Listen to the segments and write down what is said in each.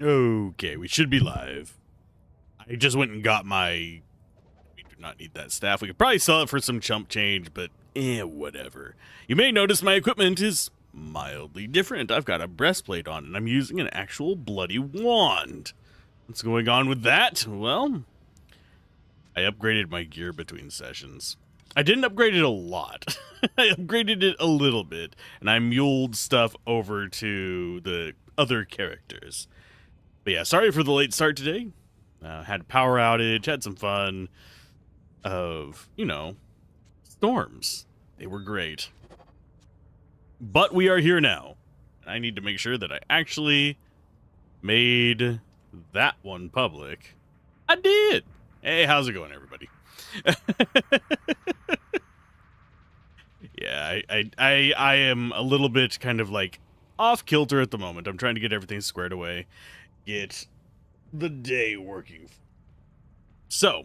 Okay, we should be live. I just went and got my... We do not need that staff. We could probably sell it for some chump change, but whatever. You may notice my equipment is mildly different. I've got a breastplate on, and I'm using an actual bloody wand. What's going on with that? Well, I upgraded my gear between sessions. I didn't upgrade it a lot. I upgraded it a little bit, and I muled stuff over to the other characters. But yeah, sorry for the late start today. Had a power outage, had some fun of, storms. They were great. But we are here now. I need to make sure that I actually made that one public. I did. Hey, how's it going, everybody? Yeah, I am a little bit kind of like off kilter at the moment. I'm trying to get everything squared away. Get the day working. So,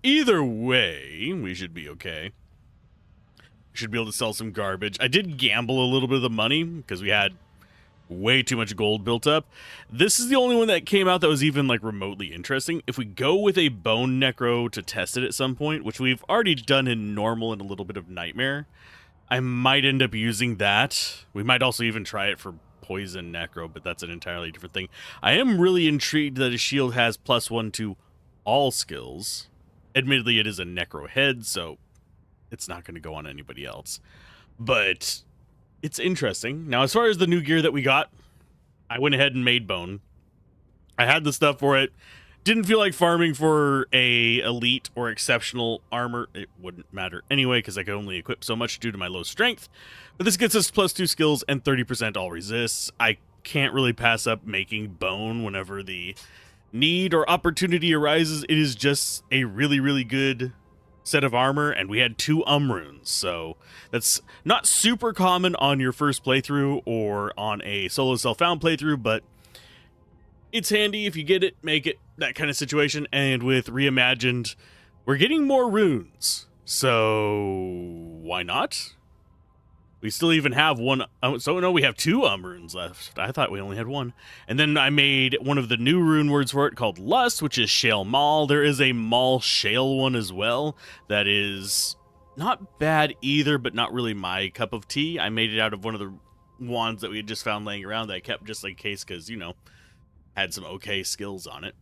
either way, we should be okay. Should be able to sell some garbage. I did gamble a little bit of the money because we had way too much gold built up. This is the only one that came out that was even like remotely interesting. If we go with a bone necro to test it at some point, which we've already done in normal and a little bit of nightmare, I might end up using that. We might also even try it for poison necro, but that's an entirely different thing. I am really intrigued that a shield has +1 to all skills. Admittedly, it is a necro head, so it's not going to go on anybody else. But it's interesting. Now, as far as the new gear that we got, I went ahead and made bone. I had the stuff for it. Didn't feel like farming for a elite or exceptional armor. It wouldn't matter anyway, because I could only equip so much due to my low strength. But this gets us +2 skills and 30% all resists. I can't really pass up making bone whenever the need or opportunity arises. It is just a really, really good set of armor, and we had 2 runes, so that's not super common on your first playthrough or on a solo self-found playthrough, but it's handy if you get it, make it, that kind of situation. And with Reimagined, we're getting more runes, so why not? We still even have one. So no, we have 2 runes left. I thought we only had 1. And then I made one of the new rune words for it called Lust, which is Shale Maul. There is a Maul Shale one as well that is not bad either, but not really my cup of tea. I made it out of one of the wands that we had just found laying around that I kept just in case because, had some okay skills on it.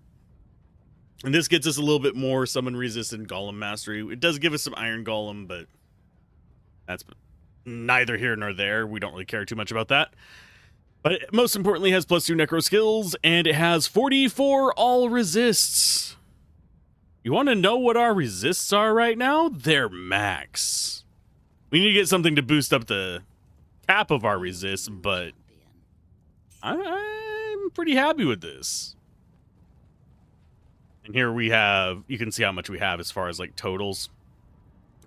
And this gets us a little bit more summon resistant golem mastery. It does give us some iron golem, but that's neither here nor there. We don't really care too much about that. But it most importantly has +2 necro skills, and it has 44 all resists. You want to know what our resists are right now? They're max. We need to get something to boost up the cap of our resists, but I'm pretty happy with this. And here we have, you can see how much we have as far as like totals.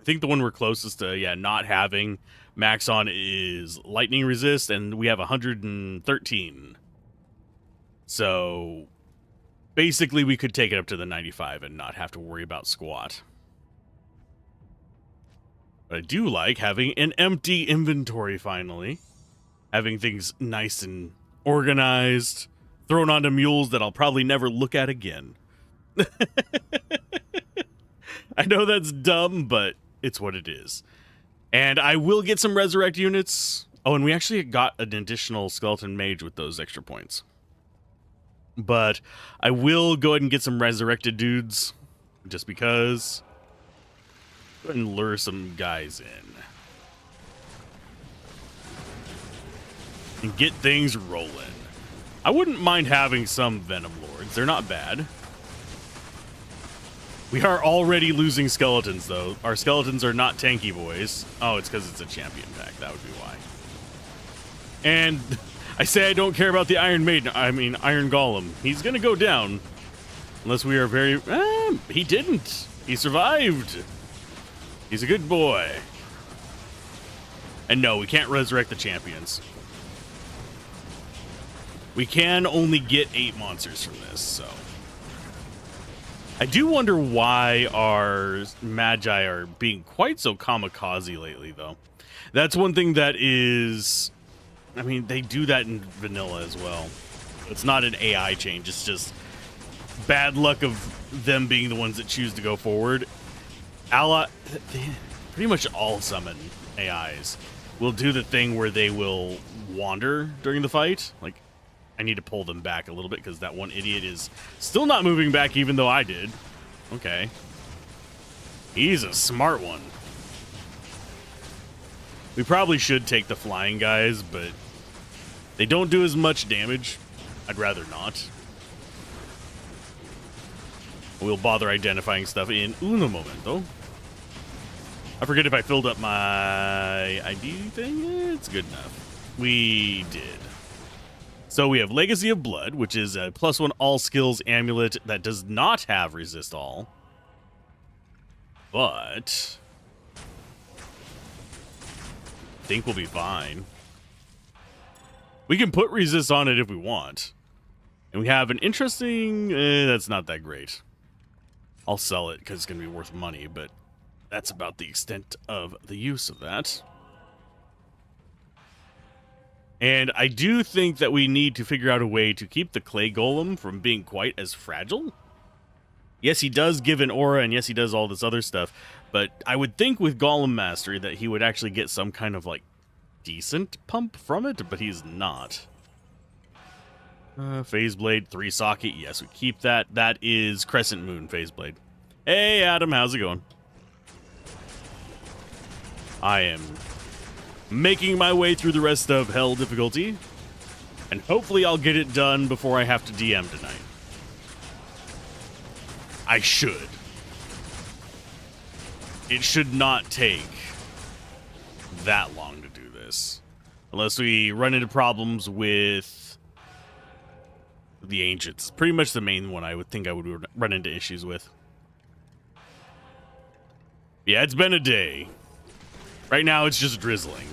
I think the one we're closest to, not having max on is lightning resist, and we have 113. So basically we could take it up to the 95 and not have to worry about squat. But I do like having an empty inventory finally. Having things nice and organized, thrown onto mules that I'll probably never look at again. I know that's dumb, but it's what it is. And I will get some resurrect units. Oh, and we actually got an additional skeleton mage with those extra points. But I will go ahead and get some resurrected dudes, just because. Go ahead and lure some guys in. And get things rolling. I wouldn't mind having some Venom Lords. They're not bad. We are already losing skeletons, though. Our skeletons are not tanky boys. Oh, it's because it's a champion pack. That would be why. And I say I don't care about the Iron Maiden. I mean, Iron Golem. He's going to go down. Unless we are very... he didn't. He survived. He's a good boy. And no, we can't resurrect the champions. We can only get 8 monsters from this, so... I do wonder why our Magi are being quite so kamikaze lately, though. That's one thing that is... I mean, they do that in vanilla as well. It's not an AI change. It's just bad luck of them being the ones that choose to go forward. Pretty much all summon AIs will do the thing where they will wander during the fight. Like, I need to pull them back a little bit because that one idiot is still not moving back even though I did. Okay. He's a smart one. We probably should take the flying guys, but they don't do as much damage. I'd rather not. We'll bother identifying stuff in uno momento. I forget if I filled up my ID thing. It's good enough. We did. So we have Legacy of Blood, which is a +1 all skills amulet that does not have resist all. But I think we'll be fine. We can put resist on it if we want. And we have an interesting... that's not that great. I'll sell it because it's going to be worth money, but that's about the extent of the use of that. And I do think that we need to figure out a way to keep the clay golem from being quite as fragile. Yes, he does give an aura, and yes, he does all this other stuff, but I would think with Golem Mastery that he would actually get some kind of, like, decent pump from it, but he's not. Phase Blade, 3 socket. Yes, we keep that. That is Crescent Moon Phase Blade. Hey, Adam, how's it going? I am making my way through the rest of Hell difficulty, and hopefully I'll get it done before I have to DM tonight. I should. It should not take that long to do this. Unless we run into problems with the Ancients. Pretty much the main one I would think I would run into issues with. Yeah, it's been a day. Right now it's just drizzling.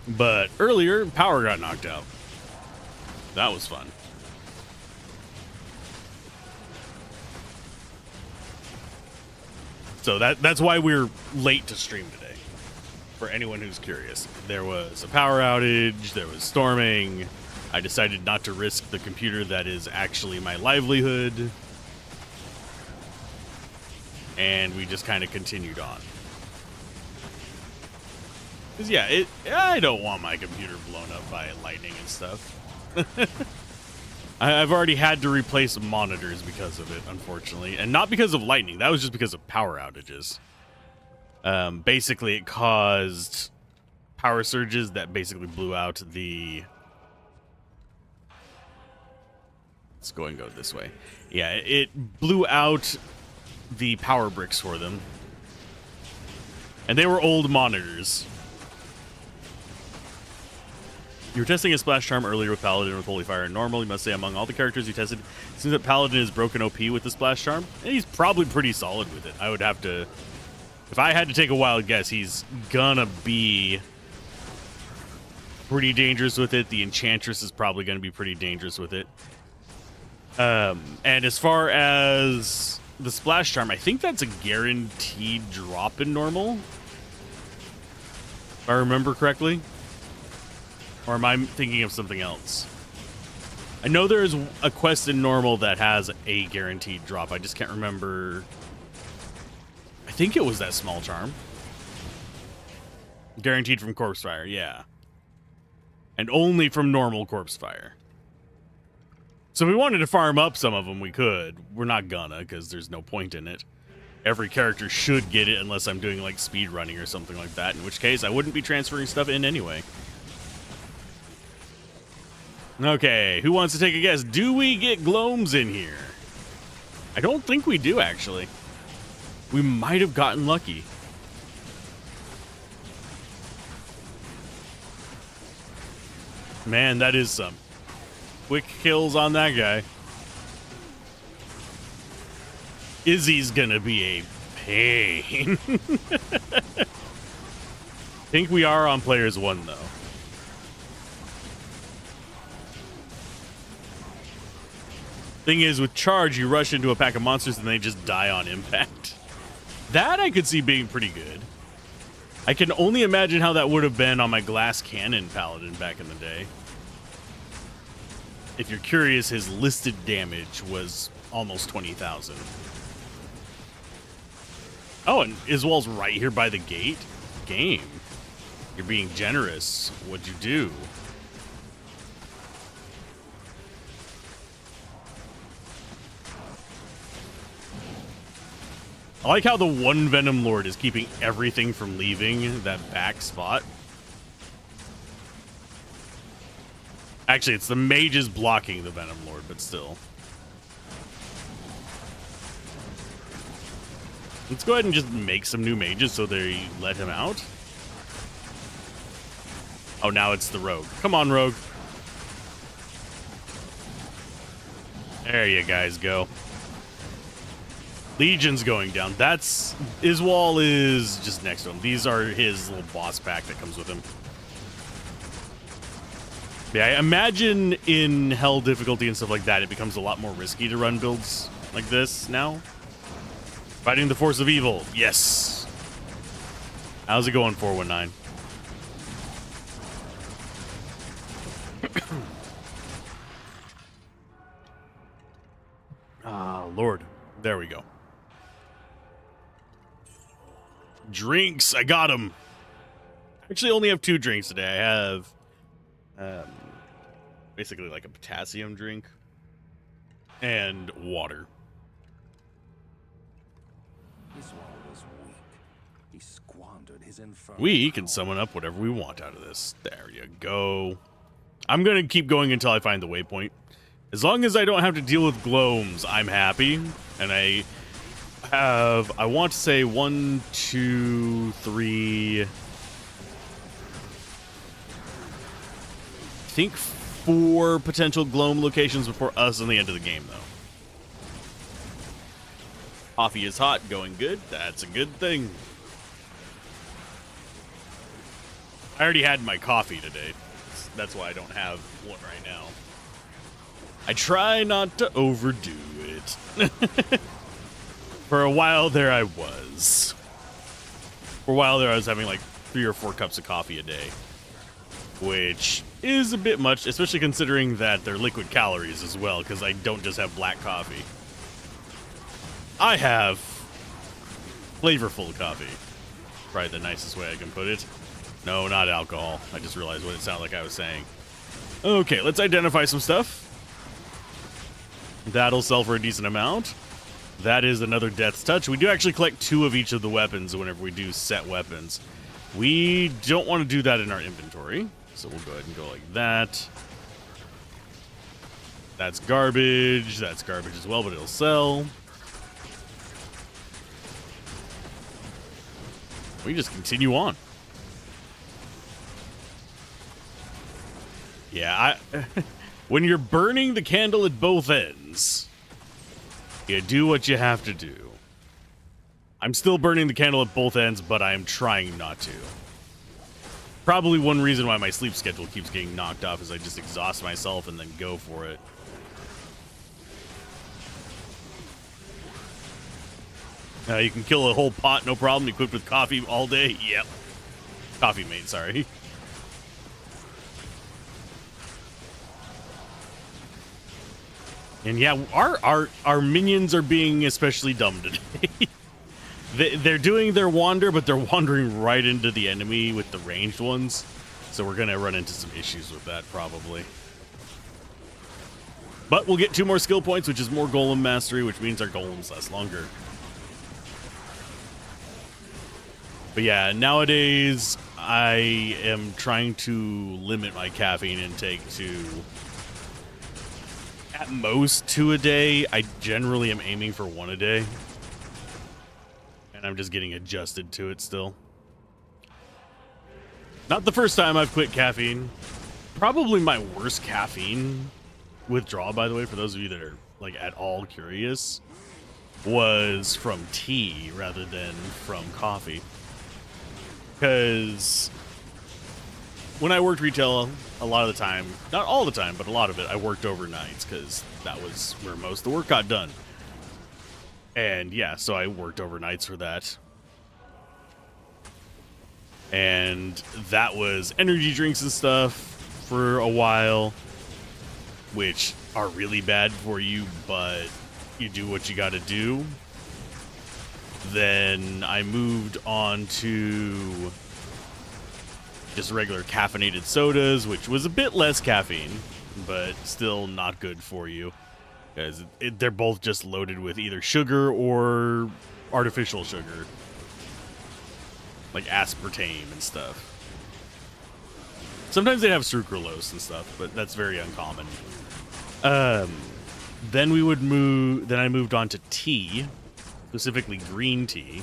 But earlier, power got knocked out. That was fun. So that's why we're late to stream today. For anyone who's curious. There was a power outage, there was storming. I decided not to risk the computer that is actually my livelihood. And we just kind of continued on. Because, yeah, I don't want my computer blown up by lightning and stuff. I've already had to replace monitors because of it, unfortunately. And not because of lightning. That was just because of power outages. Basically, it caused power surges that basically blew out the... Let's go and go this way. Yeah, it blew out the power bricks for them. And they were old monitors. You were testing a splash charm earlier with Paladin with Holy Fire and Normal. You must say among all the characters you tested, it seems that Paladin is broken OP with the splash charm. And he's probably pretty solid with it. I would have to... If I had to take a wild guess, he's gonna be pretty dangerous with it. The Enchantress is probably gonna be pretty dangerous with it. And as far as the splash charm, I think that's a guaranteed drop in Normal. If I remember correctly. Or am I thinking of something else? I know there is a quest in Normal that has a guaranteed drop. I just can't remember. I think it was that small charm. Guaranteed from Corpse Fire, yeah. And only from normal Corpse Fire. So if we wanted to farm up some of them, we could. We're not gonna, because there's no point in it. Every character should get it unless I'm doing like speed running or something like that, in which case I wouldn't be transferring stuff in anyway. Okay, who wants to take a guess? Do we get Gloams in here? I don't think we do, actually. We might have gotten lucky. Man, that is some quick kills on that guy. Izzy's gonna be a pain. Think we are on players 1, though. Thing is, with charge, you rush into a pack of monsters and they just die on impact. That I could see being pretty good. I can only imagine how that would have been on my glass cannon paladin back in the day. If you're curious, his listed damage was almost 20,000. Oh, and Iswal's right here by the gate? Game. You're being generous. What'd you do? I like how the one Venom Lord is keeping everything from leaving that back spot. Actually, it's the mages blocking the Venom Lord, but still. Let's go ahead and just make some new mages so they let him out. Oh, now it's the rogue. Come on, rogue. There you guys go. Legion's going down. That's... Iswal is just next to him. These are his little boss pack that comes with him. Yeah, I imagine in hell difficulty and stuff like that, it becomes a lot more risky to run builds like this now. Fighting the force of evil. Yes. How's it going, 419? Ah, Lord. There we go. Drinks. I got them. Actually, only have 2 drinks today. I have basically like a potassium drink and water. He squandered his infernal We can summon up whatever we want out of this. There you go. I'm going to keep going until I find the waypoint. As long as I don't have to deal with gloams, I'm happy. And I have, I want to say 1, 2, 3... I think 4 potential gloam locations before us and the end of the game, though. Coffee is hot, going good. That's a good thing. I already had my coffee today. That's why I don't have one right now. I try not to overdo it. For a while there, I was. For a while there, I was having like 3 or 4 cups of coffee a day, which is a bit much, especially considering that they're liquid calories as well, because I don't just have black coffee. I have flavorful coffee. Probably the nicest way I can put it. No, not alcohol. I just realized what it sounded like I was saying. Okay, let's identify some stuff. That'll sell for a decent amount. That is another Death's Touch. We do actually collect 2 of each of the weapons whenever we do set weapons. We don't want to do that in our inventory, so we'll go ahead and go like that. That's garbage. That's garbage as well, but it'll sell. We just continue on. Yeah, when you're burning the candle at both ends, you do what you have to do. I'm still burning the candle at both ends, but I'm trying not to. Probably one reason why my sleep schedule keeps getting knocked off is I just exhaust myself and then go for it. You can kill a whole pot, no problem, equipped with coffee all day. Yep. Coffee mate, sorry. And yeah, our minions are being especially dumb today. They're doing their wander, but they're wandering right into the enemy with the ranged ones. So we're going to run into some issues with that, probably. But we'll get 2 more skill points, which is more golem mastery, which means our golems last longer. But yeah, nowadays, I am trying to limit my caffeine intake to at most 2 a day. I generally am aiming for 1 a day. And I'm just getting adjusted to it still. Not the first time I've quit caffeine. Probably my worst caffeine withdrawal, by the way, for those of you that are like at all curious, was from tea rather than from coffee. Because when I worked retail, a lot of the time, not all the time, but a lot of it, I worked overnights because that was where most of the work got done. And yeah, so I worked overnights for that. And that was energy drinks and stuff for a while. which are really bad for you, but you do what you gotta do. Then I moved on to just regular caffeinated sodas, which was a bit less caffeine, but still not good for you, because they're both just loaded with either sugar or artificial sugar, like aspartame and stuff. Sometimes they have sucralose and stuff, but that's very uncommon. Then I moved on to tea, specifically green tea,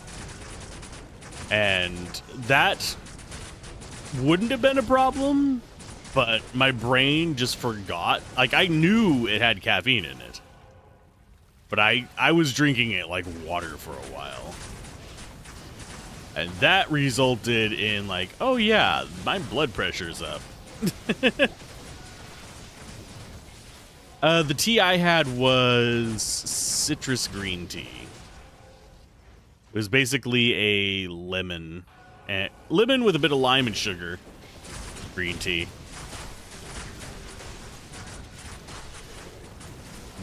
and that wouldn't have been a problem, but my brain just forgot. Like, I knew it had caffeine in it, but I was drinking it like water for a while. And that resulted in like, oh yeah, my blood pressure's up. The tea I had was citrus green tea. It was basically a lemon with a bit of lime and sugar green tea.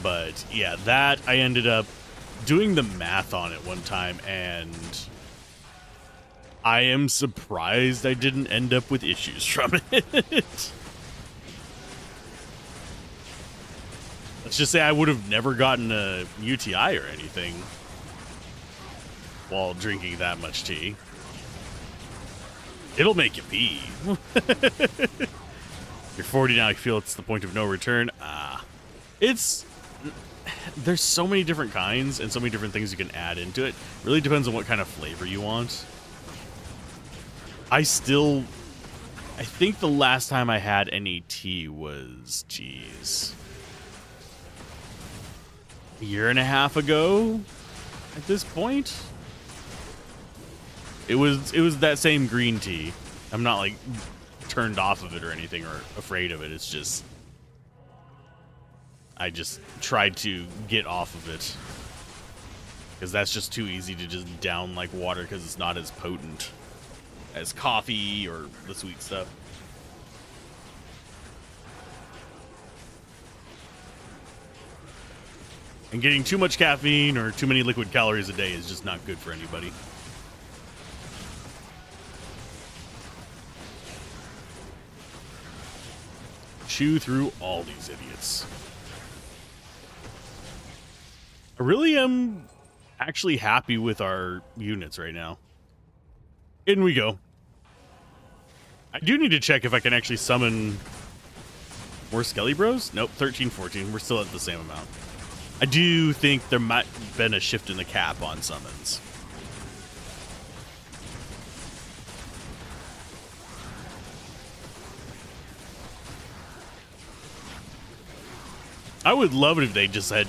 But yeah, that I ended up doing the math on it one time, and I am surprised I didn't end up with issues from it. Let's just say I would have never gotten a UTI or anything while drinking that much tea. It'll make you pee. You're 40 now, you feel it's the point of no return. There's so many different kinds and so many different things you can add into it. Really depends on what kind of flavor you want. I think the last time I had any tea was, geez, a year and a half ago at this point. It was that same green tea. I'm not like turned off of it or anything or afraid of it. It's just I just tried to get off of it because that's just too easy to just down like water because it's not as potent as coffee or the sweet stuff. And getting too much caffeine or too many liquid calories a day is just not good for anybody. Chew through all these idiots. I really am actually happy with our units right now. In we go. I do need to check if I can actually summon more Skelly Bros. Nope, 13, 14. We're still at the same amount. I do think there might have been a shift in the cap on summons. I would love it if they just had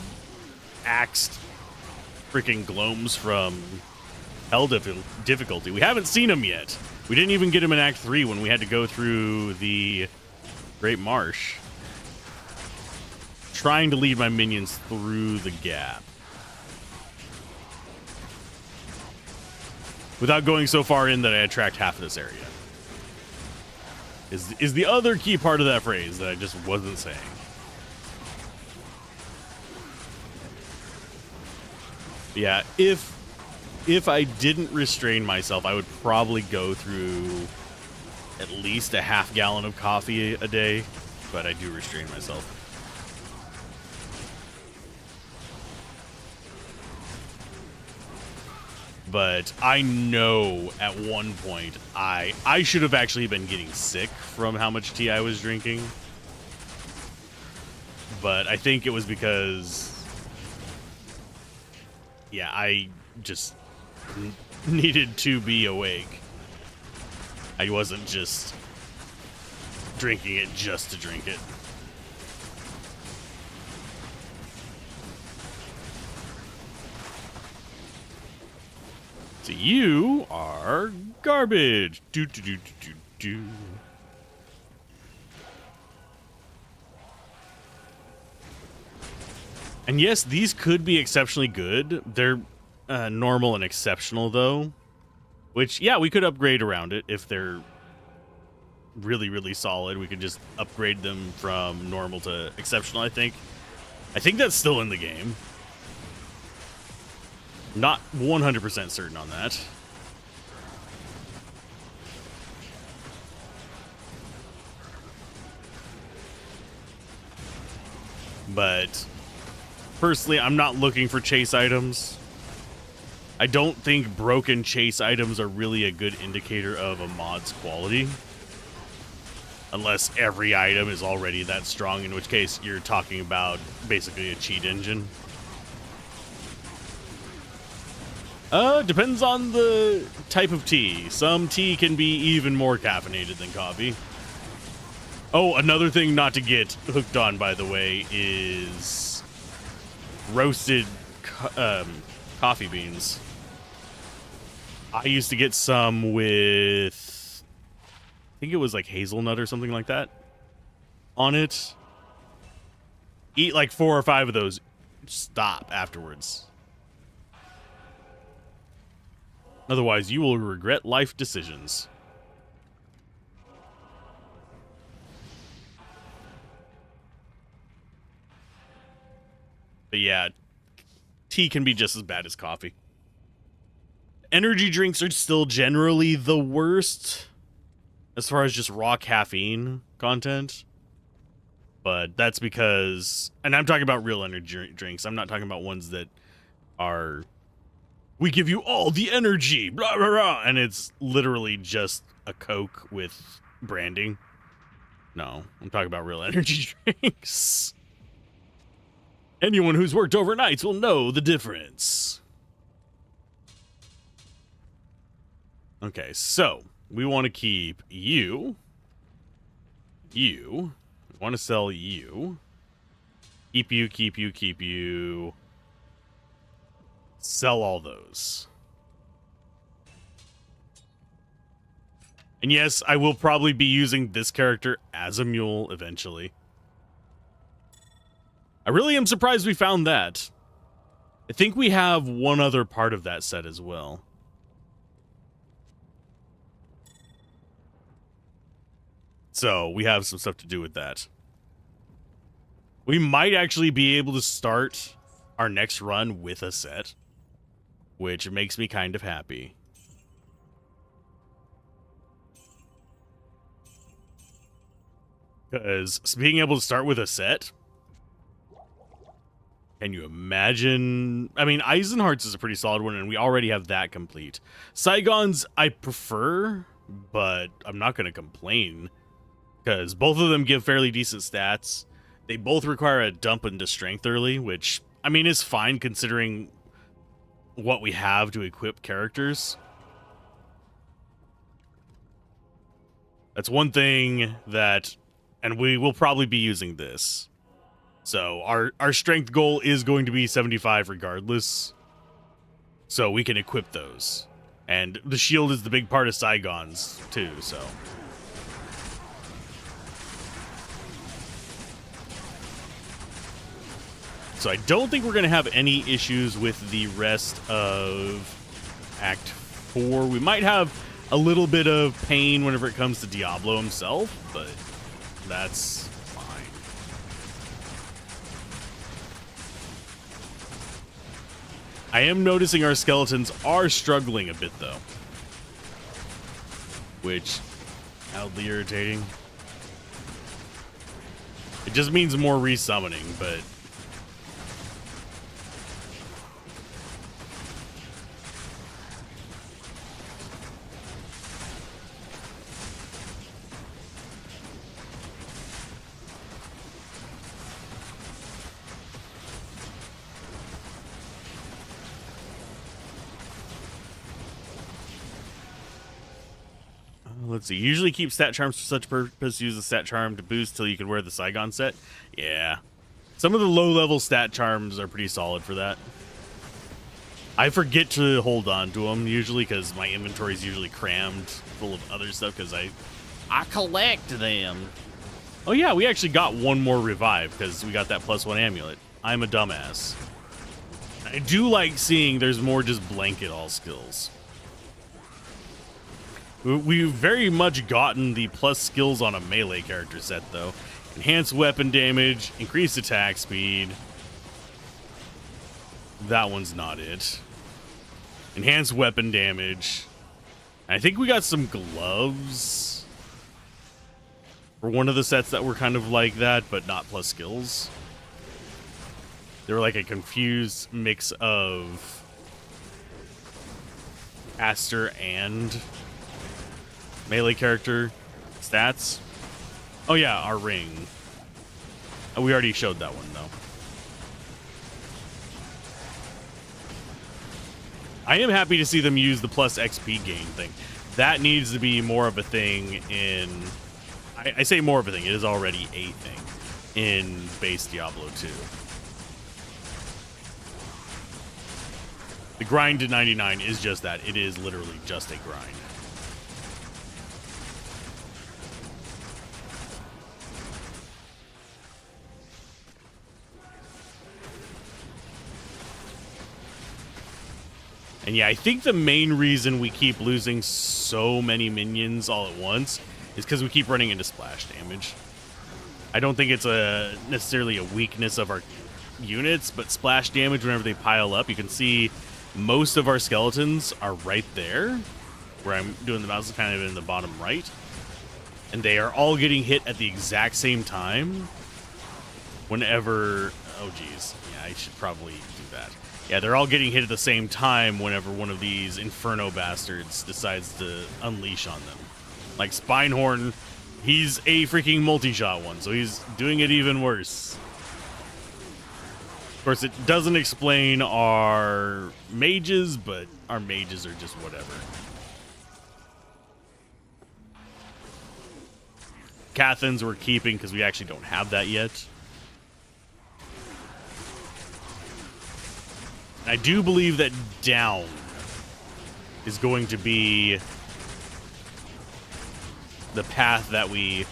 axed freaking Gloams from Hell difficulty. We haven't seen him yet. We didn't even get him in Act 3 when we had to go through the Great Marsh, trying to lead my minions through the gap without going so far in that I attract half of this area. Is the other key part of that phrase that I just wasn't saying. Yeah, if I didn't restrain myself, I would probably go through at least a half gallon of coffee a day, but I do restrain myself. But I know at one point I should have actually been getting sick from how much tea I was drinking. But I think it was because, yeah, I just needed to be awake. I wasn't just drinking it just to drink it. So you are garbage. Do do do do do do. And yes, these could be exceptionally good. They're normal and exceptional, though. Which, yeah, we could upgrade around it if they're really, really solid. We could just upgrade them from normal to exceptional, I think. I think that's still in the game. Not 100% certain on that. But personally, I'm not looking for chase items. I don't think broken chase items are really a good indicator of a mod's quality. Unless every item is already that strong, in which case you're talking about basically a cheat engine. Depends on the type of tea. Some tea can be even more caffeinated than coffee. Oh, another thing not to get hooked on, by the way, is roasted coffee beans. I used to get some with, I think it was like hazelnut or something like that on it. Eat like 4 or 5 of those. Stop afterwards. Otherwise, you will regret life decisions. But yeah, tea can be just as bad as coffee. Energy drinks are still generally the worst as far as just raw caffeine content. But that's because, and I'm talking about real energy drinks. I'm not talking about ones that are, we give you all the energy, blah, blah, blah, and it's literally just a Coke with branding. No, I'm talking about real energy drinks. Anyone who's worked overnights will know the difference. Okay, so we want to keep you. We want to sell you. Keep you. Sell all those. And yes, I will probably be using this character as a mule eventually. I really am surprised we found that. I think we have one other part of that set as well. So we have some stuff to do with that. We might actually be able to start our next run with a set, which makes me kind of happy. Because being able to start with a set, can you imagine? I mean, Eisenhart's is a pretty solid one, and we already have that complete. Saigon's I prefer, but I'm not going to complain, because both of them give fairly decent stats. They both require a dump into strength early, which, I mean, is fine considering what we have to equip characters. That's one thing that, and we will probably be using this. So our strength goal is going to be 75 regardless. So we can equip those. And the shield is the big part of Saigon's too, so. So I don't think we're going to have any issues with the rest of Act 4. We might have a little bit of pain whenever it comes to Diablo himself, but that's fine. I am noticing our skeletons are struggling a bit, though. Which, mildly irritating. It just means more resummoning, but... let's see. Usually keep stat charms for such purpose. Use the stat charm to boost till you can wear the Saigon set. Yeah. Some of the low-level stat charms are pretty solid for that. I forget to hold on to them usually because my inventory is usually crammed full of other stuff because I collect them. Oh yeah, we actually got one more revive because we got that +1 amulet. I'm a dumbass. I do like seeing there's more just blanket all skills. We've very much gotten the plus skills on a melee character set, though. Enhanced weapon damage, increased attack speed. That one's not it. Enhanced weapon damage. I think we got some gloves for one of the sets that were kind of like that, but not plus skills. They were like a confused mix of caster and melee character stats. Oh yeah, our ring. We already showed that one though. I am happy to see them use the plus XP gain thing. That needs to be more of a thing in... I say more of a thing. It is already a thing in base Diablo 2. The grind to 99 is just that. It is literally just a grind. And yeah, I think the main reason we keep losing so many minions all at once is because we keep running into splash damage. I don't think it's necessarily a weakness of our units, but splash damage, whenever they pile up, you can see most of our skeletons are right there, where I'm doing the mouse, kind of in the bottom right. And they are all getting hit at the exact same time whenever... Oh, geez. Yeah, I should probably do that. Yeah, they're all getting hit at the same time whenever one of these Inferno bastards decides to unleash on them. Like Spinehorn, he's a freaking multi-shot one, so he's doing it even worse. Of course, it doesn't explain our mages, but our mages are just whatever. Cathans we're keeping because we actually don't have that yet. I do believe that down is going to be the path that we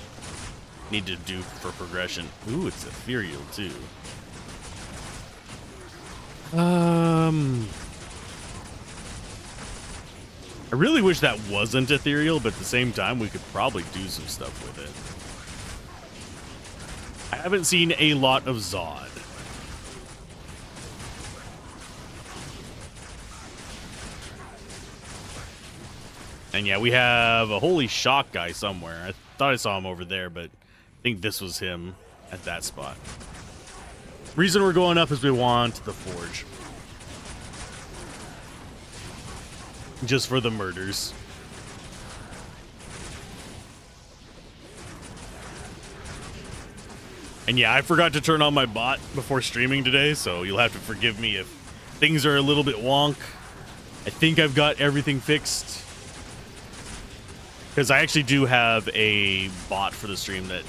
need to do for progression. Ooh, it's ethereal too. I really wish that wasn't ethereal, but at the same time, we could probably do some stuff with it. I haven't seen a lot of Zod. And yeah, we have a holy shock guy somewhere. I thought I saw him over there, but I think this was him at that spot. Reason we're going up is we want the forge. Just for the murders. And yeah, I forgot to turn on my bot before streaming today, so you'll have to forgive me if things are a little bit wonk. I think I've got everything fixed. Because I actually do have a bot for the stream that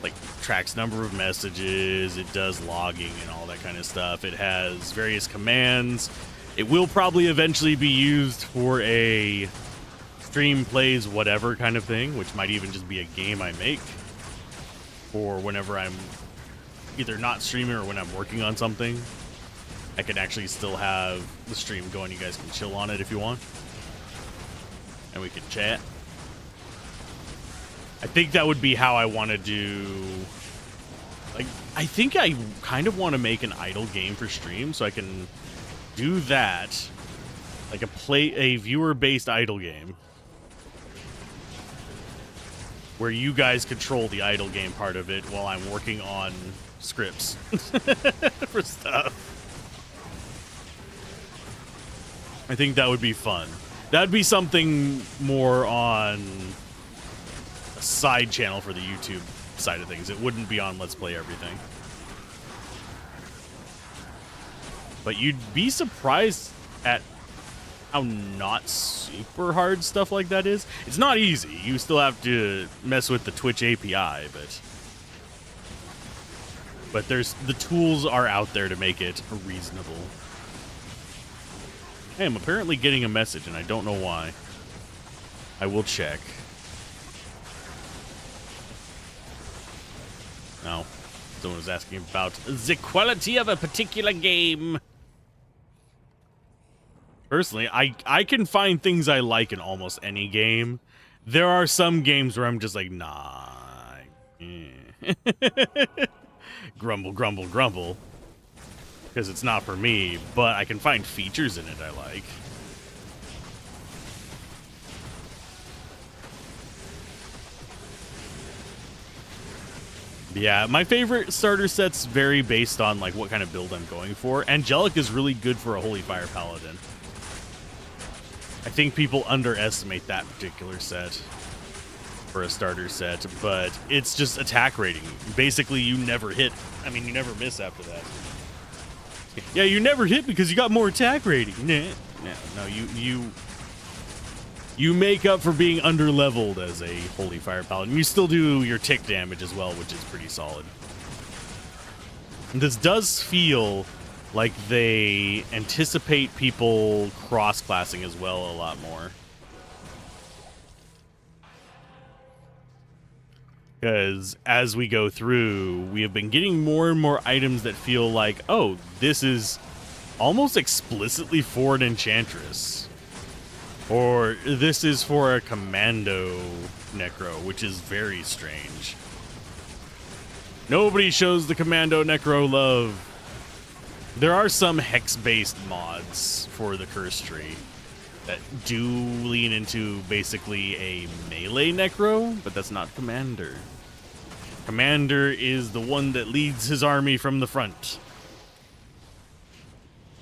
like tracks number of messages, it does logging and all that kind of stuff. It has various commands. It will probably eventually be used for a stream plays whatever kind of thing, which might even just be a game I make for whenever I'm either not streaming or when I'm working on something. I can actually still have the stream going. You guys can chill on it if you want. And we can chat. I think that would be how I want to do... Like, I think I kind of want to make an idle game for stream, so I can do that. Like a viewer-based idle game. Where you guys control the idle game part of it while I'm working on scripts for stuff. I think that would be fun. That'd be something more on a side channel for the YouTube side of things. It wouldn't be on Let's Play Everything. But you'd be surprised at how not super hard stuff like that is. It's not easy. You still have to mess with the Twitch API, but there's the tools are out there to make it reasonable. Hey, I'm apparently getting a message, and I don't know why. I will check. No. Someone was asking about the quality of a particular game. Personally, I can find things I like in almost any game. There are some games where I'm just like, nah. Grumble, grumble, grumble. Because it's not for me, but I can find features in it I like. Yeah, my favorite starter sets vary based on like what kind of build I'm going for. Angelic is really good for a Holy Fire Paladin. I think people underestimate that particular set for a starter set, but it's just attack rating. Basically, you never hit. I mean, you never miss after that. Yeah, you never hit because you got more attack rating. Nah. No, you make up for being underleveled as a Holy Fire Paladin. You still do your tick damage as well, which is pretty solid. And this does feel like they anticipate people cross-classing as well a lot more. Because as we go through, we have been getting more and more items that feel like, oh, this is almost explicitly for an enchantress. Or this is for a commando necro, which is very strange. Nobody shows the commando necro love. There are some hex-based mods for the curse tree that do lean into basically a melee necro, but that's not commander. Commander is the one that leads his army from the front.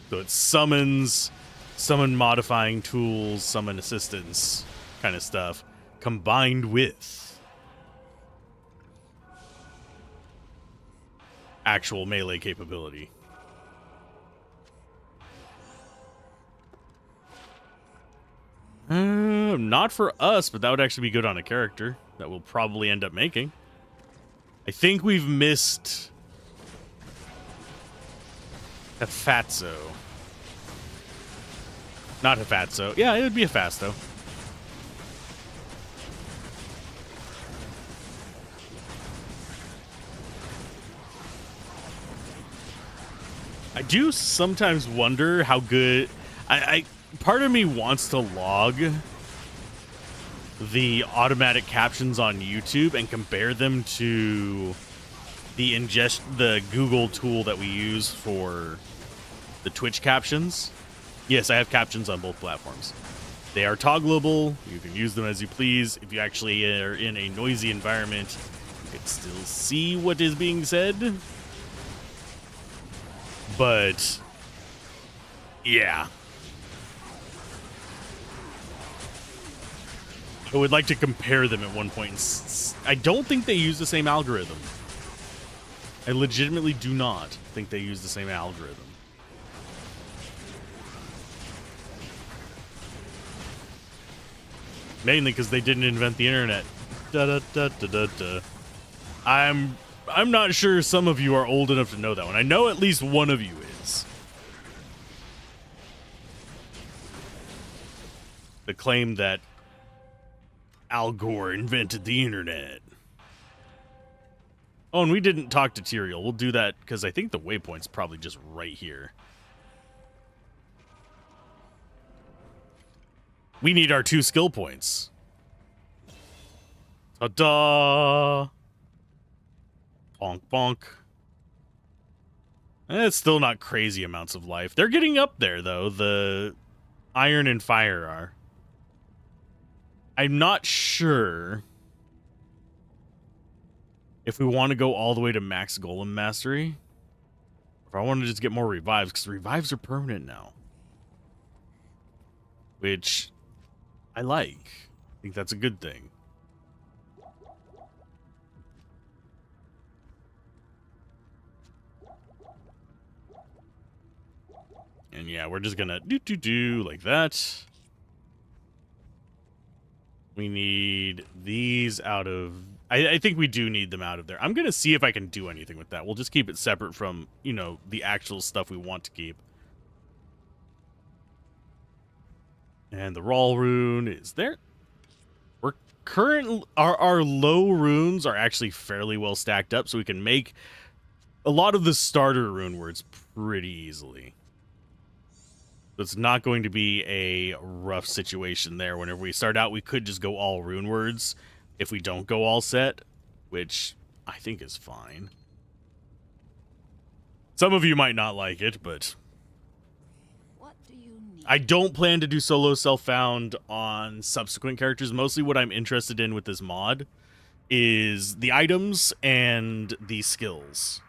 So it summon modifying tools, summon assistance kind of stuff, combined with actual melee capability. Not for us, but that would actually be good on a character that we'll probably end up making. I think we've missed Hephatso. Not Hephatso. Yeah, it would be Hephasto. I do sometimes wonder how good... part of me wants to log the automatic captions on YouTube and compare them to the Google tool that we use for the Twitch captions. Yes, I have captions on both platforms. They are toggleable. You can use them as you please. If you actually are in a noisy environment, you can still see what is being said. But yeah. I would like to compare them at one point. I don't think they use the same algorithm. I legitimately do not think they use the same algorithm. Mainly because they didn't invent the internet. I'm not sure some of you are old enough to know that one. I know at least one of you is. The claim that Al Gore invented the internet. Oh, and we didn't talk to Tyrael. We'll do that because I think the waypoint's probably just right here. We need our 2 skill points. Ta-da! Bonk, bonk. It's still not crazy amounts of life. They're getting up there, though. The iron and fire are. I'm not sure if we want to go all the way to max Golem Mastery. If I want to just get more revives, because revives are permanent now. Which I like. I think that's a good thing. And yeah, we're just gonna do like that. We need these out of... I think we do need them out of there. I'm gonna see if I can do anything with that. We'll just keep it separate from, you know, the actual stuff we want to keep. And the Roll rune is there. We're our low runes are actually fairly well stacked up, so we can make a lot of the starter rune words pretty easily. It's not going to be a rough situation there. Whenever we start out, we could just go all rune words if we don't go all set, which I think is fine. Some of you might not like it, but What do you need? I don't plan to do solo self-found on subsequent characters. Mostly what I'm interested in with this mod is the items and the skills.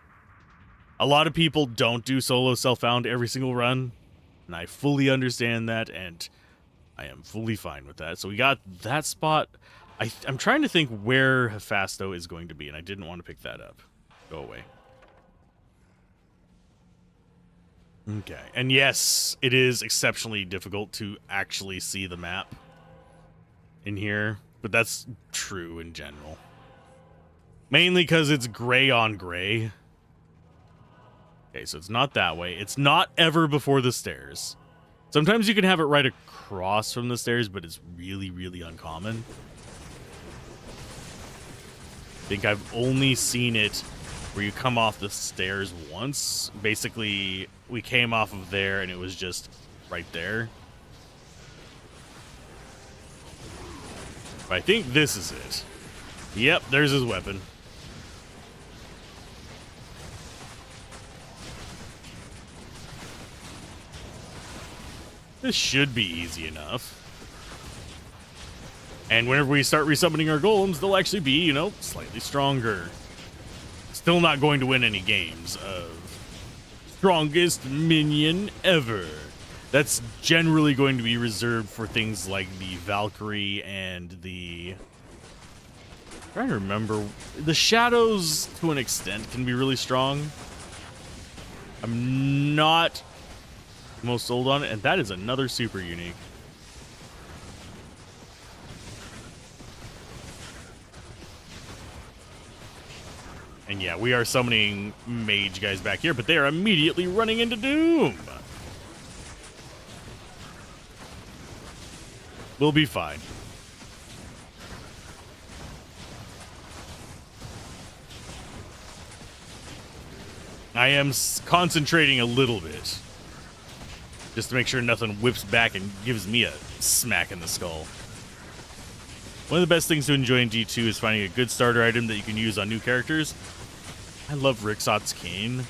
A lot of people don't do solo self-found every single run, and I fully understand that, and I am fully fine with that. So we got that spot. I'm trying to think where Hephasto is going to be, and I didn't want to pick that up. Go away. Okay, and yes, it is exceptionally difficult to actually see the map in here, but that's true in general. Mainly because it's gray on gray. Okay, so it's not that way. It's not ever before the stairs. Sometimes you can have it right across from the stairs, but it's really, really uncommon. I think I've only seen it where you come off the stairs once. Basically, we came off of there and it was just right there. But I think this is it. Yep, there's his weapon. This should be easy enough. And whenever we start resummoning our golems, they'll actually be, you know, slightly stronger. Still not going to win any games of strongest minion ever. That's generally going to be reserved for things like the Valkyrie and the... I'm trying to remember. The Shadows, to an extent, can be really strong. I'm not most sold on it, and that is another super unique. And yeah, we are summoning mage guys back here, but they are immediately running into Doom. We'll be fine. I am concentrating a little bit, just to make sure nothing whips back and gives me a smack in the skull. One of the best things to enjoy in G2 is finding a good starter item that you can use on new characters. I love Rixot's Keen.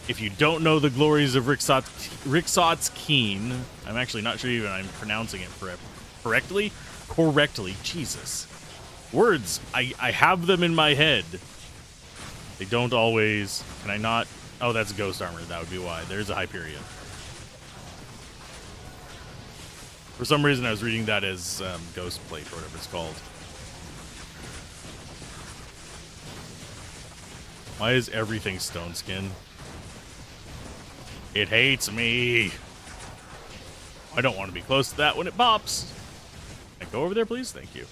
If you don't know the glories of Rixot's Keen, I'm actually not sure even I'm pronouncing it correctly. Jesus. Words, I have them in my head. They don't always... Can I not? Oh, that's Ghost Armor. That would be why. There's a Hyperion. For some reason, I was reading that as Ghost Plate or whatever it's called. Why is everything stone skin? It hates me. I don't want to be close to that when it pops. Can I go over there, please? Thank you.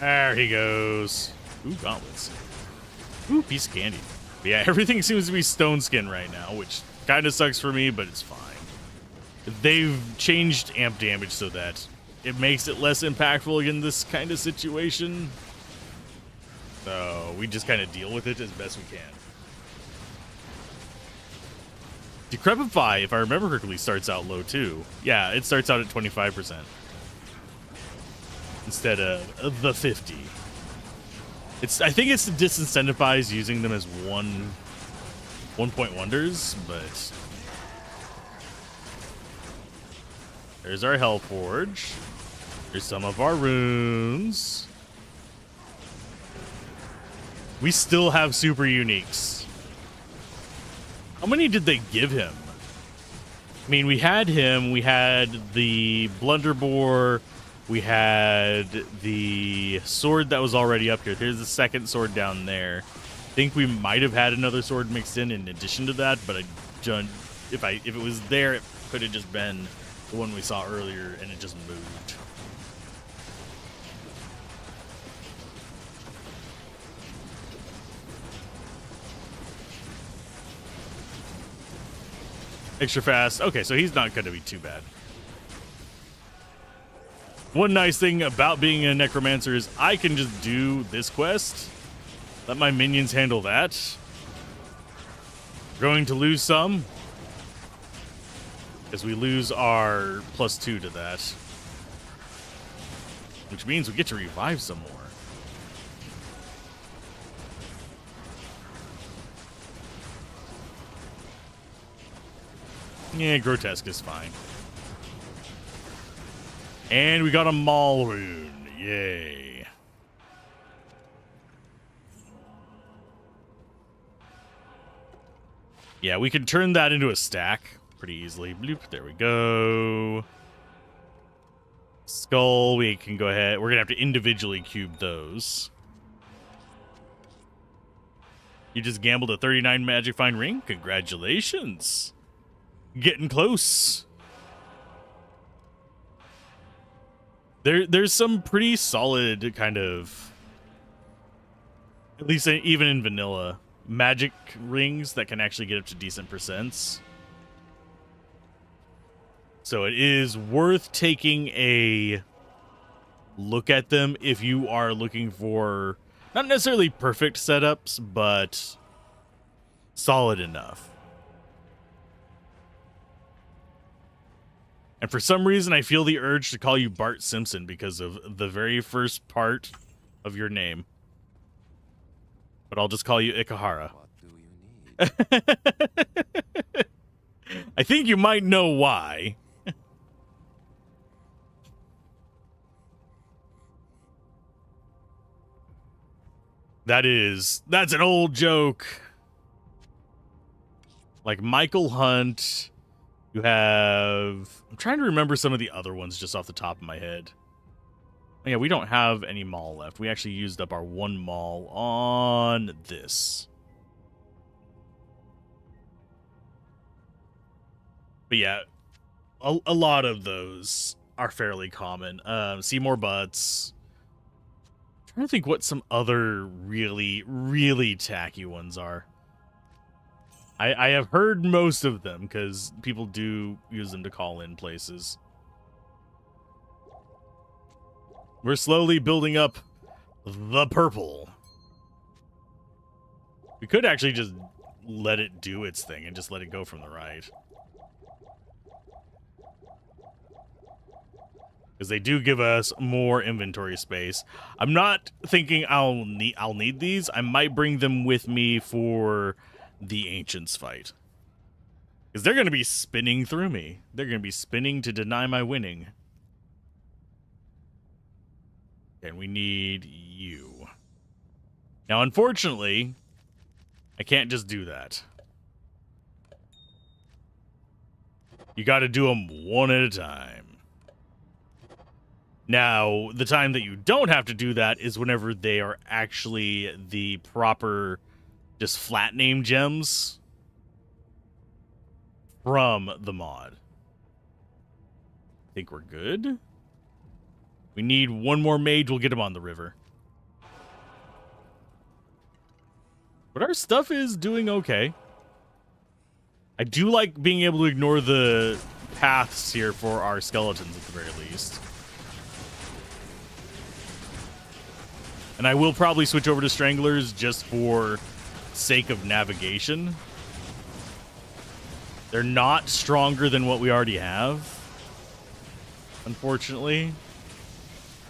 There he goes. Ooh, gauntlets. Ooh, piece of candy. But yeah, everything seems to be stone skin right now, which kind of sucks for me, but it's fine. They've changed amp damage so that it makes it less impactful in this kind of situation. So we just kind of deal with it as best we can. Decrepify, if I remember correctly, starts out low too. Yeah, it starts out at 25% instead of the 50. I think it's to disincentivize using them as one-point wonders, but there's our Hellforge. There's some of our runes. We still have super uniques. How many did they give him? I mean, we had him. We had the Blunderbore. We had the sword that was already up here. There's the second sword down there. I think we might have had another sword mixed in addition to that, but if it was there, it could have just been the one we saw earlier, and it just moved. Extra fast. Okay, so he's not going to be too bad. One nice thing about being a necromancer is I can just do this quest. Let my minions handle that. Going to lose some, as we lose our +2 to that. Which means we get to revive some more. Yeah, grotesque is fine. And we got a Maul rune. Yay. Yeah, we can turn that into a stack pretty easily. Bloop, there we go. Skull, we can go ahead. We're going to have to individually cube those. You just gambled a 39 Magic Find Ring? Congratulations. Getting close. There's some pretty solid kind of, at least even in vanilla, magic rings that can actually get up to decent percents. So it is worth taking a look at them if you are looking for not necessarily perfect setups, but solid enough. And for some reason, I feel the urge to call you Bart Simpson because of the very first part of your name. But I'll just call you Ikahara. What do you need? I think you might know why. That's an old joke. Like Michael Hunt. You have... I'm trying to remember some of the other ones just off the top of my head. Oh, yeah, we don't have any Maul left. We actually used up our one Maul on this. But yeah, a lot of those are fairly common. Seymour Butts. I'm trying to think what some other really, really tacky ones are. I have heard most of them because people do use them to call in places. We're slowly building up the purple. We could actually just let it do its thing and just let it go from the right. Because they do give us more inventory space. I'm not thinking I'll need these. I might bring them with me for the Ancients fight. Because they're going to be spinning through me. They're going to be spinning to deny my winning. And we need you. Now, unfortunately, I can't just do that. You got to do them one at a time. Now, the time that you don't have to do that is whenever they are actually the proper, just flat name gems from the mod. Think we're good? We need one more mage, we'll get him on the river. But our stuff is doing okay. I do like being able to ignore the paths here for our skeletons at the very least. And I will probably switch over to Stranglers just for sake of navigation. They're not stronger than what we already have, unfortunately,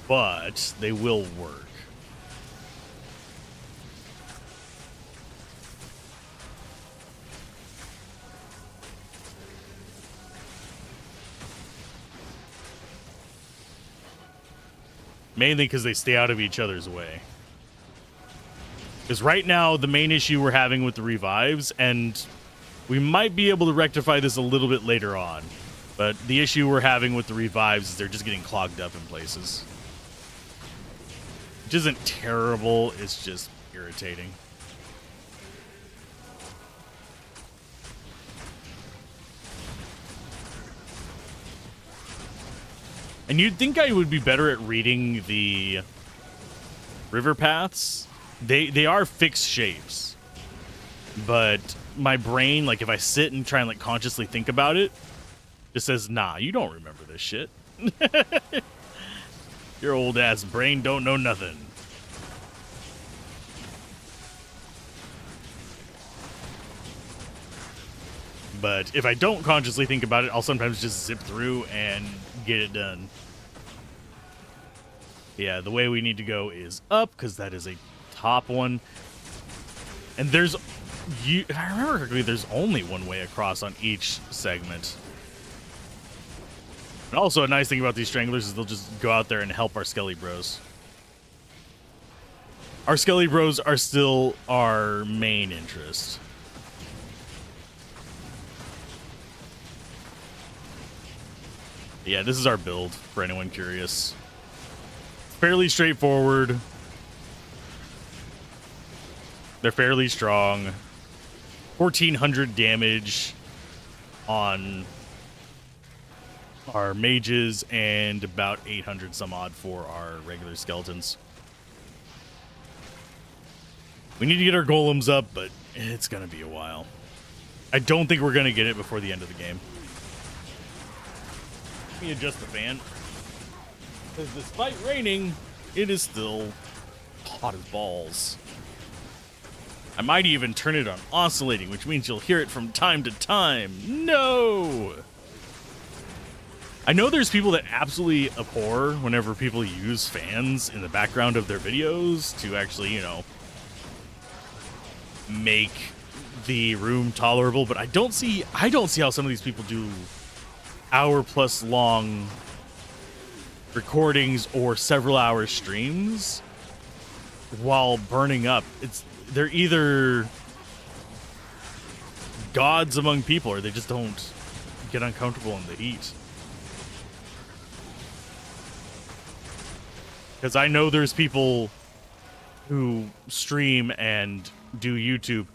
but they will work. Mainly because they stay out of each other's way. Because right now, the main issue we're having with the revives, and we might be able to rectify this a little bit later on, but the issue we're having with the revives is they're just getting clogged up in places. Which isn't terrible, it's just irritating. And you'd think I would be better at reading the river paths. They are fixed shapes. But my brain, like if I sit and try and like consciously think about it, just says, nah, you don't remember this shit. Your old ass brain don't know nothing. But if I don't consciously think about it, I'll sometimes just zip through and get it done. Yeah, the way we need to go is up, because that is a top one. And there's, if I remember correctly, there's only one way across on each segment. And also a nice thing about these stranglers is they'll just go out there and help our Skelly bros. Our Skelly bros are still our main interest. Yeah, this is our build, for anyone curious. Fairly straightforward. They're fairly strong. 1,400 damage on our mages and about 800 some odd for our regular skeletons. We need to get our golems up, but it's going to be a while. I don't think we're going to get it before the end of the game. Let me adjust the fan. Because despite raining, it is still hot as balls. I might even turn it on oscillating, which means you'll hear it from time to time. No! I know there's people that absolutely abhor whenever people use fans in the background of their videos to actually, you know, make the room tolerable, but I don't see how some of these people do hour-plus long recordings or several hour streams while burning up. They're either gods among people or they just don't get uncomfortable in the heat. Because I know there's people who stream and do YouTube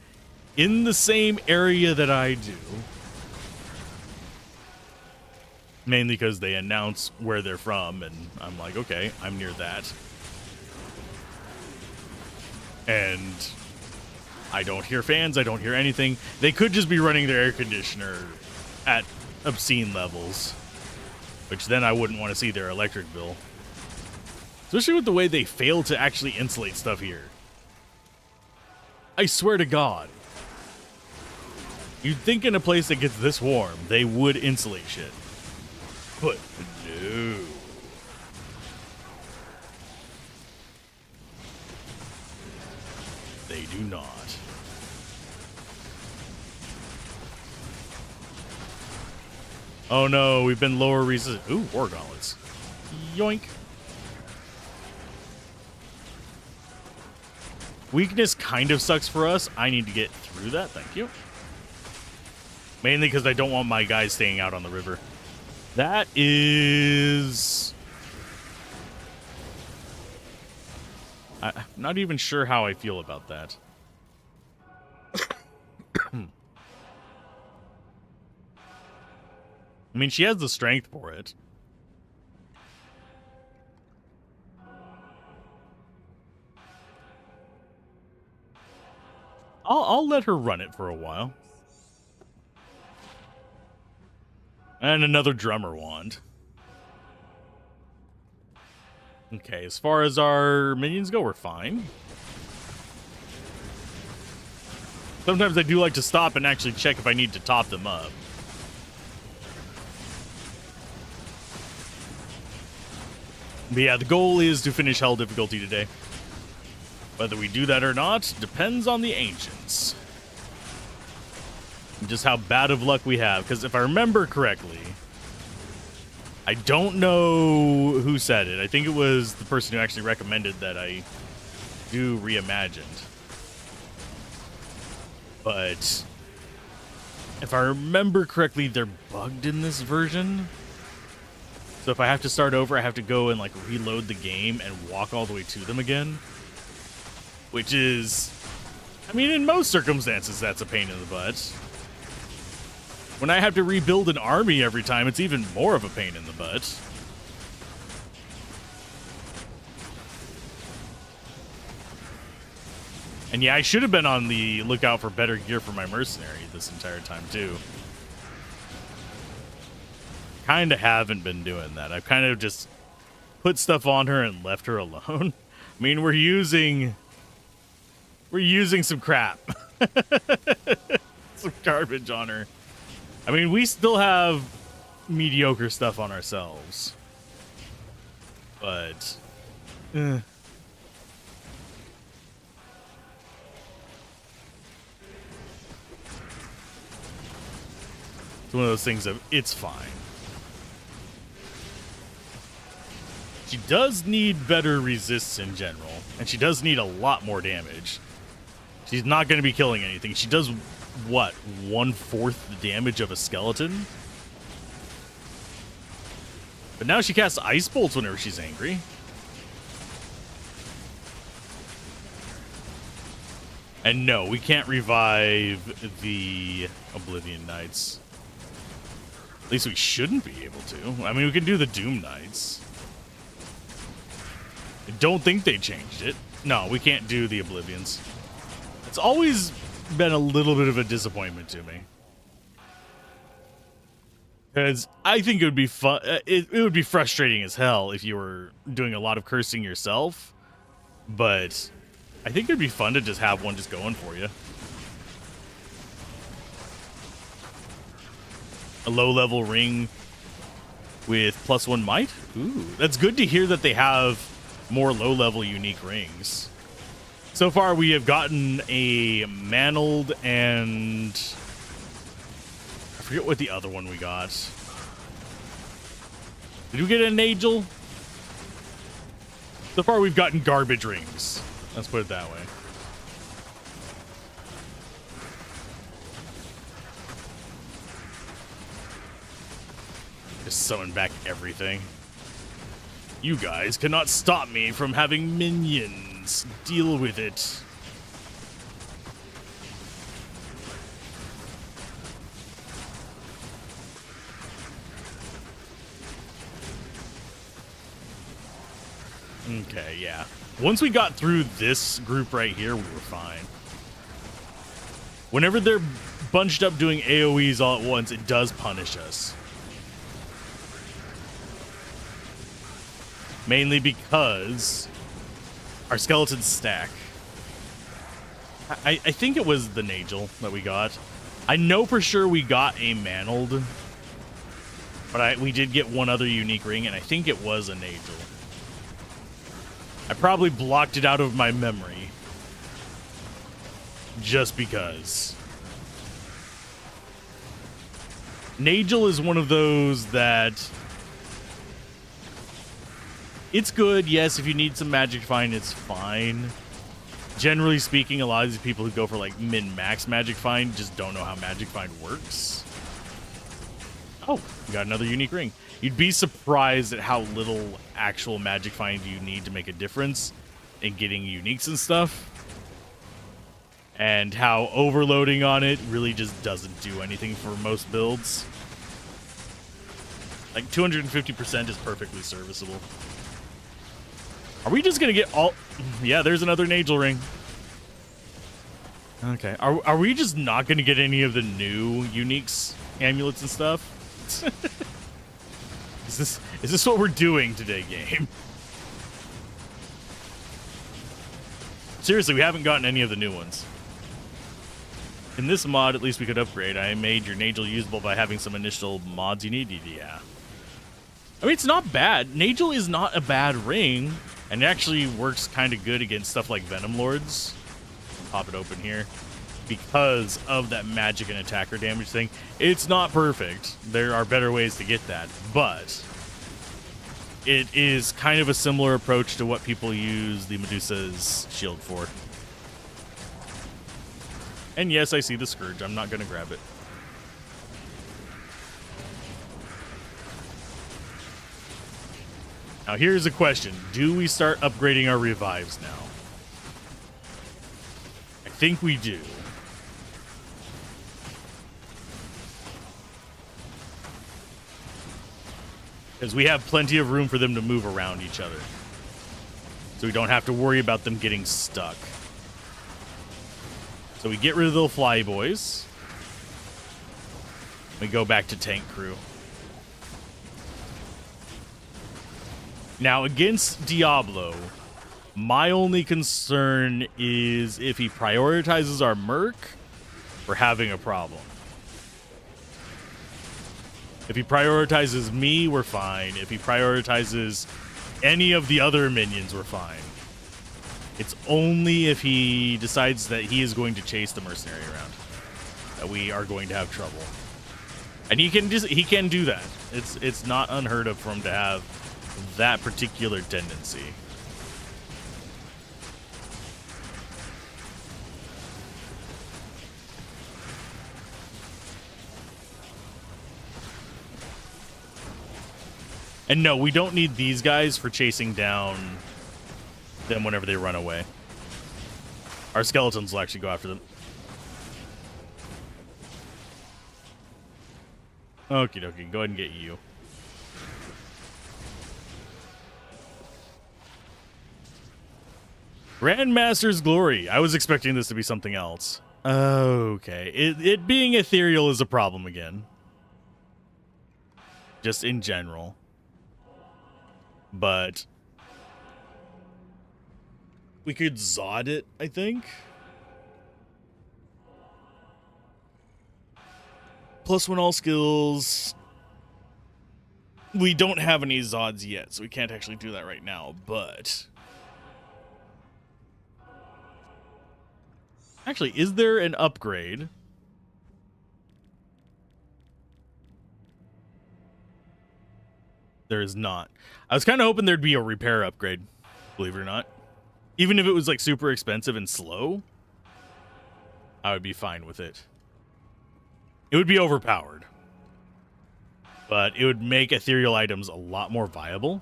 in the same area that I do. Mainly because they announce where they're from, and I'm like, okay, I'm near that. And I don't hear fans, I don't hear anything. They could just be running their air conditioner at obscene levels, which then I wouldn't want to see their electric bill. Especially with the way they fail to actually insulate stuff here. I swear to God. You'd think in a place that gets this warm, they would insulate shit. But no. They do not. Oh no, we've been lower resistance. Ooh, war gauntlets. Yoink. Weakness kind of sucks for us. I need to get through that. Thank you. Mainly because I don't want my guys staying out on the river. That is... I'm not even sure how I feel about that. I mean, she has the strength for it. I'll let her run it for a while. And another drummer wand. Okay, as far as our minions go, we're fine. Sometimes I do like to stop and actually check if I need to top them up. But yeah, the goal is to finish Hell difficulty today. Whether we do that or not depends on the ancients. And just how bad of luck we have. Because if I remember correctly, I don't know who said it. I think it was the person who actually recommended that I do Reimagined. But if I remember correctly, they're bugged in this version. So if I have to start over, I have to go and like reload the game and walk all the way to them again. Which is, I mean, in most circumstances, that's a pain in the butt. When I have to rebuild an army every time, it's even more of a pain in the butt. And yeah, I should have been on the lookout for better gear for my mercenary this entire time, too. Kind of haven't been doing that. I've kind of just put stuff on her and left her alone. I mean, we're using some crap. Some garbage on her. I mean, we still have mediocre stuff on ourselves. But... It's one of those things of, it's fine. She does need better resists in general, and she does need a lot more damage. She's not going to be killing anything. She does, what, 1/4 the damage of a skeleton? But now she casts ice bolts whenever she's angry. And no, we can't revive the Oblivion Knights. At least we shouldn't be able to. I mean, we can do the Doom Knights. I don't think they changed it. No, we can't do the Oblivions. It's always been a little bit of a disappointment to me. Because I think it would be fun. It would be frustrating as hell if you were doing a lot of cursing yourself. But I think it'd be fun to just have one just going for you. A low-level ring with +1 might? Ooh, that's good to hear that they have more low-level unique rings. So far, we have gotten a Mantled and... I forget what the other one we got. Did we get a Nagel? So far, we've gotten garbage rings. Let's put it that way. Just summon back everything. You guys cannot stop me from having minions. Deal with it. Okay, yeah. Once we got through this group right here, we were fine. Whenever they're bunched up doing AoEs all at once, it does punish us. Mainly because our skeletons stack. I think it was the Nagel that we got. I know for sure we got a Mantled, but we did get one other unique ring, and I think it was a Nagel. I probably blocked it out of my memory. Just because. Nagel is one of those that... It's good, yes, if you need some Magic Find, it's fine. Generally speaking, a lot of these people who go for like min-max Magic Find just don't know how Magic Find works. Oh, we got another unique ring. You'd be surprised at how little actual Magic Find you need to make a difference in getting uniques and stuff. And how overloading on it really just doesn't do anything for most builds. Like 250% is perfectly serviceable. Are we just gonna get all... Yeah, there's another Nagel ring. Okay. Are we just not gonna get any of the new uniques, amulets and stuff? Is this what we're doing today, game? Seriously, we haven't gotten any of the new ones. In this mod, at least we could upgrade. I made your Nagel usable by having some initial mods you needed. Yeah. I mean, it's not bad. Nagel is not a bad ring, and it actually works kind of good against stuff like Venom Lords. Pop it open here. Because of that magic and attacker damage thing. It's not perfect. There are better ways to get that, but it is kind of a similar approach to what people use the Medusa's shield for. And yes, I see the Scourge. I'm not going to grab it. Now here's a question. Do we start upgrading our revives now? I think we do. Because we have plenty of room for them to move around each other. So we don't have to worry about them getting stuck. So we get rid of the fly boys. We go back to tank crew. Now against Diablo, my only concern is if he prioritizes our merc, we're having a problem. If he prioritizes me, we're fine. If he prioritizes any of the other minions, we're fine. It's only if he decides that he is going to chase the mercenary around that we are going to have trouble. And he can do that. It's not unheard of for him to have that particular tendency. And no, we don't need these guys for chasing down them whenever they run away. Our skeletons will actually go after them. Okie dokie, go ahead and get you. Grandmaster's Glory. I was expecting this to be something else. Okay. It being ethereal is a problem again. Just in general. But we could Zod it, I think. +1 all skills. We don't have any Zods yet, so we can't actually do that right now, but... Actually, is there an upgrade? There is not. I was kind of hoping there'd be a repair upgrade, believe it or not. Even if it was like super expensive and slow, I would be fine with it. It would be overpowered, but it would make ethereal items a lot more viable.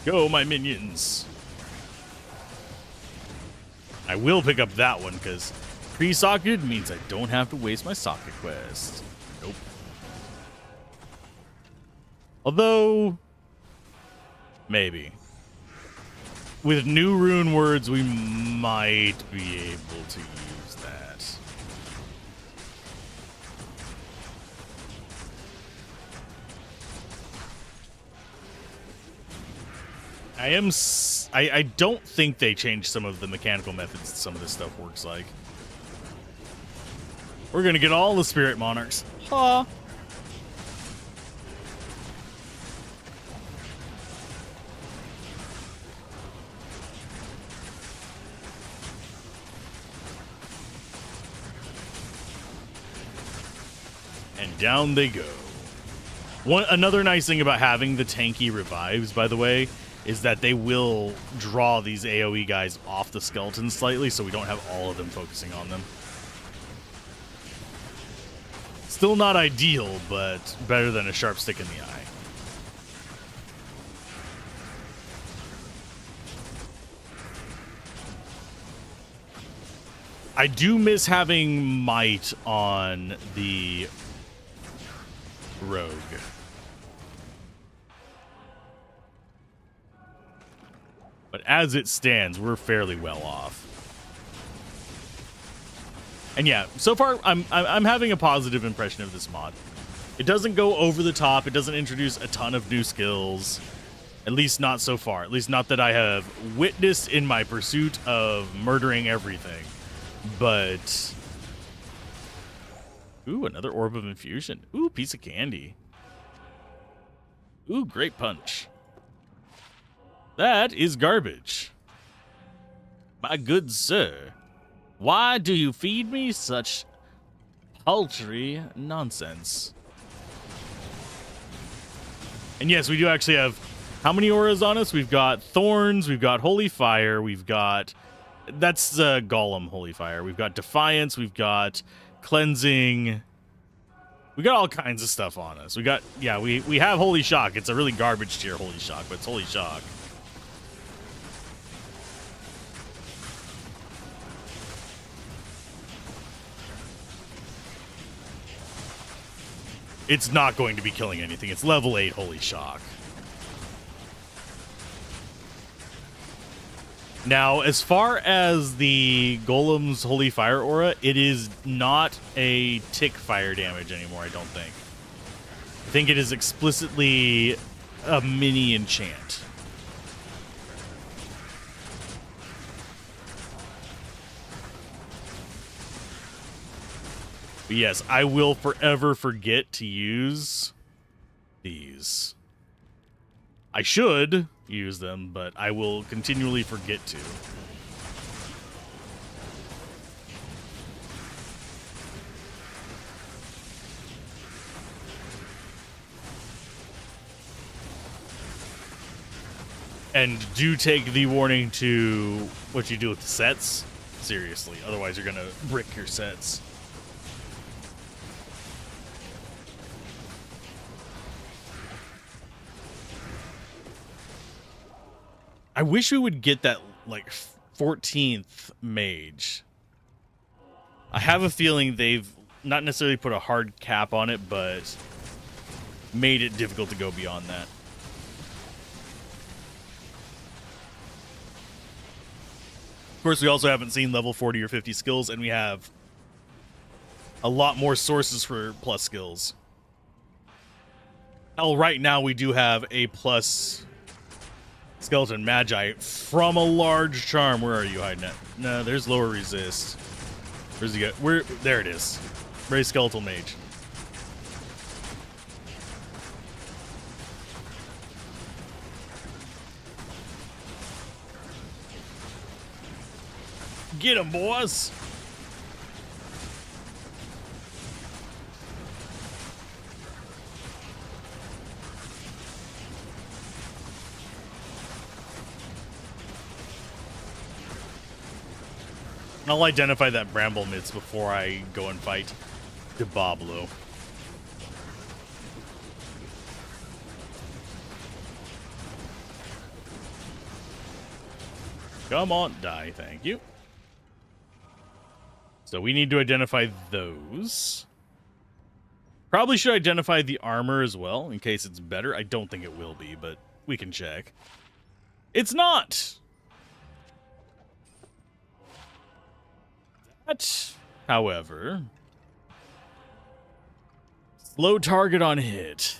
Go, my minions. I will pick up that one because pre-socketed means I don't have to waste my socket quest. Nope. Although, maybe. With new rune words, we might be able to use that. I don't think they changed some of the mechanical methods that some of this stuff works like. We're gonna get all the spirit monarchs. Ha! And down they go. Another nice thing about having the tanky revives, by the way, is that they will draw these AoE guys off the skeletons slightly, so we don't have all of them focusing on them. Still not ideal, but better than a sharp stick in the eye. I do miss having might on the rogue. But as it stands, we're fairly well off. And yeah, so far I'm having a positive impression of this mod. It doesn't go over the top. It doesn't introduce a ton of new skills. At least not so far. At least not that I have witnessed in my pursuit of murdering everything. But ooh, another orb of infusion. Ooh, piece of candy. Ooh, great punch. That is garbage. My good sir, why do you feed me such paltry nonsense? And yes, we do actually have how many auras on us? We've got Thorns, we've got Holy Fire, we've got... That's the Golem Holy Fire. We've got Defiance, we've got Cleansing. We got all kinds of stuff on us. We got... Yeah, we have Holy Shock. It's a really garbage tier Holy Shock, but it's Holy Shock. It's not going to be killing anything. It's level 8 Holy Shock. Now, as far as the Golem's Holy Fire aura, it is not a tick fire damage anymore, I don't think. I think it is explicitly a mini enchant. But yes, I will forever forget to use these. I should use them, but I will continually forget to. And do take the warning to what you do with the sets seriously. Otherwise, you're going to brick your sets. I wish we would get that, like, 14th mage. I have a feeling they've not necessarily put a hard cap on it, but made it difficult to go beyond that. Of course, we also haven't seen level 40 or 50 skills, and we have a lot more sources for plus skills. Oh, right now we do have a plus skeleton magi from a large charm. Where are you hiding at? No, there's lower resist. Where's he go? Where? There it is. Ray skeletal mage. Get him, boys! I'll identify that bramble mitts before I go and fight Diablo. Come on, die, thank you. So we need to identify those. Probably should identify the armor as well, in case it's better. I don't think it will be, but we can check. It's not! That, however... Slow target on hit.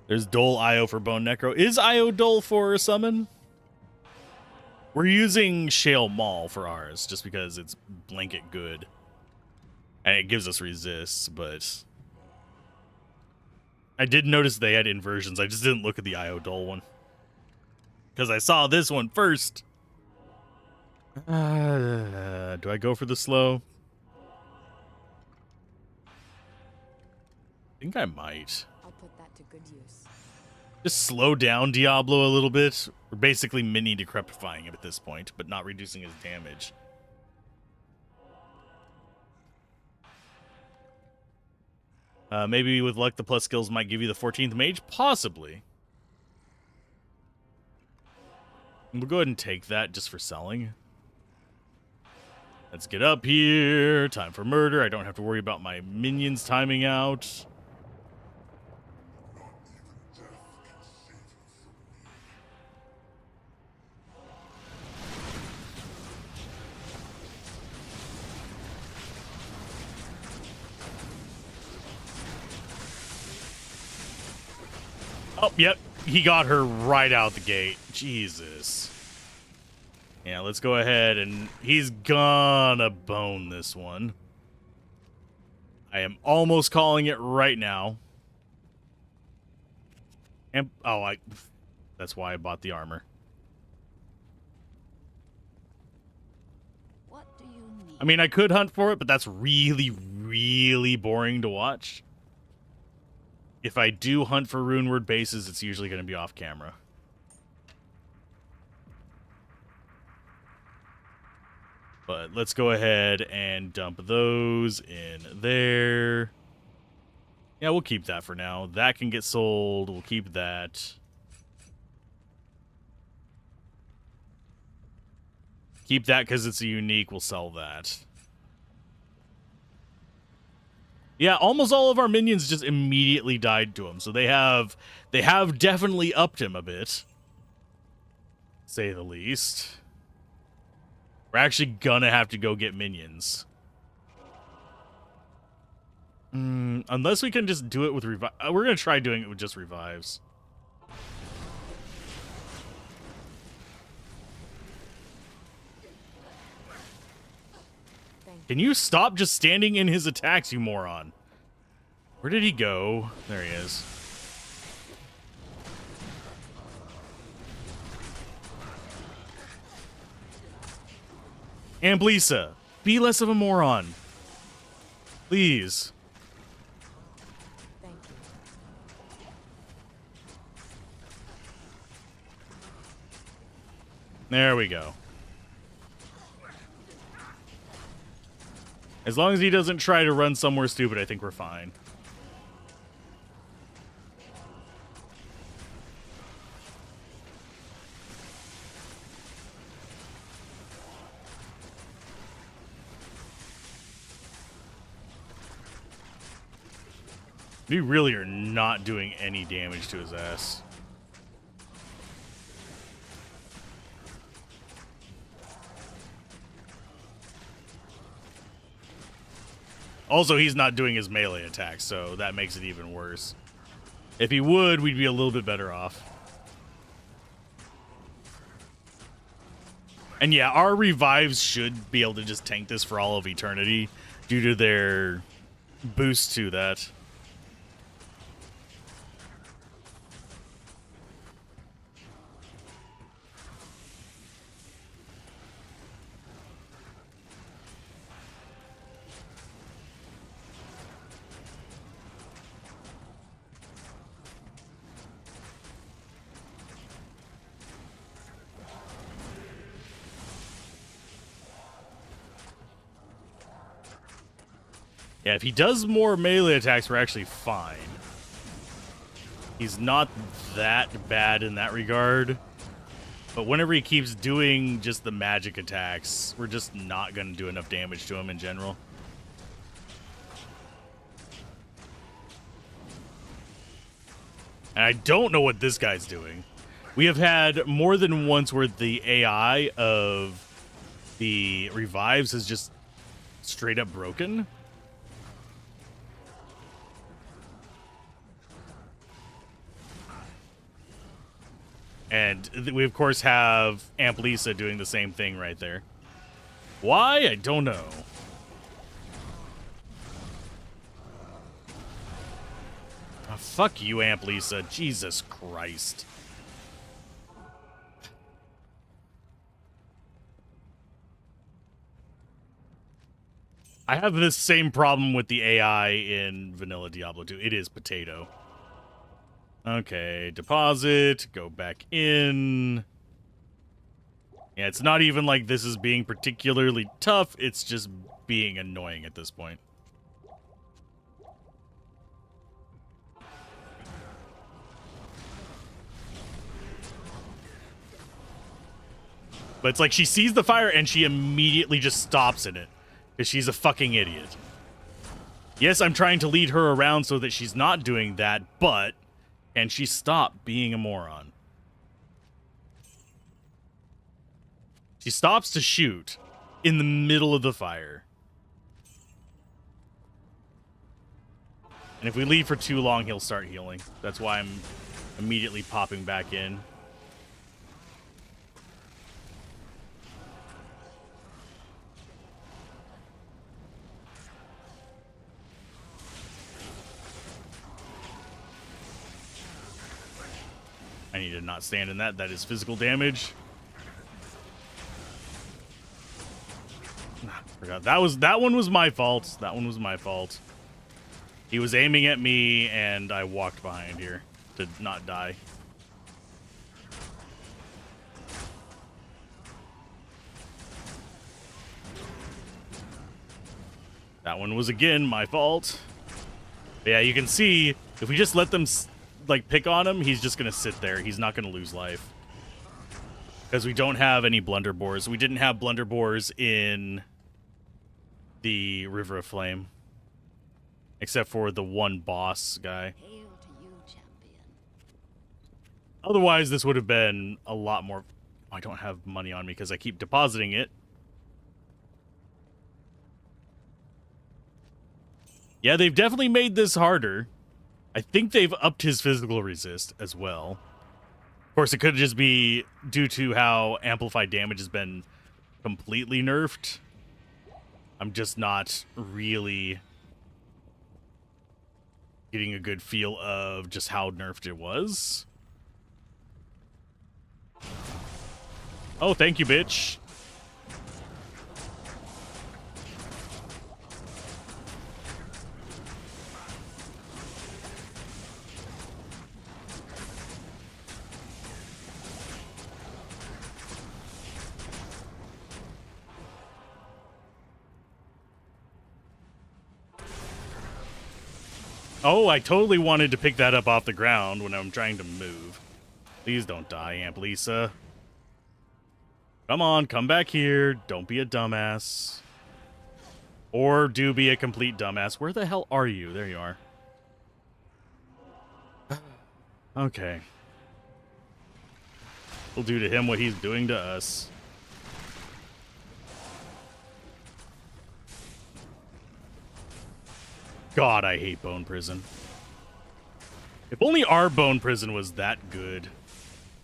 There's Dole IO for Bone Necro. Is IO Dole for a summon? We're using Shale Maul for ours, just because it's blanket good. And it gives us resists, but... I did notice they had inversions. I just didn't look at the IO Dole one. Because I saw this one first. Do I go for the slow? I think I might. I'll put that to good use. Just slow down Diablo a little bit. We're basically mini decrepifying him at this point, but not reducing his damage. Maybe with luck, the plus skills might give you the 14th mage? Possibly. We'll go ahead and take that just for selling. Let's get up here. Time for murder. I don't have to worry about my minions timing out. Oh, yep. He got her right out the gate. Jesus. Yeah, let's go ahead and he's gonna bone this one. I am almost calling it right now. And that's why I bought the armor. What do you need? I mean, I could hunt for it, but that's really, really boring to watch. If I do hunt for runeward bases, it's usually going to be off camera. But let's go ahead and dump those in there. Yeah, we'll keep that for now. That can get sold. We'll keep that. Keep that because it's a unique. We'll sell that. Yeah, almost all of our minions just immediately died to him. So they have definitely upped him a bit. Say the least. We're actually gonna have to go get minions. Unless we can just do it with revive. We're gonna try doing it with just revives. Can you stop just standing in his attacks, you moron? Where did he go? There he is. Amblisa, be less of a moron. Please. Thank you. There we go. As long as he doesn't try to run somewhere stupid, I think we're fine. We really are not doing any damage to his ass. Also, he's not doing his melee attacks, so that makes it even worse. If he would, we'd be a little bit better off. And yeah, our revives should be able to just tank this for all of eternity due to their boost to that. Yeah, if he does more melee attacks, we're actually fine. He's not that bad in that regard. But whenever he keeps doing just the magic attacks, we're just not going to do enough damage to him in general. And I don't know what this guy's doing. We have had more than once where the AI of the revives is just straight up broken. And we, of course, have Amblisa doing the same thing right there. Why? I don't know. Oh, fuck you, Amblisa. Jesus Christ. I have this same problem with the AI in vanilla Diablo 2. It is potato. Okay, deposit, go back in. Yeah, it's not even like this is being particularly tough, it's just being annoying at this point. But it's like she sees the fire and she immediately just stops in it. Because she's a fucking idiot. Yes, I'm trying to lead her around so that she's not doing that, but... And she stopped being a moron. She stops to shoot in the middle of the fire. And if we leave for too long, he'll start healing. That's why I'm immediately popping back in. I need to not stand in that. That is physical damage. Forgot. That one was my fault. That one was my fault. He was aiming at me, and I walked behind here to not die. That one was, again, my fault. But yeah, you can see, if we just let them... like pick on him, he's just gonna sit there. He's not gonna lose life because we don't have any blunderbores. We didn't have blunderbores in the River of Flame, except for the one boss guy. Hail to you, champion. Otherwise, this would have been a lot more. I don't have money on me because I keep depositing it. Yeah, they've definitely made this harder. I think they've upped his physical resist as well. Of course, it could just be due to how amplified damage has been completely nerfed. I'm just not really getting a good feel of just how nerfed it was. Oh, thank you, bitch. Oh, I totally wanted to pick that up off the ground when I'm trying to move. Please don't die, Aunt Lisa. Come on, come back here. Don't be a dumbass. Or do be a complete dumbass. Where the hell are you? There you are. Okay. We'll do to him what he's doing to us. God, I hate Bone Prison. If only our Bone Prison was that good.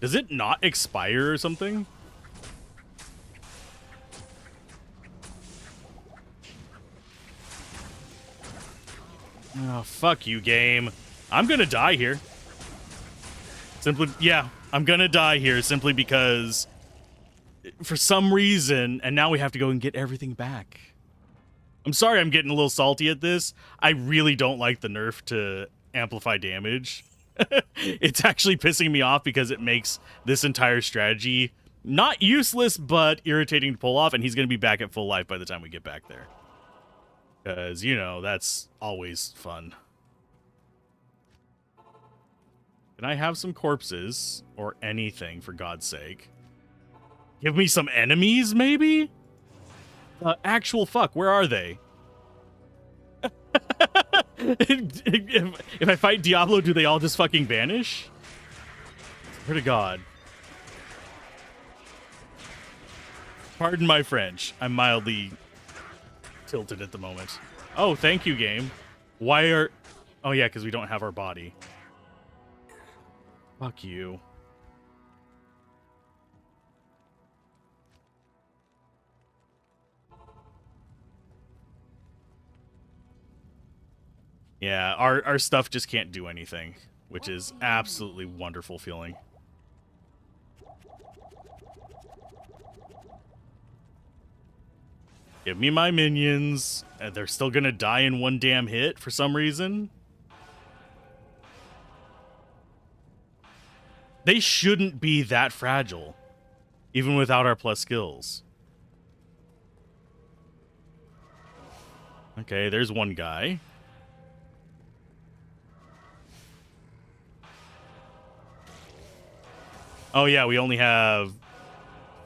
Does it not expire or something? Oh, fuck you, game. I'm gonna die here. I'm gonna die here simply because for some reason, and now we have to go and get everything back. I'm sorry I'm getting a little salty at this. I really don't like the nerf to amplify damage. It's actually pissing me off because it makes this entire strategy not useless, but irritating to pull off, and he's going to be back at full life by the time we get back there. Because, you know, that's always fun. Can I have some corpses? Or anything, for God's sake? Give me some enemies, maybe? Actual fuck, where are they? If I fight Diablo, do they all just fucking vanish? Swear to God. Pardon my French. I'm mildly tilted at the moment. Oh, thank you, game. Why are... Oh, yeah, because we don't have our body. Fuck you. Yeah, our stuff just can't do anything, which is absolutely wonderful feeling. Give me my minions. And they're still gonna die in one damn hit for some reason. They shouldn't be that fragile, even without our plus skills. Okay, there's one guy. Oh, yeah, we only have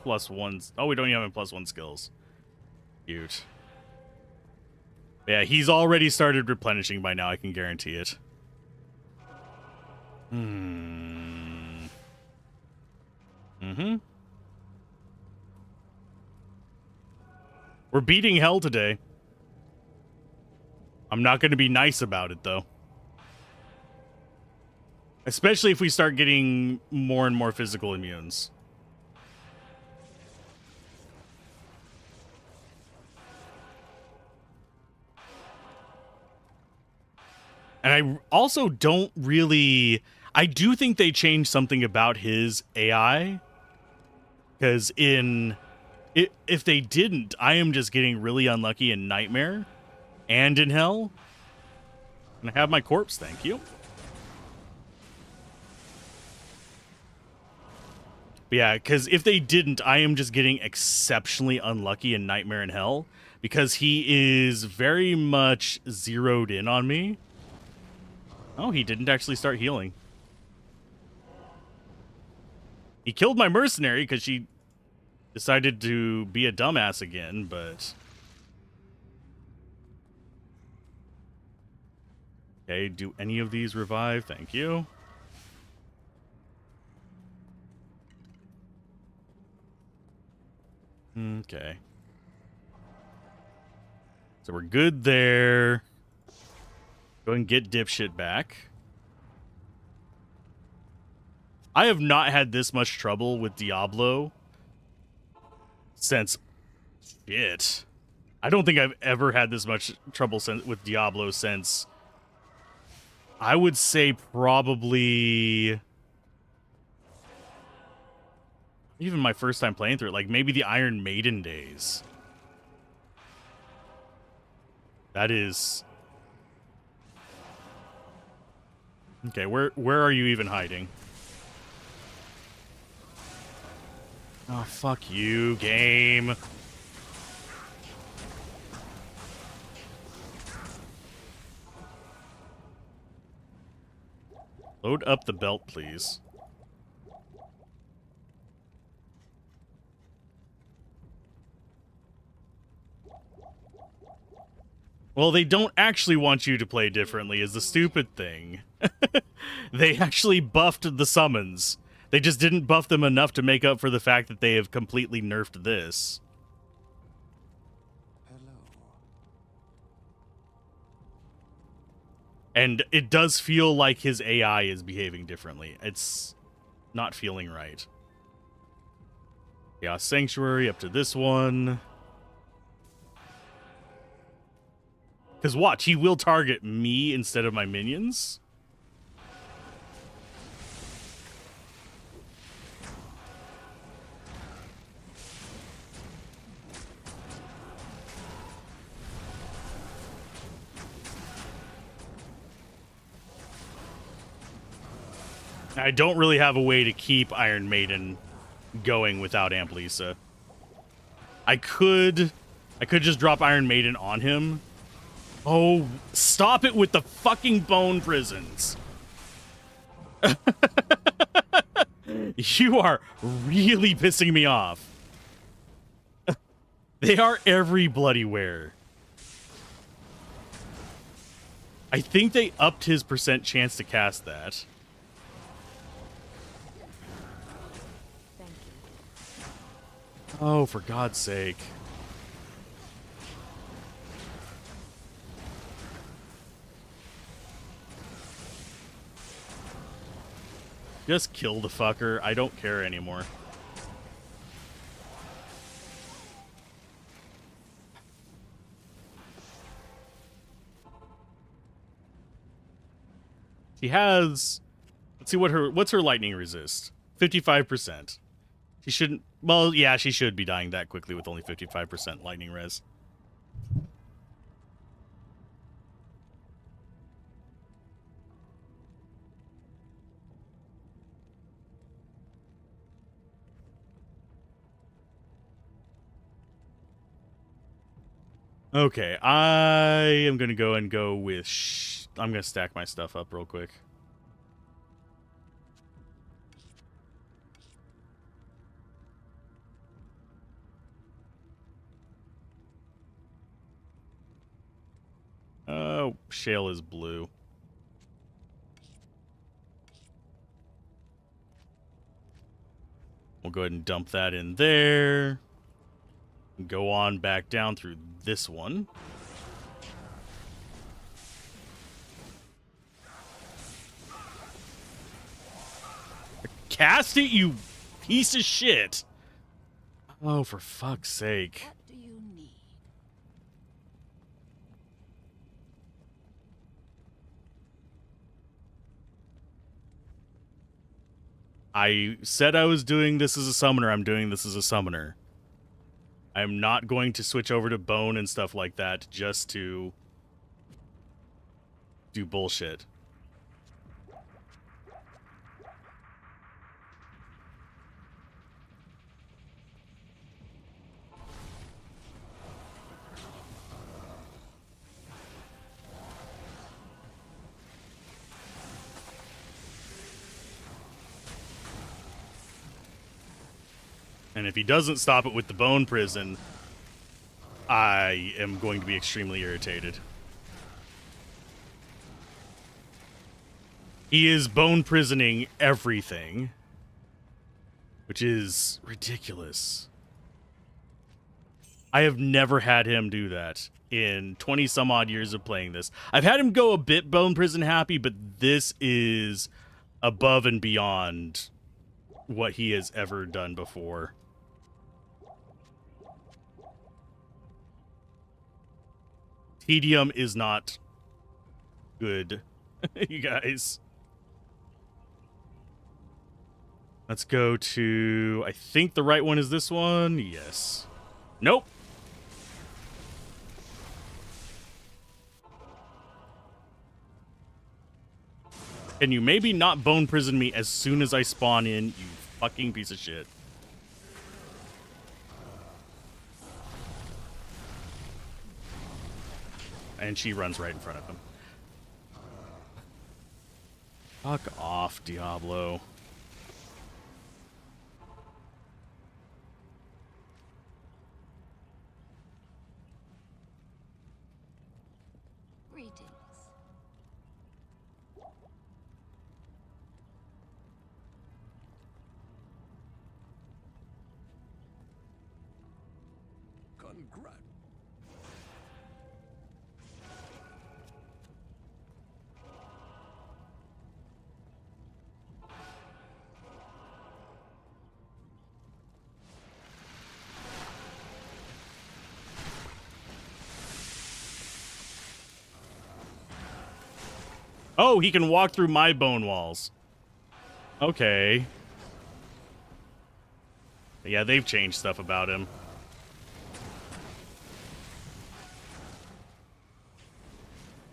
+1s. Oh, we don't even have +1 skills. Cute. Yeah, he's already started replenishing by now, I can guarantee it. We're beating hell today. I'm not going to be nice about it, though. Especially if we start getting more and more physical immunes. And I also don't really... I do think they changed something about his AI. Because if they didn't, I am just getting really unlucky in Nightmare and in Hell. And I have my corpse, thank you. But yeah, because if they didn't, I am just getting exceptionally unlucky in Nightmare and Hell. Because he is very much zeroed in on me. Oh, he didn't actually start healing. He killed my mercenary because she decided to be a dumbass again, but... Okay, do any of these revive? Thank you. Okay. So we're good there. Go and get dipshit back. I have not had this much trouble with Diablo since... Shit. I don't think I've ever had this much trouble with Diablo since, I would say, probably even my first time playing through it, like maybe the Iron Maiden days. That is... Okay, where are you even hiding? Oh, fuck you, game. Load up the belt, please. Well, they don't actually want you to play differently, is the stupid thing. They actually buffed the summons. They just didn't buff them enough to make up for the fact that they have completely nerfed this. Hello. And it does feel like his AI is behaving differently. It's not feeling right. Yeah, Sanctuary up to this one. Because watch, he will target me instead of my minions. I don't really have a way to keep Iron Maiden going without Amp Lisa. I could just drop Iron Maiden on him. Oh, stop it with the fucking bone prisons. You are really pissing me off. They are every bloody where. I think they upped his % chance to cast that. Thank you. Oh, for God's sake. Just kill the fucker. I don't care anymore. She has... Let's see what's her lightning resist? 55%. She shouldn't... Well, yeah, she should be dying that quickly with only 55% lightning res. Okay, I am going to go with... I'm going to stack my stuff up real quick. Oh, Shale is blue. We'll go ahead and dump that in there. Go on back down through this one. Cast it, you piece of shit. Oh, for fuck's sake. What do you need? I said I was doing this as a summoner. I'm doing this as a summoner. I'm not going to switch over to bone and stuff like that just to do bullshit. And if he doesn't stop it with the bone prison, I am going to be extremely irritated. He is bone prisoning everything, which is ridiculous. I have never had him do that in 20 some odd years of playing this. I've had him go a bit bone prison happy, but this is above and beyond what he has ever done before. Tedium is not good, you guys. Let's go to... I think the right one is this one. Yes. Nope. Can you maybe not bone prison me as soon as I spawn in, you fucking piece of shit? And she runs right in front of him. Fuck off, Diablo. Greetings. Congrats. Oh, he can walk through my bone walls. Okay. Yeah, they've changed stuff about him.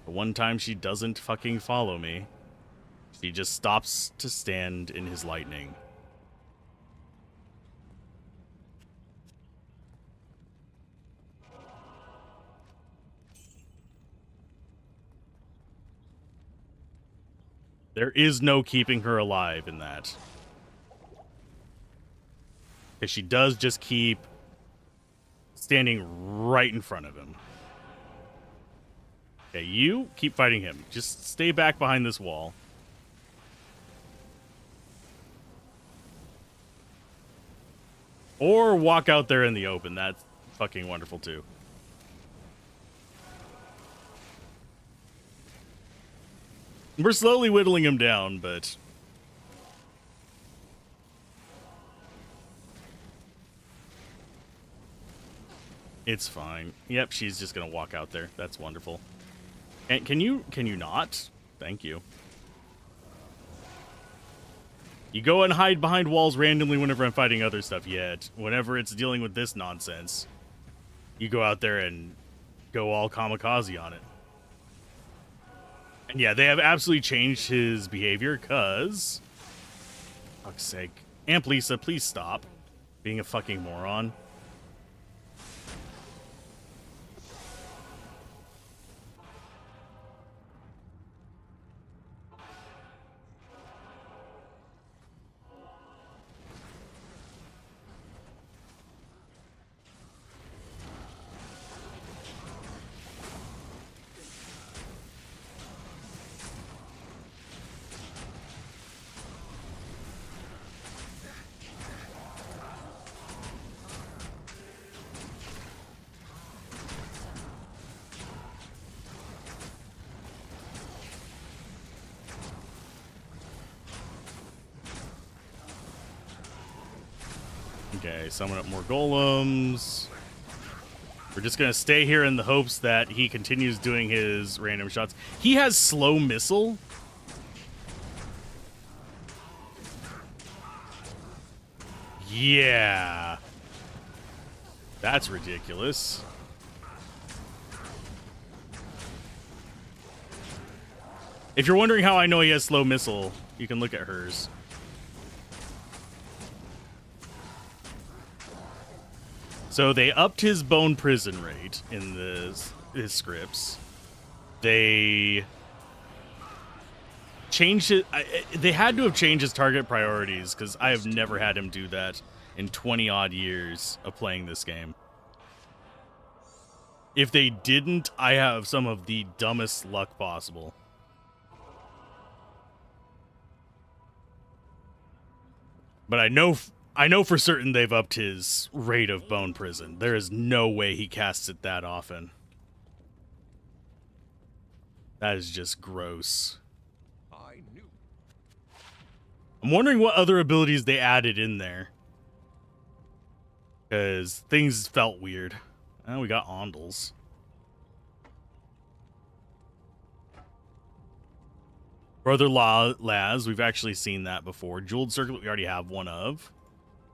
The one time she doesn't fucking follow me, she just stops to stand in his lightning. There is no keeping her alive in that. Because she does just keep standing right in front of him. Okay, you keep fighting him. Just stay back behind this wall. Or walk out there in the open. That's fucking wonderful too. We're slowly whittling him down, but... it's fine. Yep, she's just gonna walk out there. That's wonderful. And can you not? Thank you. You go and hide behind walls randomly whenever I'm fighting other stuff, yet whenever it's dealing with this nonsense, you go out there and go all kamikaze on it. And yeah, they have absolutely changed his behavior, cause... fuck's sake. Amp Lisa, please stop being a fucking moron. Okay, summon up more golems. We're just gonna stay here in the hopes that he continues doing his random shots. He has slow missile. Yeah. That's ridiculous. If you're wondering how I know he has slow missile, you can look at hers. So they upped his bone prison rate in his scripts. They changed it. They had to have changed his target priorities because I have never had him do that in 20 odd years of playing this game. If they didn't, I have some of the dumbest luck possible. But I know for certain they've upped his rate of bone prison. There is no way he casts it that often. That is just gross. I knew. I'm wondering what other abilities they added in there. Because things felt weird. Oh, we got Ondals. Brother Laz, we've actually seen that before. Jeweled Circlet, we already have one of.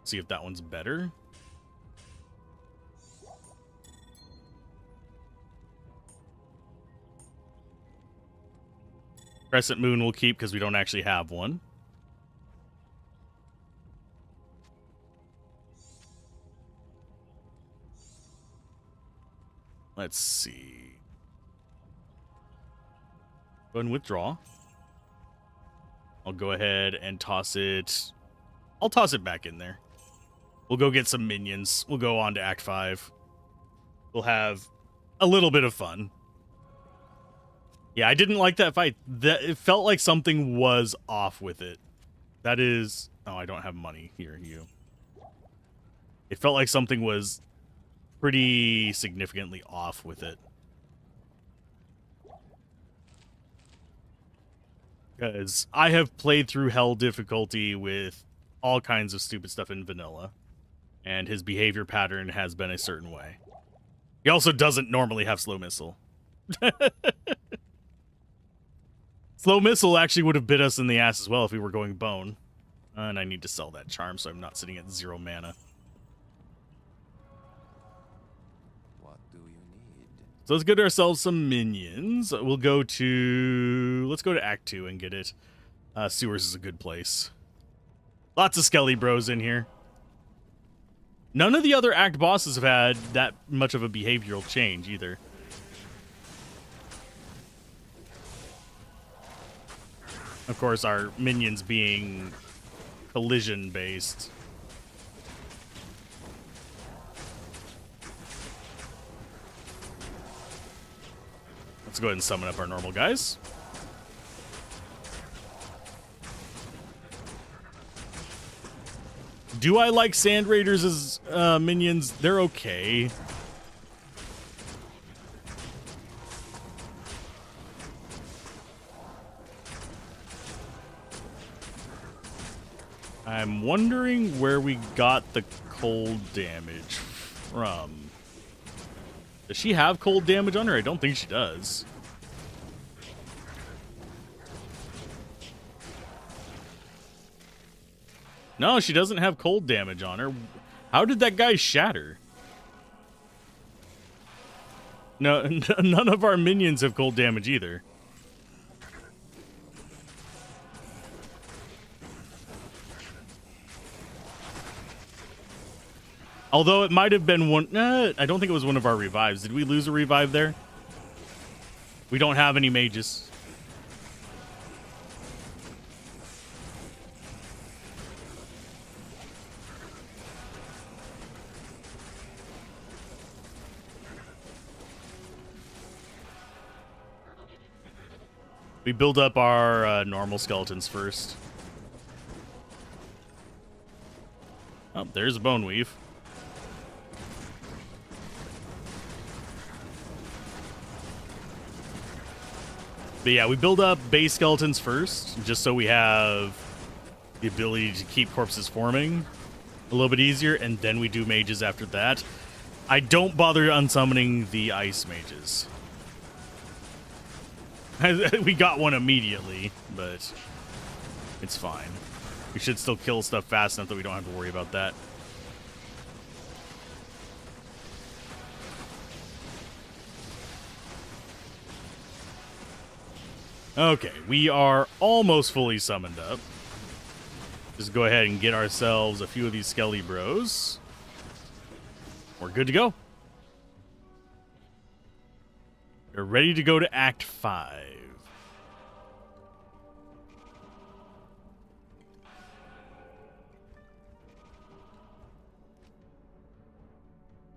See if that one's better. Crescent Moon we'll keep because we don't actually have one. Let's see. Go ahead and withdraw. I'll go ahead and toss it. I'll toss it back in there. We'll go get some minions. We'll go on to Act 5. We'll have a little bit of fun. Yeah, I didn't like that fight. It felt like something was off with it. That is... Oh, I don't have money. Here, you. It felt like something was pretty significantly off with it. Because I have played through Hell difficulty with all kinds of stupid stuff in vanilla. And his behavior pattern has been a certain way. He also doesn't normally have slow missile. Slow missile actually would have bit us in the ass as well if we were going bone. And I need to sell that charm so I'm not sitting at 0 mana. What do you need? So let's get ourselves some minions. We'll go to... Let's go to Act 2 and get it. Sewers is a good place. Lots of Skelly bros in here. None of the other Act bosses have had that much of a behavioral change either. Of course, our minions being collision-based. Let's go ahead and summon up our normal guys. Do I like Sand Raiders as minions? They're okay. I'm wondering where we got the cold damage from. Does she have cold damage on her? I don't think she does. No, she doesn't have cold damage on her. How did that guy shatter? No, none of our minions have cold damage either. Although it might have been one... I don't think it was one of our revives. Did we lose a revive there? We don't have any mages. We build up our normal skeletons first. Oh, there's a bone weave. But yeah, we build up base skeletons first, just so we have the ability to keep corpses forming a little bit easier, and then we do mages after that. I don't bother unsummoning the ice mages. We got one immediately, but it's fine. We should still kill stuff fast enough that we don't have to worry about that. Okay, we are almost fully summoned up. Just go ahead and get ourselves a few of these Skelly bros. We're good to go. We're ready to go to Act 5.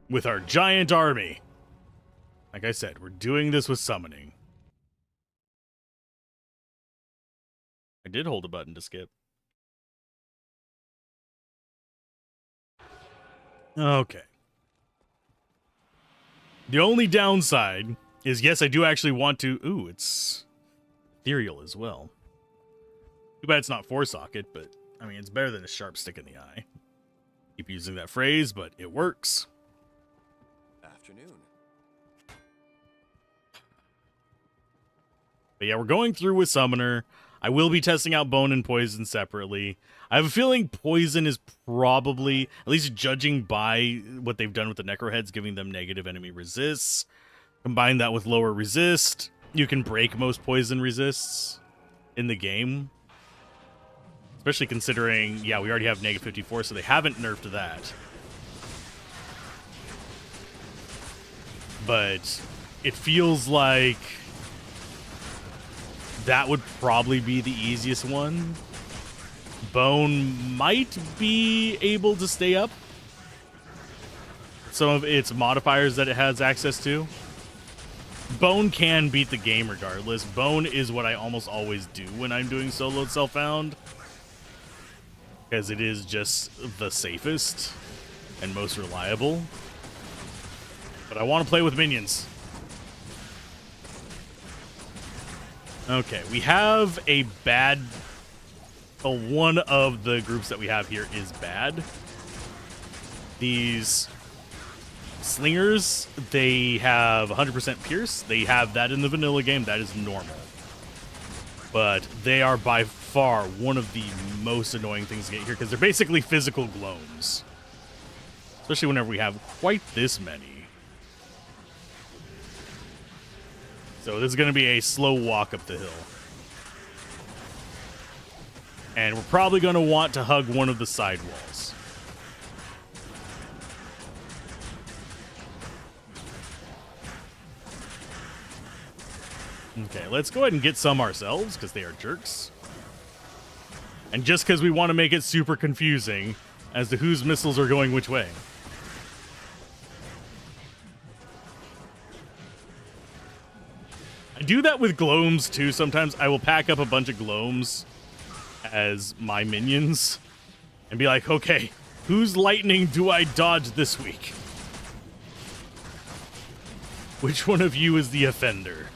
With our giant army. Like I said, we're doing this with summoning. I did hold a button to skip. Okay. The only downside is, yes, I do actually want to... Ooh, it's ethereal as well. Too bad it's not 4-socket, but, I mean, it's better than a sharp stick in the eye. Keep using that phrase, but it works. Afternoon. But yeah, we're going through with Summoner. I will be testing out bone and poison separately. I have a feeling poison is probably, at least judging by what they've done with the necroheads, giving them negative enemy resists. Combine that with lower resist, you can break most poison resists in the game. Especially considering, yeah, we already have negative 54, so they haven't nerfed that. But it feels like that would probably be the easiest one. Bone might be able to stay up some of its modifiers that it has access to. Bone can beat the game regardless. Bone is what I almost always do when I'm doing solo self-found, because it is just the safest and most reliable. But I want to play with minions. Okay, we have a bad... Well, one of the groups that we have here is bad. These slingers, they have 100% pierce. They have that in the vanilla game. That is normal. But they are by far one of the most annoying things to get here, because they're basically physical gloams. Especially whenever we have quite this many. So this is going to be a slow walk up the hill. And we're probably going to want to hug one of the side walls. Okay, let's go ahead and get some ourselves, because they are jerks. And just because we want to make it super confusing as to whose missiles are going which way. I do that with gloams too. Sometimes I will pack up a bunch of gloams as my minions and be like, okay, whose lightning do I dodge this week? Which one of you is the offender?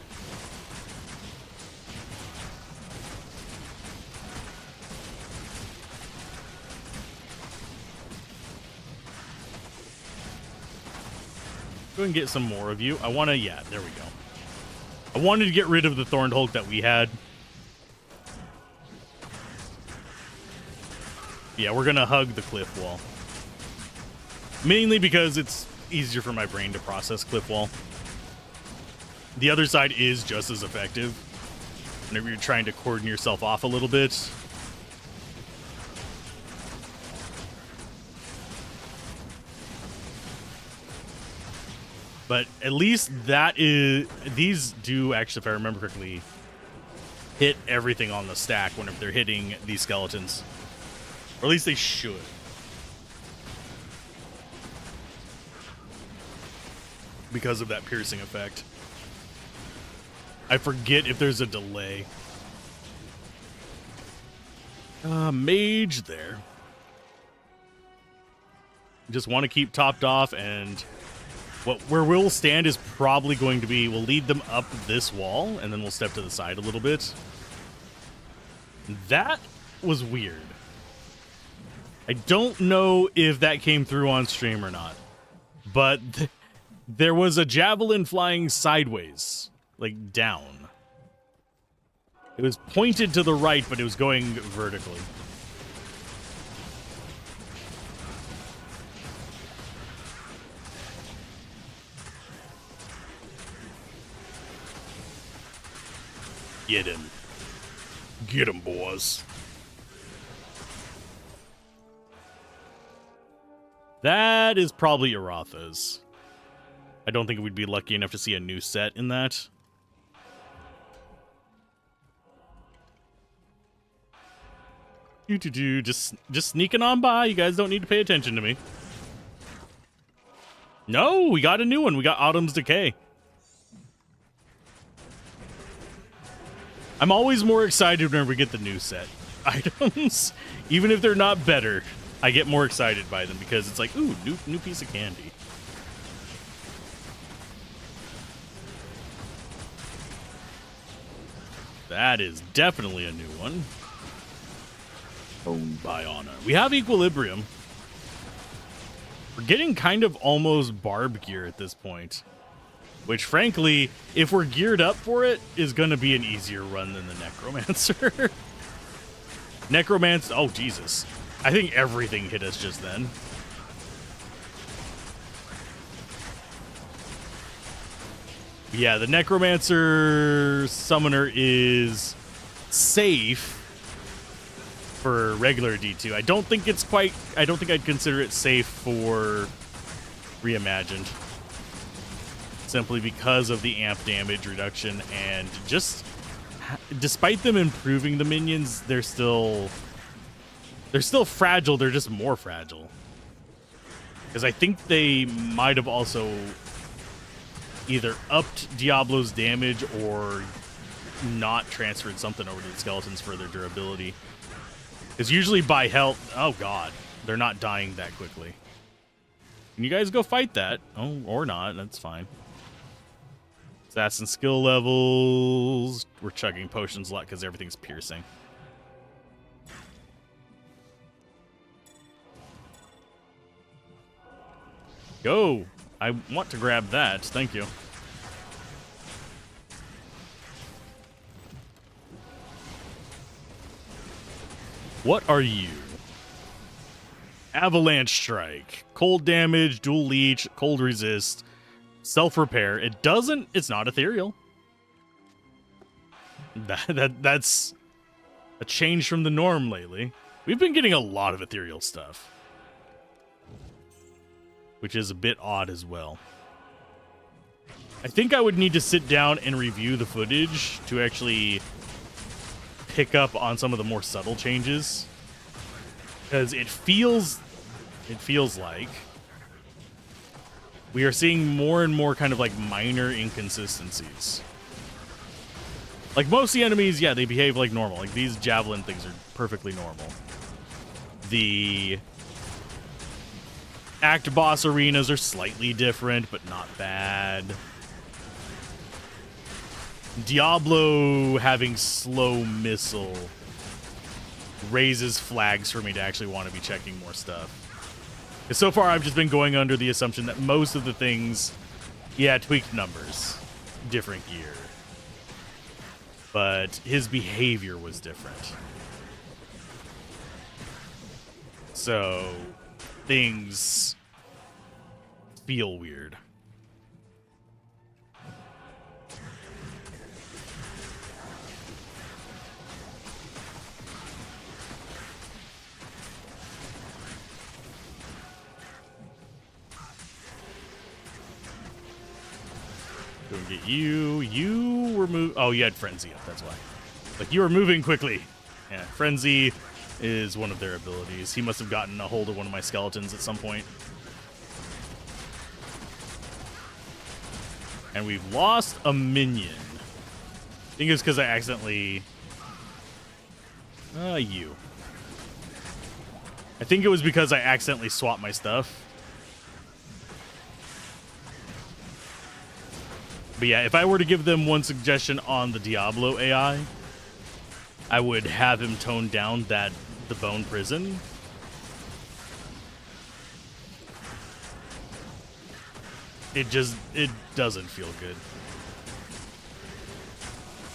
Go and get some more of you. I want to, yeah, there we go. I wanted to get rid of the Thorned Hulk that we had. Yeah, we're going to hug the cliff wall. Mainly because it's easier for my brain to process cliff wall. The other side is just as effective whenever you're trying to cordon yourself off a little bit. But at least that is... These do actually, if I remember correctly, hit everything on the stack whenever they're hitting these skeletons. Or at least they should. Because of that piercing effect. I forget if there's a delay. Mage there. Just want to keep topped off, and... where we'll stand is probably going to be, we'll lead them up this wall, and then we'll step to the side a little bit. That was weird. I don't know if that came through on stream or not, but there was a javelin flying sideways, like down. It was pointed to the right, but it was going vertically. Get him. Get him, boys. That is probably Aratha's. I don't think we'd be lucky enough to see a new set in that. Just sneaking on by. You guys don't need to pay attention to me. No, we got a new one. We got Autumn's Decay. I'm always more excited whenever we get the new set items. Even if they're not better, I get more excited by them because it's like, ooh, new piece of candy. That is definitely a new one. Owned by Honor. We have Equilibrium. We're getting kind of almost barb gear at this point. which frankly, if we're geared up for it, is going to be an easier run than the Necromancer. Necromancer, oh Jesus. I think everything hit us just then. Yeah, the Necromancer Summoner is safe for regular D2. I don't think I'd consider it safe for Reimagined. Simply because of the amp damage reduction and just despite them improving the minions, they're still fragile, they're just more fragile. Because I think they might have also either upped Diablo's damage or not transferred something over to the skeletons for their durability. Because usually by health, oh god, they're not dying that quickly. Can you guys go fight that? Oh, or not, that's fine. Assassin skill levels. We're chugging potions a lot because everything's piercing. Go! I want to grab that. Thank you. What are you? Avalanche Strike. Cold damage, dual leech, cold resist, self-repair. It's not ethereal. That's a change from the norm lately. We've been getting a lot of ethereal stuff, which is a bit odd as well. I think I would need to sit down and review the footage to actually pick up on some of the more subtle changes, because it feels like we are seeing more and more kind of like minor inconsistencies. Like most of the enemies, yeah, they behave like normal. Like these javelin things are perfectly normal. The Act boss arenas are slightly different, but not bad. Diablo having slow missile raises flags for me to actually want to be checking more stuff. Because so far I've just been going under the assumption that most of the things, yeah, tweaked numbers, different gear. But his behavior was different. So things feel weird. Go and get you. You were moving. Oh, you had Frenzy up. That's why. Like, you were moving quickly. Yeah, Frenzy is one of their abilities. He must have gotten a hold of one of my skeletons at some point. And we've lost a minion. I think it's because I accidentally... you. I think it was because I accidentally swapped my stuff. But yeah, if I were to give them one suggestion on the Diablo AI, I would have him tone down the bone prison. It doesn't feel good.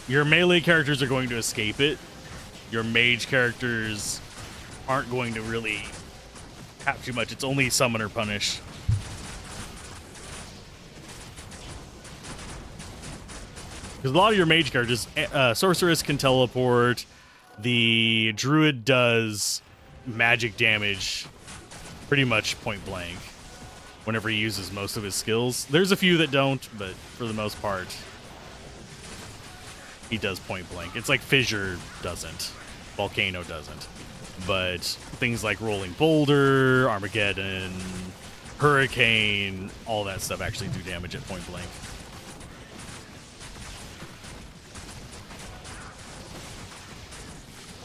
Your melee characters are going to escape it. Your mage characters aren't going to really have too much. It's only summoner punish. Because a lot of your mage characters, sorceress can teleport. The druid does magic damage pretty much point blank whenever he uses most of his skills. There's a few that don't, but for the most part, he does point blank. It's like Fissure doesn't. Volcano doesn't. But things like Rolling Boulder, Armageddon, Hurricane, all that stuff actually do damage at point blank.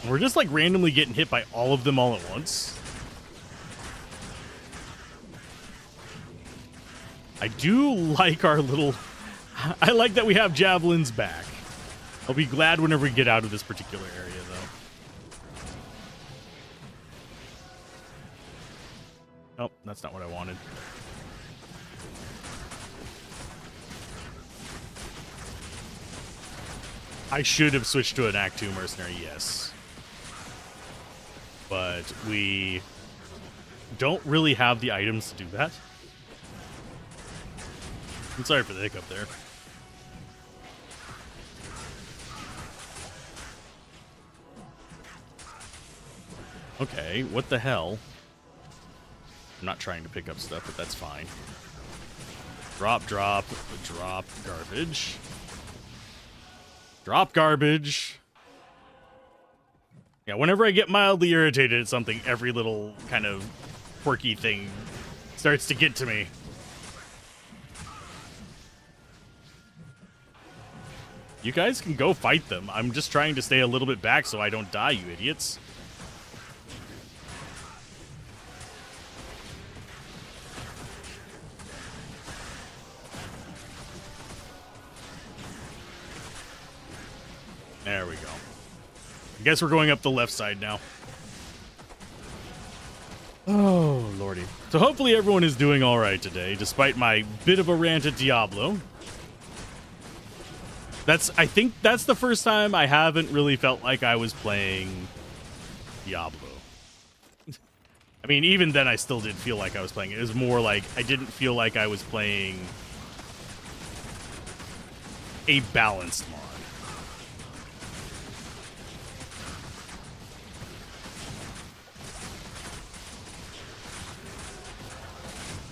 We're just like randomly getting hit by all of them all at once. I do like our little... I like that we have javelins back. I'll be glad whenever we get out of this particular area, though. Oh, that's not what I wanted. I should have switched to an Act 2 mercenary, yes. But we don't really have the items to do that. I'm sorry for the hiccup there. Okay, what the hell? I'm not trying to pick up stuff, but that's fine. Drop, drop, drop, garbage. Drop garbage. Yeah, whenever I get mildly irritated at something, every little kind of quirky thing starts to get to me. You guys can go fight them. I'm just trying to stay a little bit back so I don't die, you idiots. There we go. I guess we're going up the left side now. Oh, lordy. So hopefully everyone is doing all right today, despite my bit of a rant at Diablo. I think that's the first time I haven't really felt like I was playing Diablo. I mean, even then I still did feel like I was playing it. It was more like I didn't feel like I was playing a balanced mod.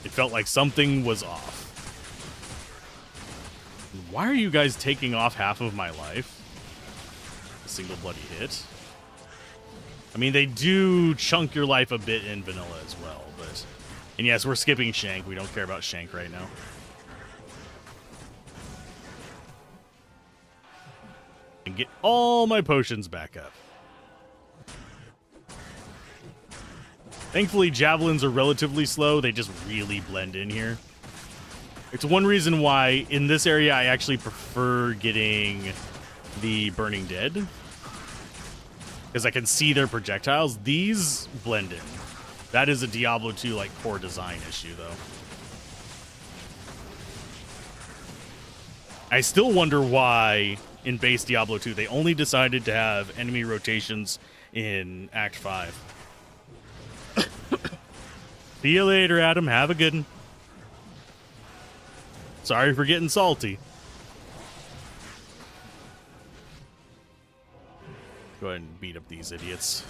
It felt like something was off. Why are you guys taking off half of my life? A single bloody hit. I mean, they do chunk your life a bit in vanilla as well, but... And yes, we're skipping Shank. We don't care about Shank right now. And get all my potions back up. Thankfully, javelins are relatively slow. They just really blend in here. It's one reason why in this area I actually prefer getting the Burning Dead. Because I can see their projectiles. These blend in. That is a Diablo 2 like core design issue though. I still wonder why in base Diablo 2 they only decided to have enemy rotations in Act 5. See you later, Adam. Have a good one. Sorry for getting salty. Go ahead and beat up these idiots.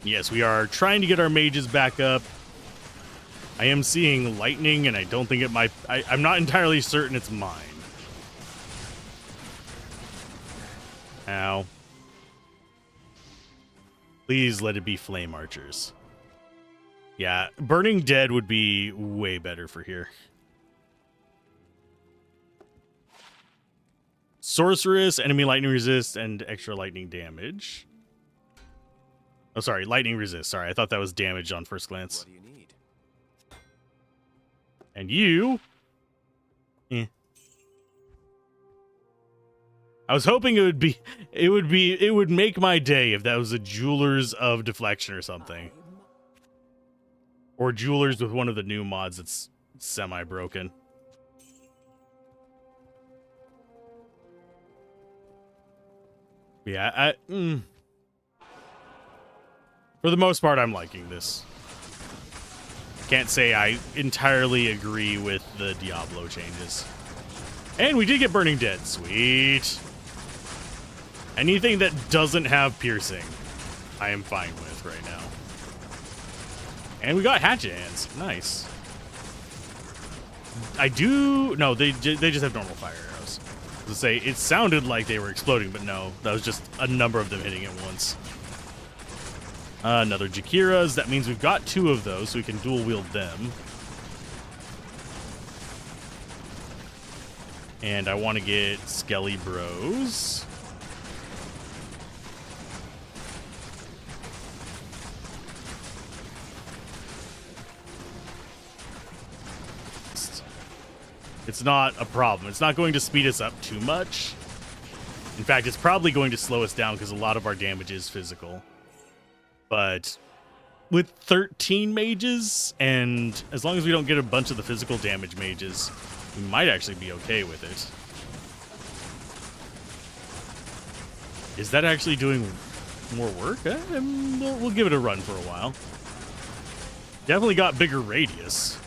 Yes, we are trying to get our mages back up. I am seeing lightning, and I don't think it might... I'm not entirely certain it's mine. Ow. Please let it be flame archers. Yeah, Burning Dead would be way better for here. Sorceress, enemy lightning resist, and extra lightning damage. Oh, sorry, lightning resist. Sorry, I thought that was damage on first glance. What do you need? And you... I was hoping it would make my day if that was a Jewelers of Deflection or something. Or Jewelers with one of the new mods that's semi-broken. Yeah, for the most part, I'm liking this. Can't say I entirely agree with the Diablo changes. And we did get Burning Dead. Sweet. Anything that doesn't have piercing, I am fine with right now. And we got hatchet hands. Nice. No, they just have normal fire arrows. To say, it sounded like they were exploding, but no, that was just a number of them hitting at once. Another Jakira's. That means we've got 2 of those, so we can dual wield them. And I want to get Skelly Bros. It's not a problem. It's not going to speed us up too much. In fact, it's probably going to slow us down because a lot of our damage is physical. But with 13 mages, and as long as we don't get a bunch of the physical damage mages, we might actually be okay with it. Is that actually doing more work? We'll give it a run for a while. Definitely got bigger radius.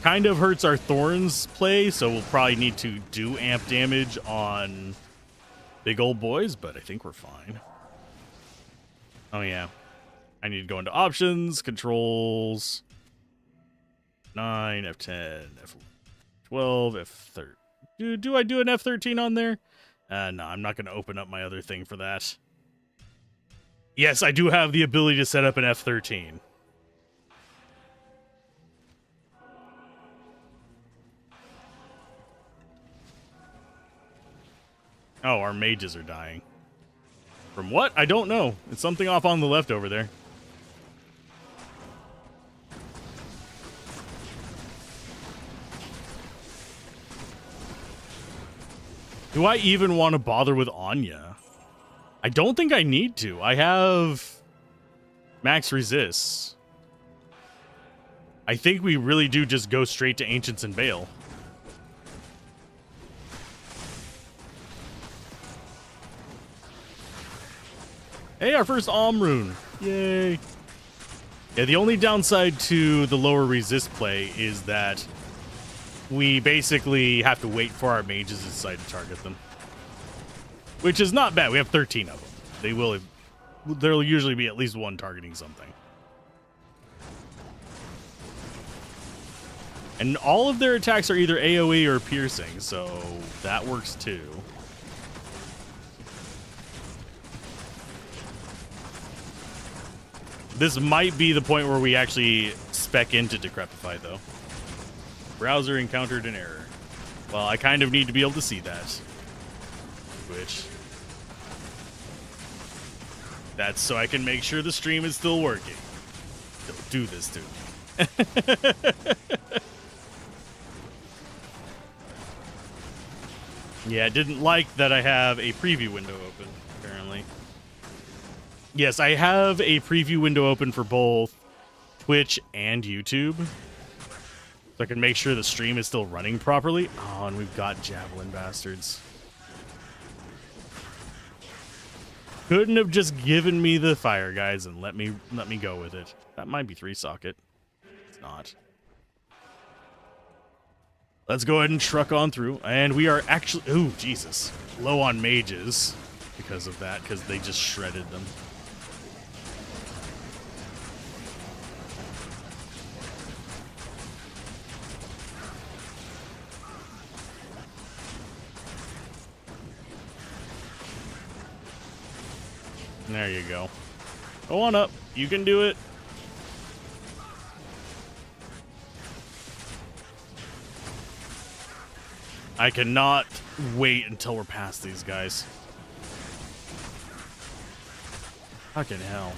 Kind of hurts our Thorns play, so we'll probably need to do amp damage on big old boys, but I think we're fine. Oh yeah. I need to go into options, controls, 9, F10, F12, F13. Do I do an F13 on there? No, I'm not going to open up my other thing for that. Yes, I do have the ability to set up an F13. Oh, our mages are dying. From what? I don't know. It's something off on the left over there. Do I even want to bother with Anya? I don't think I need to. I have max resists. I think we really do just go straight to Ancients and Veil. Hey, our first rune. Yay. Yeah, the only downside to the lower resist play is that we basically have to wait for our mages to decide to target them. Which is not bad. We have 13 of them. There'll usually be at least one targeting something. And all of their attacks are either AoE or piercing, so that works too. This might be the point where we actually spec into Decrepify, though. Browser encountered an error. Well, I kind of need to be able to see that. Which... that's so I can make sure the stream is still working. Don't do this to me. Yeah, I didn't like that I have a preview window open, apparently. Yes, I have a preview window open for both Twitch and YouTube. So I can make sure the stream is still running properly. Oh, and we've got Javelin bastards. Couldn't have just given me the fire, guys, and let me go with it. That might be 3-socket. It's not. Let's go ahead and truck on through. And we are actually... ooh, Jesus. Low on mages because of that, because they just shredded them. There you go. Go on up. You can do it. I cannot wait until we're past these guys. Fucking hell.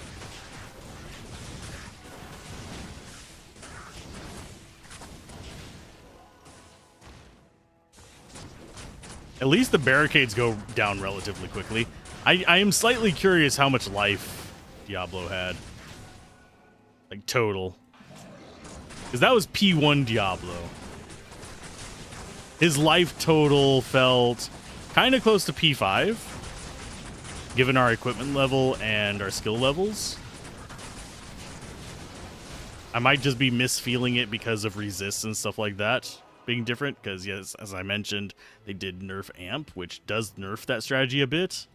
At least the barricades go down relatively quickly. I am slightly curious how much life Diablo had. Like, total. Because that was P1 Diablo. His life total felt kind of close to P5, given our equipment level and our skill levels. I might just be misfeeling it because of resist and stuff like that being different, because, yes, as I mentioned, they did nerf amp, which does nerf that strategy a bit.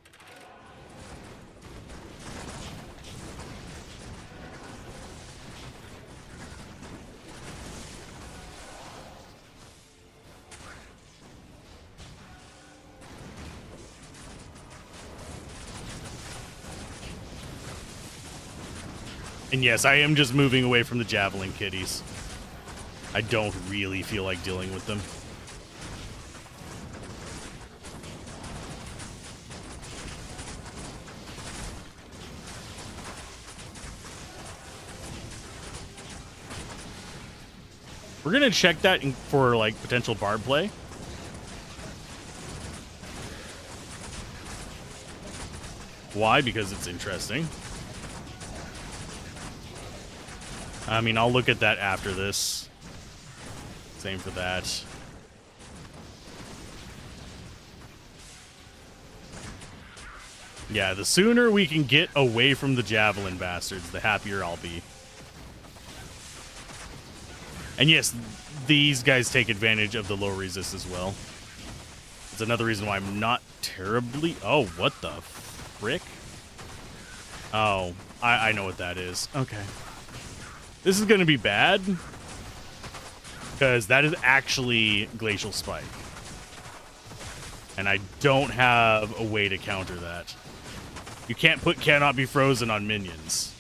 And yes, I am just moving away from the Javelin kitties. I don't really feel like dealing with them. We're gonna check that for like potential bard play. Why? Because it's interesting. I mean, I'll look at that after this. Same for that. Yeah, the sooner we can get away from the javelin bastards, the happier I'll be. And yes, these guys take advantage of the low resist as well. It's another reason why I'm not terribly... Oh, what the frick? Oh, I know what that is. Okay. This is going to be bad. Because that is actually Glacial Spike. And I don't have a way to counter that. You can't put cannot be frozen on minions.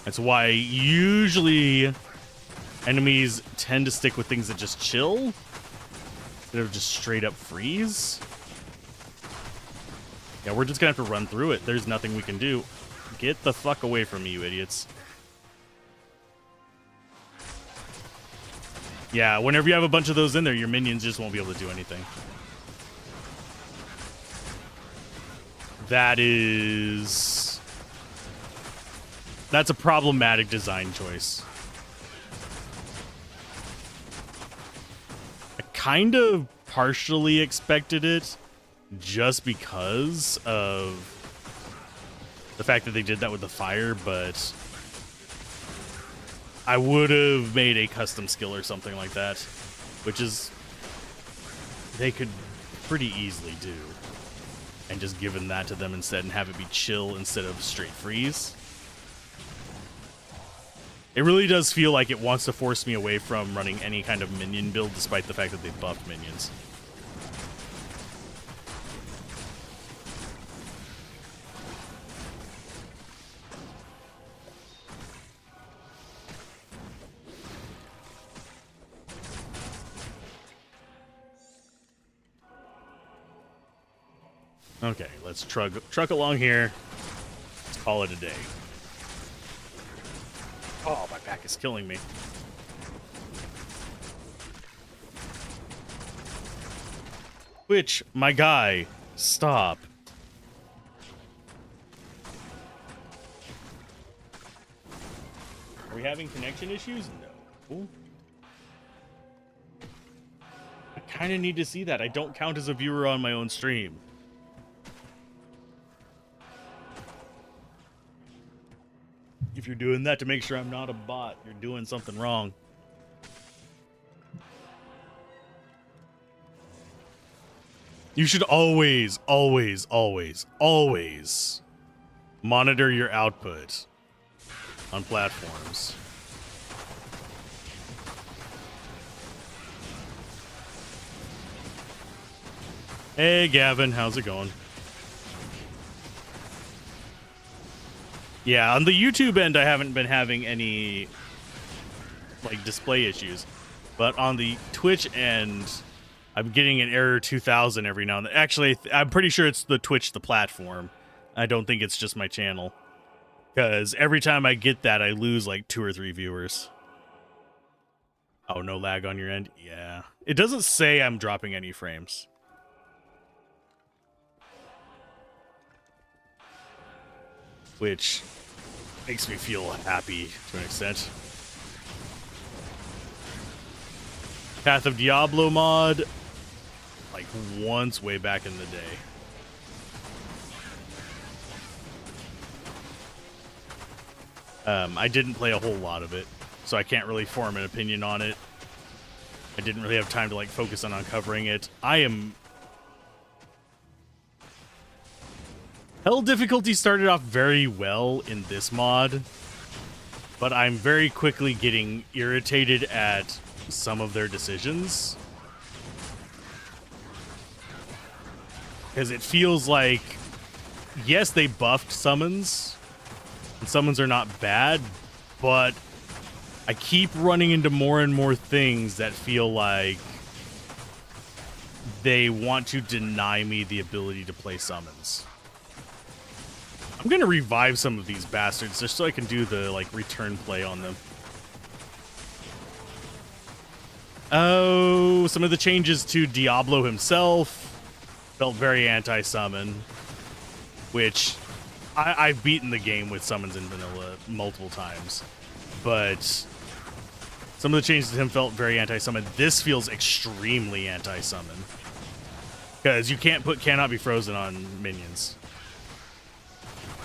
That's why usually enemies tend to stick with things that just chill instead of just straight up freeze. Yeah, we're just gonna have to run through it. There's nothing we can do. Get the fuck away from me, you idiots. Yeah, whenever you have a bunch of those in there, your minions just won't be able to do anything. That's a problematic design choice. I kind of partially expected it just because of the fact that they did that with the fire, but I would have made a custom skill or something like that, which is they could pretty easily do, and just given that to them instead and have it be chill instead of straight freeze. It really does feel like it wants to force me away from running any kind of minion build despite the fact that they buffed minions. Okay, let's truck along here. Let's call it a day. Oh, my back is killing me. Which, my guy, stop. Are we having connection issues? No. I kind of need to see that. I don't count as a viewer on my own stream. If you're doing that to make sure I'm not a bot, you're doing something wrong. You should always, always, always, always monitor your output on platforms. Hey, Gavin, how's it going? Yeah, on the YouTube end, I haven't been having any, like, display issues. But on the Twitch end, I'm getting an error 2000 every now and then. Actually, I'm pretty sure it's the Twitch, the platform. I don't think it's just my channel. Because every time I get that, I lose, like, 2 or 3 viewers. Oh, no lag on your end? Yeah. It doesn't say I'm dropping any frames. Which makes me feel happy to an extent. Path of Diablo mod, like once way back in the day. I didn't play a whole lot of it, so I can't really form an opinion on it. I didn't really have time to like focus on uncovering it. Hell difficulty started off very well in this mod, but I'm very quickly getting irritated at some of their decisions. Because it feels like, yes, they buffed summons, and summons are not bad, but I keep running into more and more things that feel like they want to deny me the ability to play summons. I'm gonna revive some of these bastards just so I can do the like return play on them. Oh, some of the changes to Diablo himself felt very anti-summon, which I've beaten the game with summons in vanilla multiple times, but some of the changes to him felt very anti-summon. This feels extremely anti-summon because you can't put cannot be frozen on minions,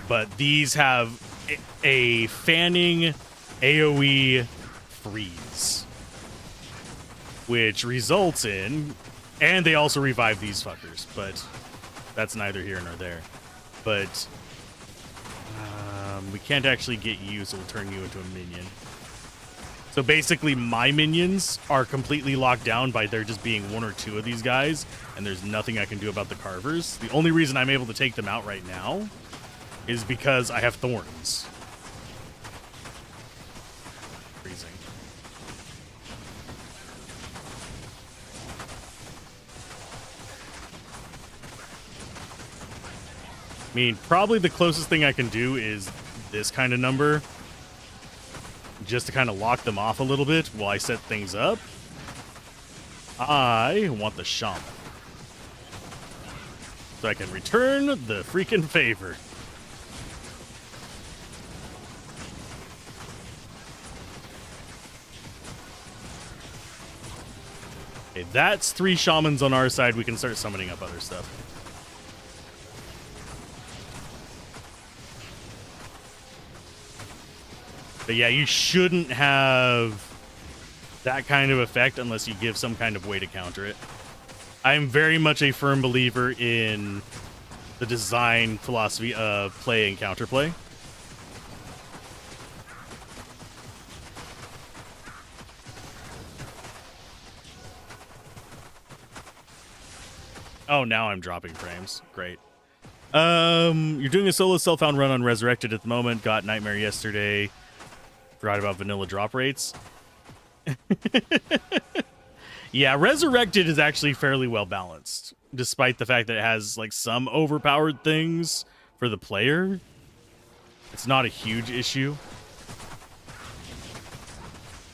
but these have a fanning AoE freeze, which results in, and they also revive these fuckers, but that's neither here nor there. But we can't actually get you, so we'll turn you into a minion. So basically, my minions are completely locked down by there just being one or two of these guys, and there's nothing I can do about the carvers. The only reason I'm able to take them out right now is because I have thorns. Freezing. I mean, probably the closest thing I can do is this kind of number, just to kind of lock them off a little bit while I set things up. I want the shaman, so I can return the freaking favor. Okay, that's 3 shamans on our side. We can start summoning up other stuff. But yeah, you shouldn't have that kind of effect unless you give some kind of way to counter it. I'm very much a firm believer in the design philosophy of play and counterplay. Oh, now I'm dropping frames. Great. You're doing a solo self-found run on Resurrected at the moment. Got Nightmare yesterday. Forgot about vanilla drop rates. Yeah, Resurrected is actually fairly well balanced, despite the fact that it has like some overpowered things for the player. It's not a huge issue.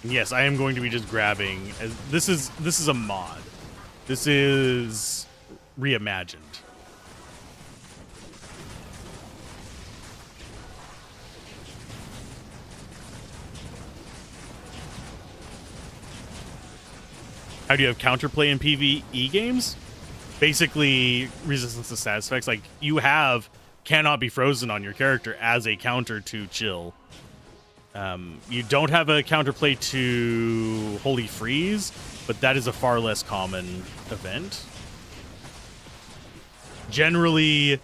And yes, I am going to be just grabbing. This is a mod. This is reimagined. How do you have counterplay in PvE games? Basically, resistance to status effects. Like, you have cannot be frozen on your character as a counter to chill. You don't have a counterplay to Holy Freeze, but that is a far less common event. Generally,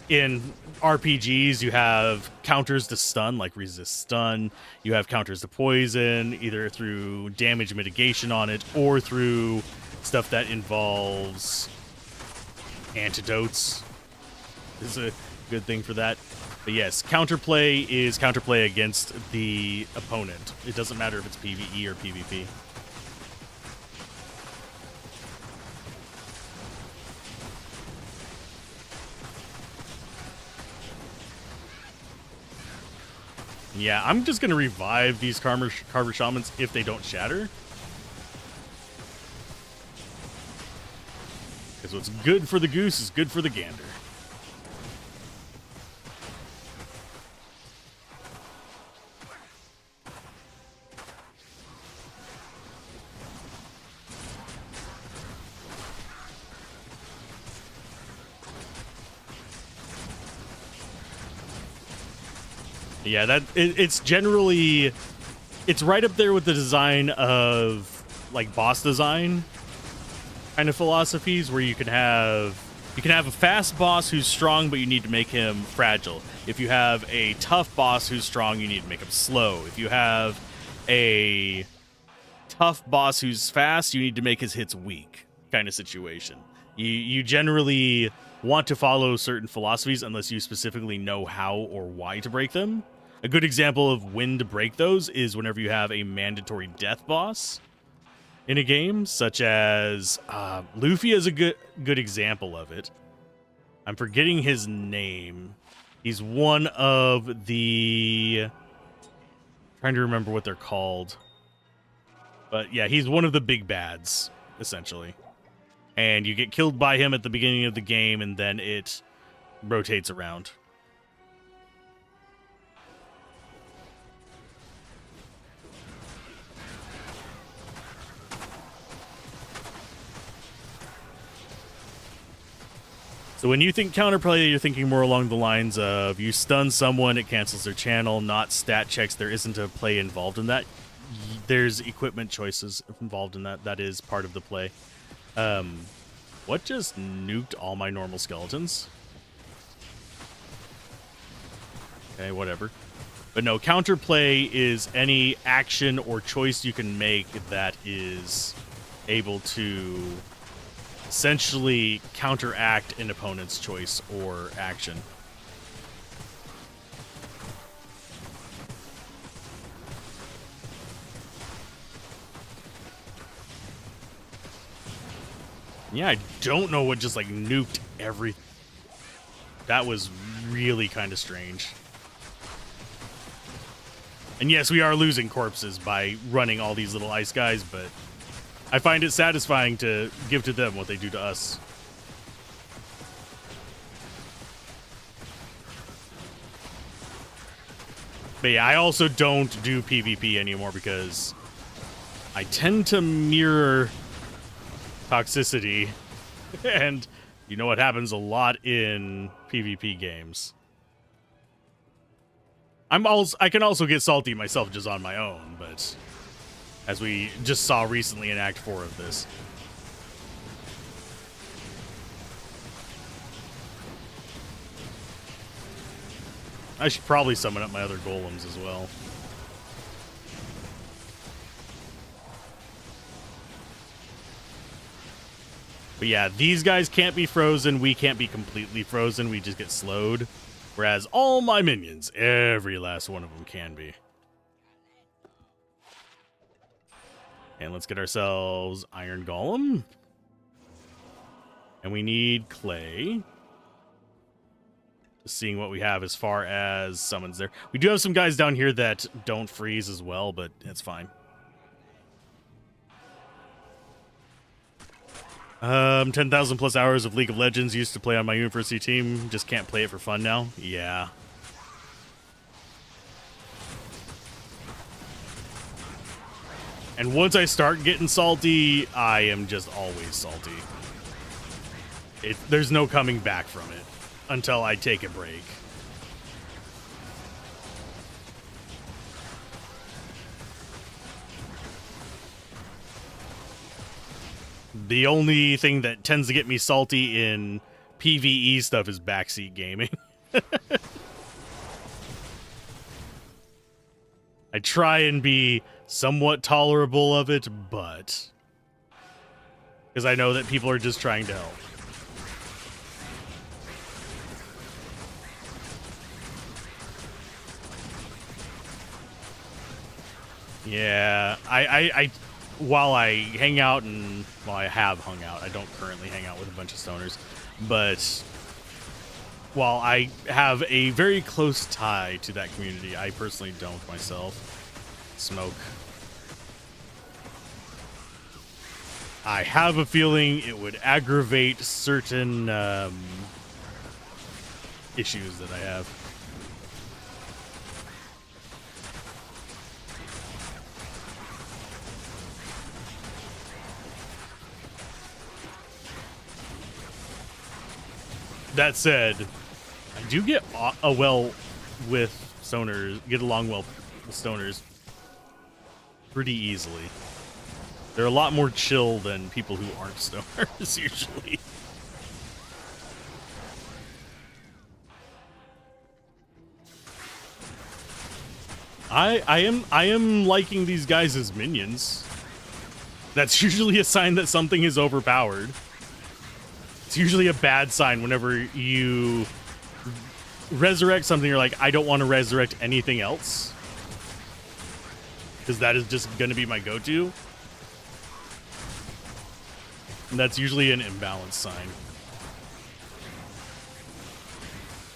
in RPGs, you have counters to stun, like resist stun. You have counters to poison, either through damage mitigation on it or through stuff that involves antidotes. This is a good thing for that. But yes, counterplay is counterplay against the opponent. It doesn't matter if it's PvE or PvP. Yeah, I'm just going to revive these Carver Shamans if they don't shatter. Because what's good for the goose is good for the gander. Yeah, it's generally, it's right up there with the design of like boss design kind of philosophies, where you can have a fast boss who's strong, but you need to make him fragile. If you have a tough boss who's strong, you need to make him slow. If you have a tough boss who's fast, you need to make his hits weak, kind of situation. You generally want to follow certain philosophies unless you specifically know how or why to break them. A good example of when to break those is whenever you have a mandatory death boss. in a game, such as Luffy is a good example of it. I'm forgetting his name. He's one of the... trying to remember what they're called. But yeah, he's one of the big bads, essentially. And you get killed by him at the beginning of the game, and then it rotates around. So when you think counterplay, you're thinking more along the lines of you stun someone, it cancels their channel, not stat checks. There isn't a play involved in that. There's equipment choices involved in that. That is part of the play. What just nuked all my normal skeletons? Okay, whatever. But no, counterplay is any action or choice you can make that is able to essentially counteract an opponent's choice or action. Yeah, I don't know what just like nuked everything. That was really kind of strange. And yes, we are losing corpses by running all these little ice guys, but I find it satisfying to give to them what they do to us. But yeah, I also don't do PvP anymore because I tend to mirror toxicity, and you know what happens a lot in PvP games. I can also get salty myself just on my own, but as we just saw recently in Act 4 of this. I should probably summon up my other golems as well. But yeah, these guys can't be frozen. We can't be completely frozen. We just get slowed. Whereas all my minions, every last one of them can be. And let's get ourselves Iron Golem. And we need clay. Just seeing what we have as far as summons there. We do have some guys down here that don't freeze as well, but it's fine. 10,000 plus hours of League of Legends used to play on my university team. Just can't play it for fun now. Yeah. And once I start getting salty, I am just always salty. There's no coming back from it until I take a break. The only thing that tends to get me salty in PvE stuff is backseat gaming. I try and be somewhat tolerable of it, but because I know that people are just trying to help. Yeah, I while I hang out and, well, I have hung out. I don't currently hang out with a bunch of stoners, but while I have a very close tie to that community, I personally don't myself smoke. I have a feeling it would aggravate certain issues that I have. That said, I do get well with stoners, get along well with stoners pretty easily. They're a lot more chill than people who aren't stoners usually. I am liking these guys as minions. That's usually a sign that something is overpowered. It's usually a bad sign whenever you resurrect something, you're like, I don't want to resurrect anything else, because that is just going to be my go-to. And that's usually an imbalance sign.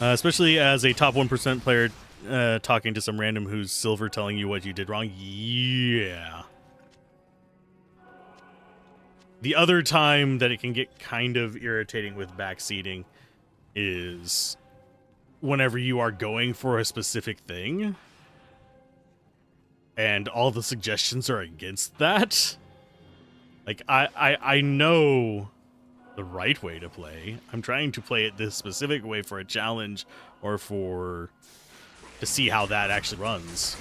Especially as a top 1% player talking to some random who's silver telling you what you did wrong. Yeah. The other time that it can get kind of irritating with backseating is whenever you are going for a specific thing and all the suggestions are against that. Like, I know the right way to play. I'm trying to play it this specific way for a challenge or to see how that actually runs.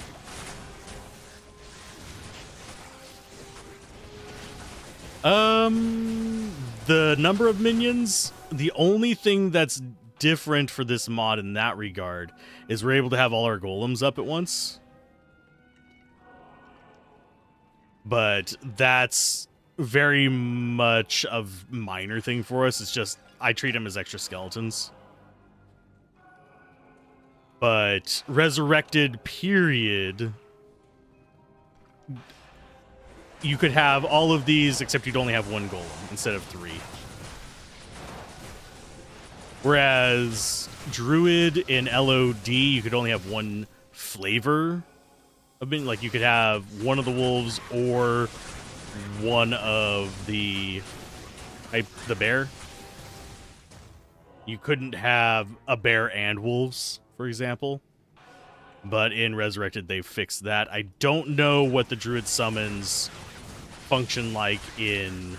The number of minions, the only thing that's different for this mod in that regard is we're able to have all our golems up at once. But that's very much a minor thing for us. It's just I treat them as extra skeletons. But resurrected period, you could have all of these except you'd only have one golem instead of 3. Whereas druid in LOD, you could only have one flavor of being, like you could have one of the wolves or one of the bear. You couldn't have a bear and wolves, for example. But in Resurrected, they fixed that. I don't know what the druid summons function like in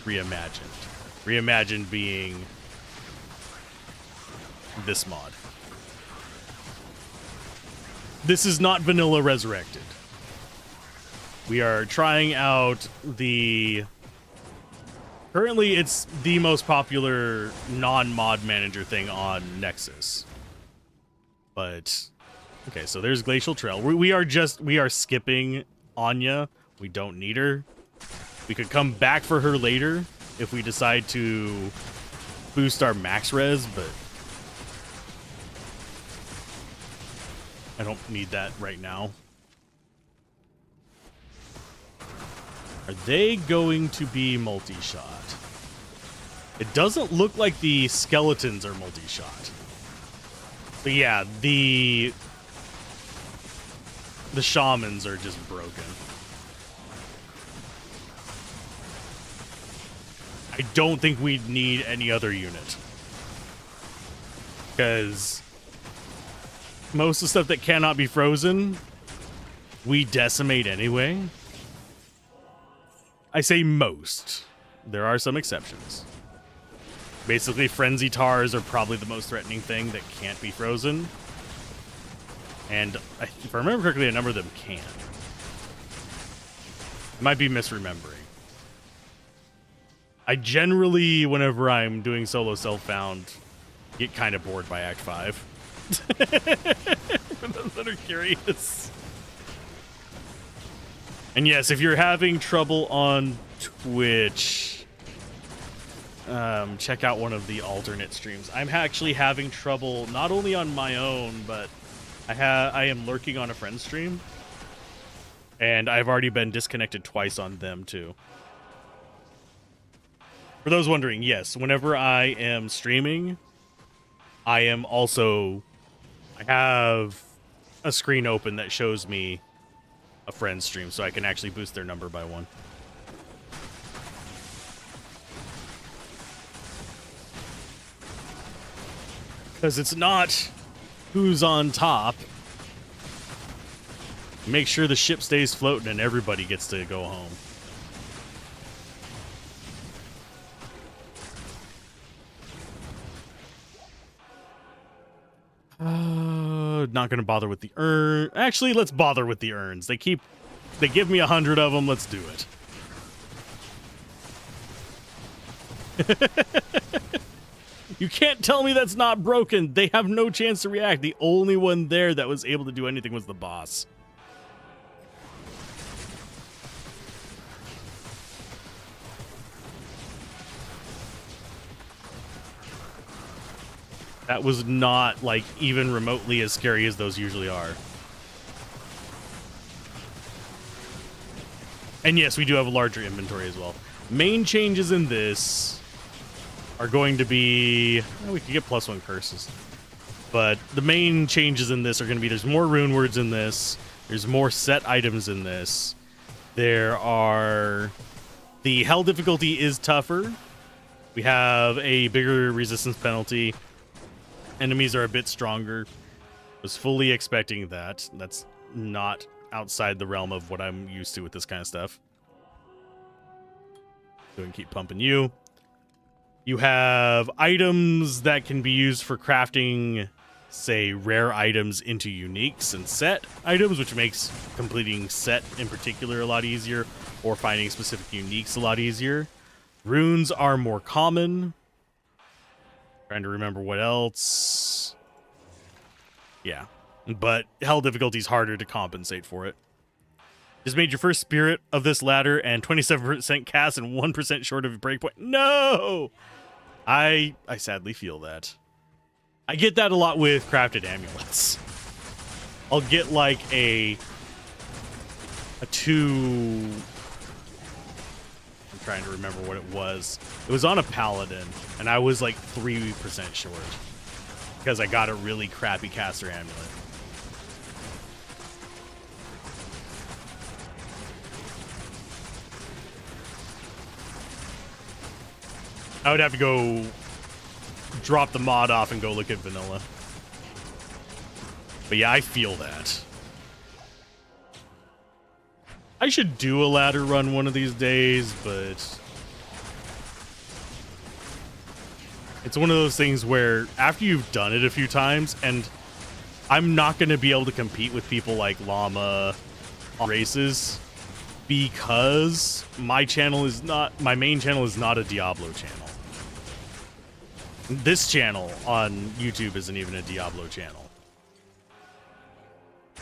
Reimagined. Reimagined being this mod. This is not vanilla Resurrected. We are trying out currently it's the most popular non-mod manager thing on Nexus. But okay, so there's Glacial Trail. We are skipping Anya. We don't need her. We could come back for her later if we decide to boost our max res, but I don't need that right now. Are they going to be multi-shot? It doesn't look like the skeletons are multi-shot. But yeah, the shamans are just broken. I don't think we'd need any other unit. Because most of the stuff that cannot be frozen, we decimate anyway. I say most. There are some exceptions. Basically, Frenzy Tars are probably the most threatening thing that can't be frozen. And if I remember correctly, a number of them can. I might be misremembering. I generally, whenever I'm doing solo self-found, get kind of bored by Act 5. For those that are curious. And yes, if you're having trouble on Twitch, check out one of the alternate streams. I'm actually having trouble not only on my own, but I am lurking on a friend's stream, and I've already been disconnected twice on them too. For those wondering, yes, whenever I am streaming, I have a screen open that shows me a friend's stream, so I can actually boost their number by 1. Because it's not who's on top. Make sure the ship stays floating and everybody gets to go home. Not gonna bother with the urn. Actually, let's bother with the urns. They give me 100 of them. Let's do it. You can't tell me that's not broken. They have no chance to react. The only one there that was able to do anything was the boss. That was not, like, even remotely as scary as those usually are. And yes, we do have a larger inventory as well. Main changes in this are going to be... well, we could get +1 curses. But the main changes in this are going to be there's more rune words in this. There's more set items in this. There are... the hell difficulty is tougher. We have a bigger resistance penalty. Enemies are a bit stronger. Was fully expecting that. That's not outside the realm of what I'm used to with this kind of stuff. Go and keep pumping you. You have items that can be used for crafting, say, rare items into uniques and set items, which makes completing set in particular a lot easier, or finding specific uniques a lot easier. Runes are more common. Trying to remember what else. Yeah, but hell difficulty is harder to compensate for it. Just made your first spirit of this ladder and 27% cast and 1% short of a breakpoint. No! I sadly feel that. I get that a lot with crafted amulets. I'll get like a 2... I'm trying to remember what it was. It was on a paladin, and I was like 3% short because I got a really crappy caster amulet. I would have to go drop the mod off and go look at vanilla. But yeah, I feel that. I should do a ladder run one of these days, but it's one of those things where after you've done it a few times, and I'm not going to be able to compete with people like Llama races because my main channel is not a Diablo channel. This channel on YouTube isn't even a Diablo channel.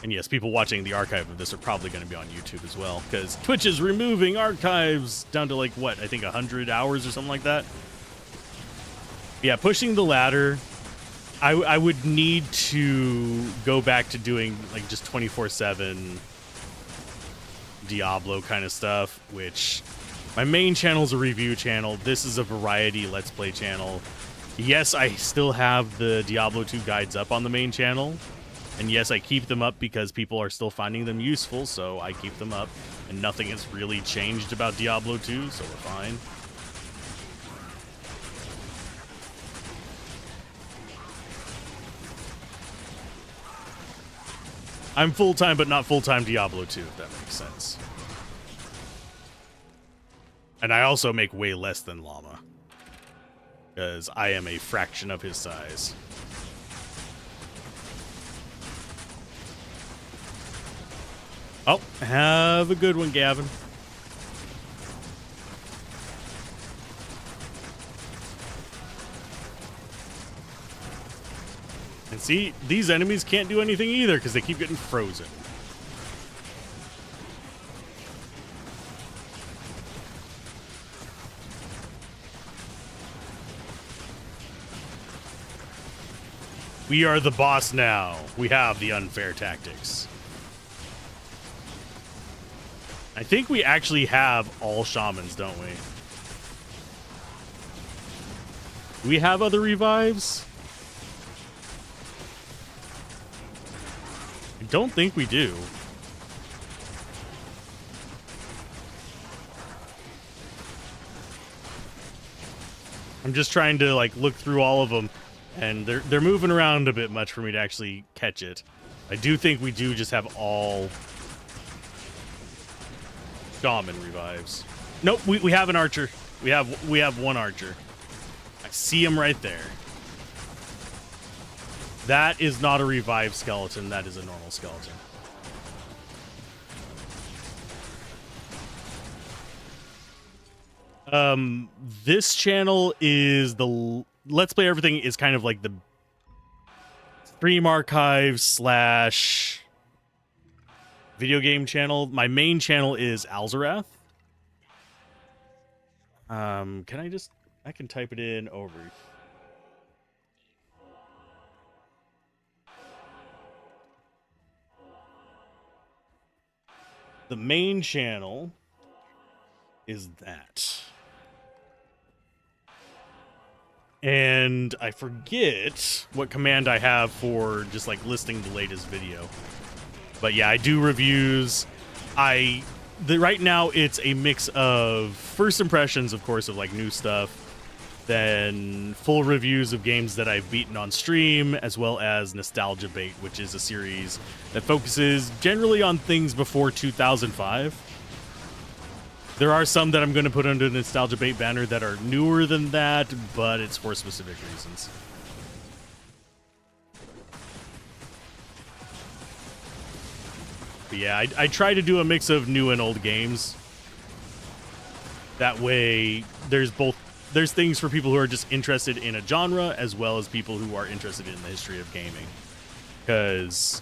And yes, people watching the archive of this are probably going to be on YouTube as well, because Twitch is removing archives down to like, what, I think 100 hours or something like that. Yeah, pushing the ladder, I would need to go back to doing like just 24/7 Diablo kind of stuff, which my main channel is a review channel. This is a variety Let's Play channel. Yes, I still have the Diablo 2 guides up on the main channel. And yes, I keep them up because people are still finding them useful, so I keep them up. And nothing has really changed about Diablo 2, so we're fine. I'm full-time, but not full-time Diablo 2, if that makes sense. And I also make way less than Llama, because I am a fraction of his size. Oh, have a good one, Gavin. And see, these enemies can't do anything either because they keep getting frozen. We are the boss now. We have the unfair tactics. I think we actually have all shamans, don't we? Do we have other revives? I don't think we do. I'm just trying to like look through all of them, and they're moving around a bit much for me to actually catch it. I do think we do just have all shaman revives. Nope, we have an archer. We have one archer. I see him right there. That is not a revived skeleton. That is a normal skeleton. This channel is the Let's Play Everything is kind of like the stream archive slash video game channel. My main channel is Alzorath. I can type it in over. The main channel is that. And I forget what command I have for just like listing the latest video. But yeah, I do reviews. Right now it's a mix of first impressions, of course, of like new stuff, then full reviews of games that I've beaten on stream, as well as Nostalgia Bait, which is a series that focuses generally on things before 2005. There are some that I'm going to put under the Nostalgia Bait banner that are newer than that, but it's for specific reasons. But yeah, I try to do a mix of new and old games. That way, there's things for people who are just interested in a genre, as well as people who are interested in the history of gaming. Because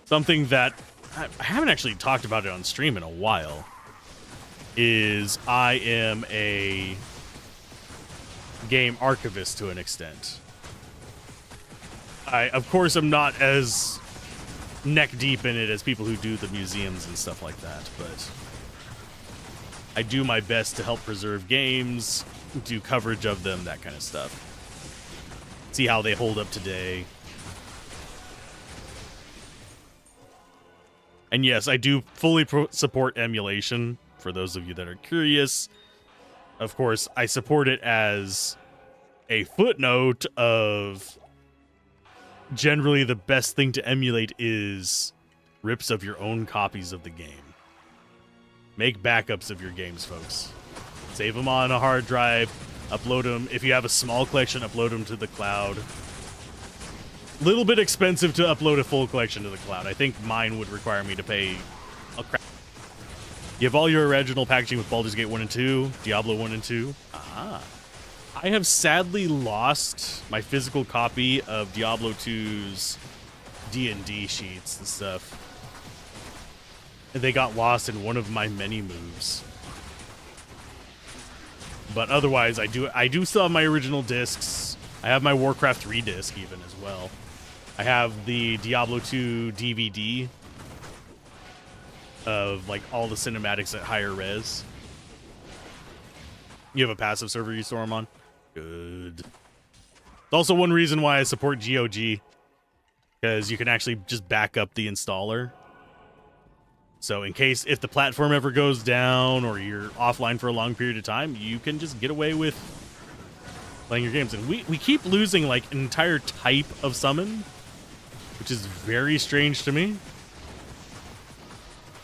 something that I haven't actually talked about it on stream in a while is I am a game archivist to an extent. I, of course, am not as neck deep in it as people who do the museums and stuff like that, but I do my best to help preserve games, do coverage of them, that kind of stuff. See how they hold up today. And yes, I do fully support emulation, for those of you that are curious. Of course, I support it as a footnote of generally the best thing to emulate is rips of your own copies of the game. Make backups of your games, folks. Save them on a hard drive, upload them. If you have a small collection, upload them to the cloud. Little bit expensive to upload a full collection to the cloud. I think mine would require me to pay a crap. You have all your original packaging with Baldur's Gate 1 and 2, Diablo 1 and 2. I have sadly lost my physical copy of Diablo 2's D&D sheets and stuff. They got lost in one of my many moves. But otherwise, I do still have my original discs. I have my Warcraft 3 disc even as well. I have the Diablo 2 DVD of like all the cinematics at higher res. You have a passive server you store them on? Good. It's also one reason why I support GOG, because you can actually just back up the installer. So in case if the platform ever goes down or you're offline for a long period of time, you can just get away with playing your games. And we keep losing like an entire type of summon, which is very strange to me.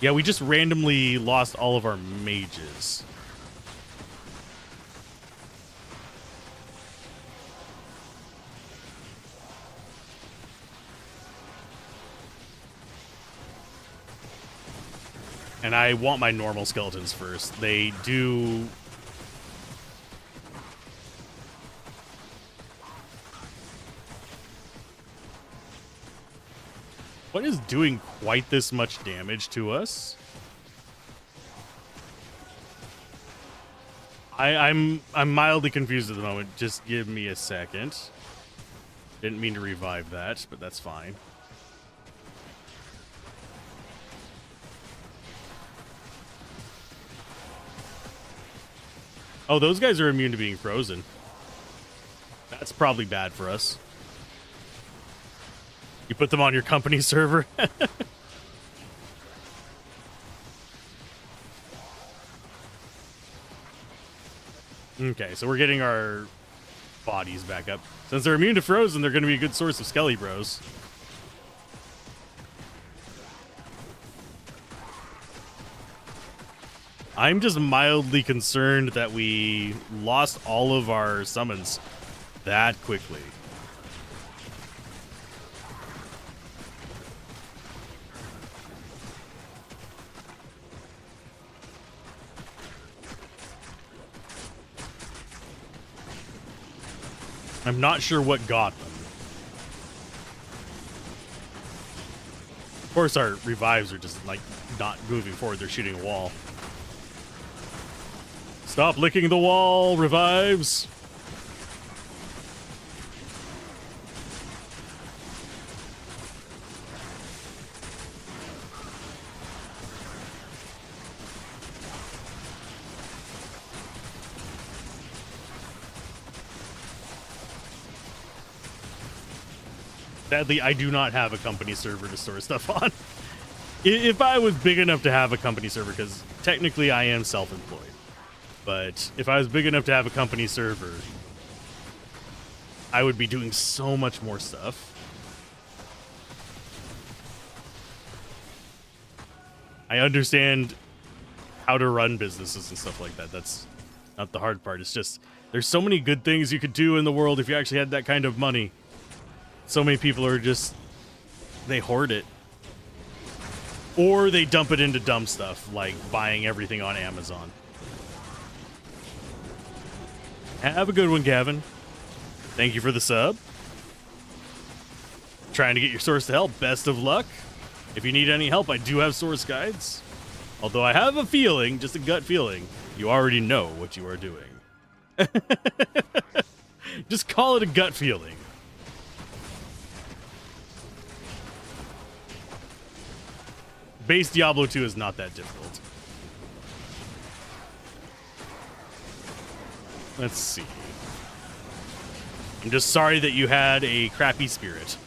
Yeah, we just randomly lost all of our mages. And I want my normal skeletons first. They do... What is doing quite this much damage to us? I'm mildly confused at the moment. Just give me a second. Didn't mean to revive that, but that's fine. Oh, those guys are immune to being frozen. That's probably bad for us. You put them on your company server? Okay, so we're getting our bodies back up. Since they're immune to frozen, they're going to be a good source of Skelly Bros. I'm just mildly concerned that we lost all of our summons that quickly. I'm not sure what got them. Of course, our revives are just like not moving forward. They're shooting a wall. Stop licking the wall, revives. Sadly, I do not have a company server to store stuff on. If I was big enough to have a company server, because technically I am self-employed, but if I was big enough to have a company server, I would be doing so much more stuff. I understand how to run businesses and stuff like that. That's not the hard part. It's just there's so many good things you could do in the world if you actually had that kind of money. So many people are just, they hoard it. Or they dump it into dumb stuff, like buying everything on Amazon. Have a good one, Gavin. Thank you for the sub. Trying to get your source to help. Best of luck. If you need any help, I do have source guides. Although I have a feeling, just a gut feeling, you already know what you are doing. Just call it a gut feeling. Base Diablo 2 is not that difficult. Let's see. I'm just sorry that you had a crappy spirit.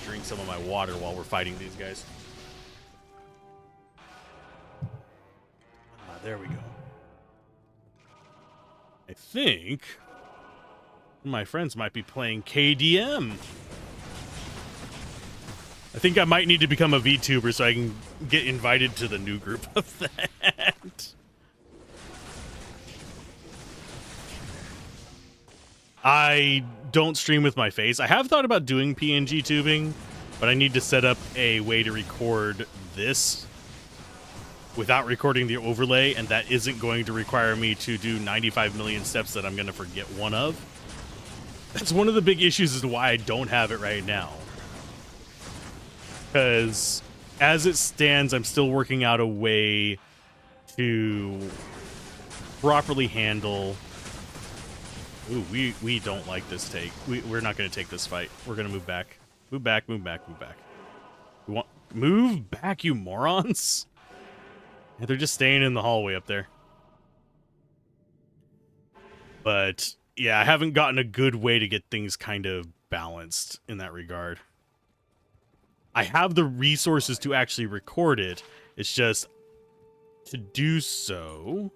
Drink some of my water while we're fighting these guys. There we go. I think my friends might be playing KDM. I think I might need to become a VTuber so I can get invited to the new group of that. I don't stream with my face. I have thought about doing PNG tubing, but I need to set up a way to record this without recording the overlay, and that isn't going to require me to do 95 million steps that I'm going to forget one of. That's one of the big issues as to why I don't have it right now. Because as it stands, I'm still working out a way to properly handle... Ooh, we don't like this take. We're not going to take this fight. We're going to move back. Move back, move back, move back. We want... Move back, you morons! Yeah, they're just staying in the hallway up there. But, yeah, I haven't gotten a good way to get things kind of balanced in that regard. I have the resources to actually record it. It's just to do so.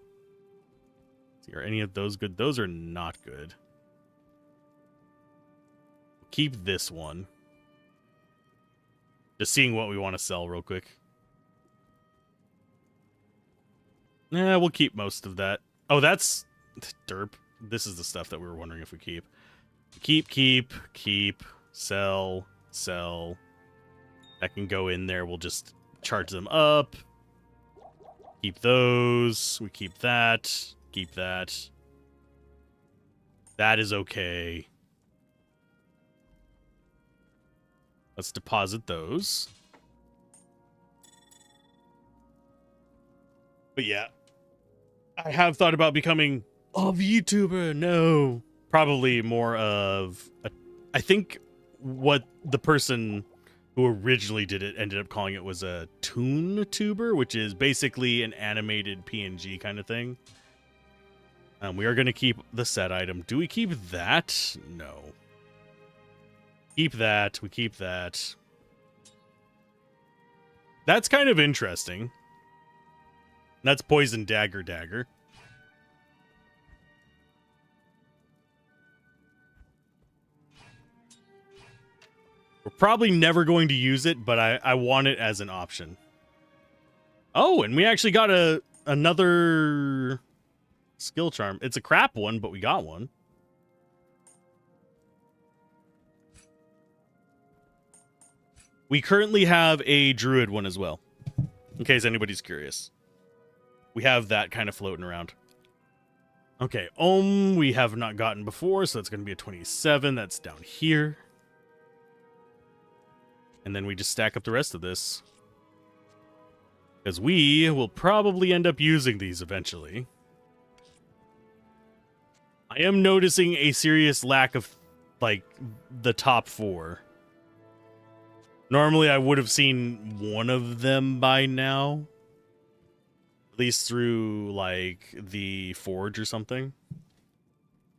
Are any of those good? Those are not good. Keep this one. Just seeing what we want to sell real quick. Yeah, we'll keep most of that. Oh, that's derp. This is the stuff that we were wondering if we keep. Keep, sell. That can go in there. We'll just charge them up. Keep those. We keep that. Keep that. That is okay. Let's deposit those. But yeah, I have thought about becoming a VTuber. No, probably more of a, I think what the person who originally did it ended up calling it was a toon tuber, which is basically an animated PNG kind of thing. We are going to keep the set item. Do we keep that? No. Keep that. We keep that. That's kind of interesting. That's Poison Dagger. We're probably never going to use it, but I want it as an option. Oh, and we actually got another skill charm. It's a crap one, but we got one. We currently have a druid one as well, in case anybody's curious. We have that kind of floating around. Okay, we have not gotten before, so that's going to be a 27. That's down here. And then we just stack up the rest of this. Because we will probably end up using these eventually. I am noticing a serious lack of, like, the top 4. Normally, I would have seen one of them by now. At least through, like, the forge or something.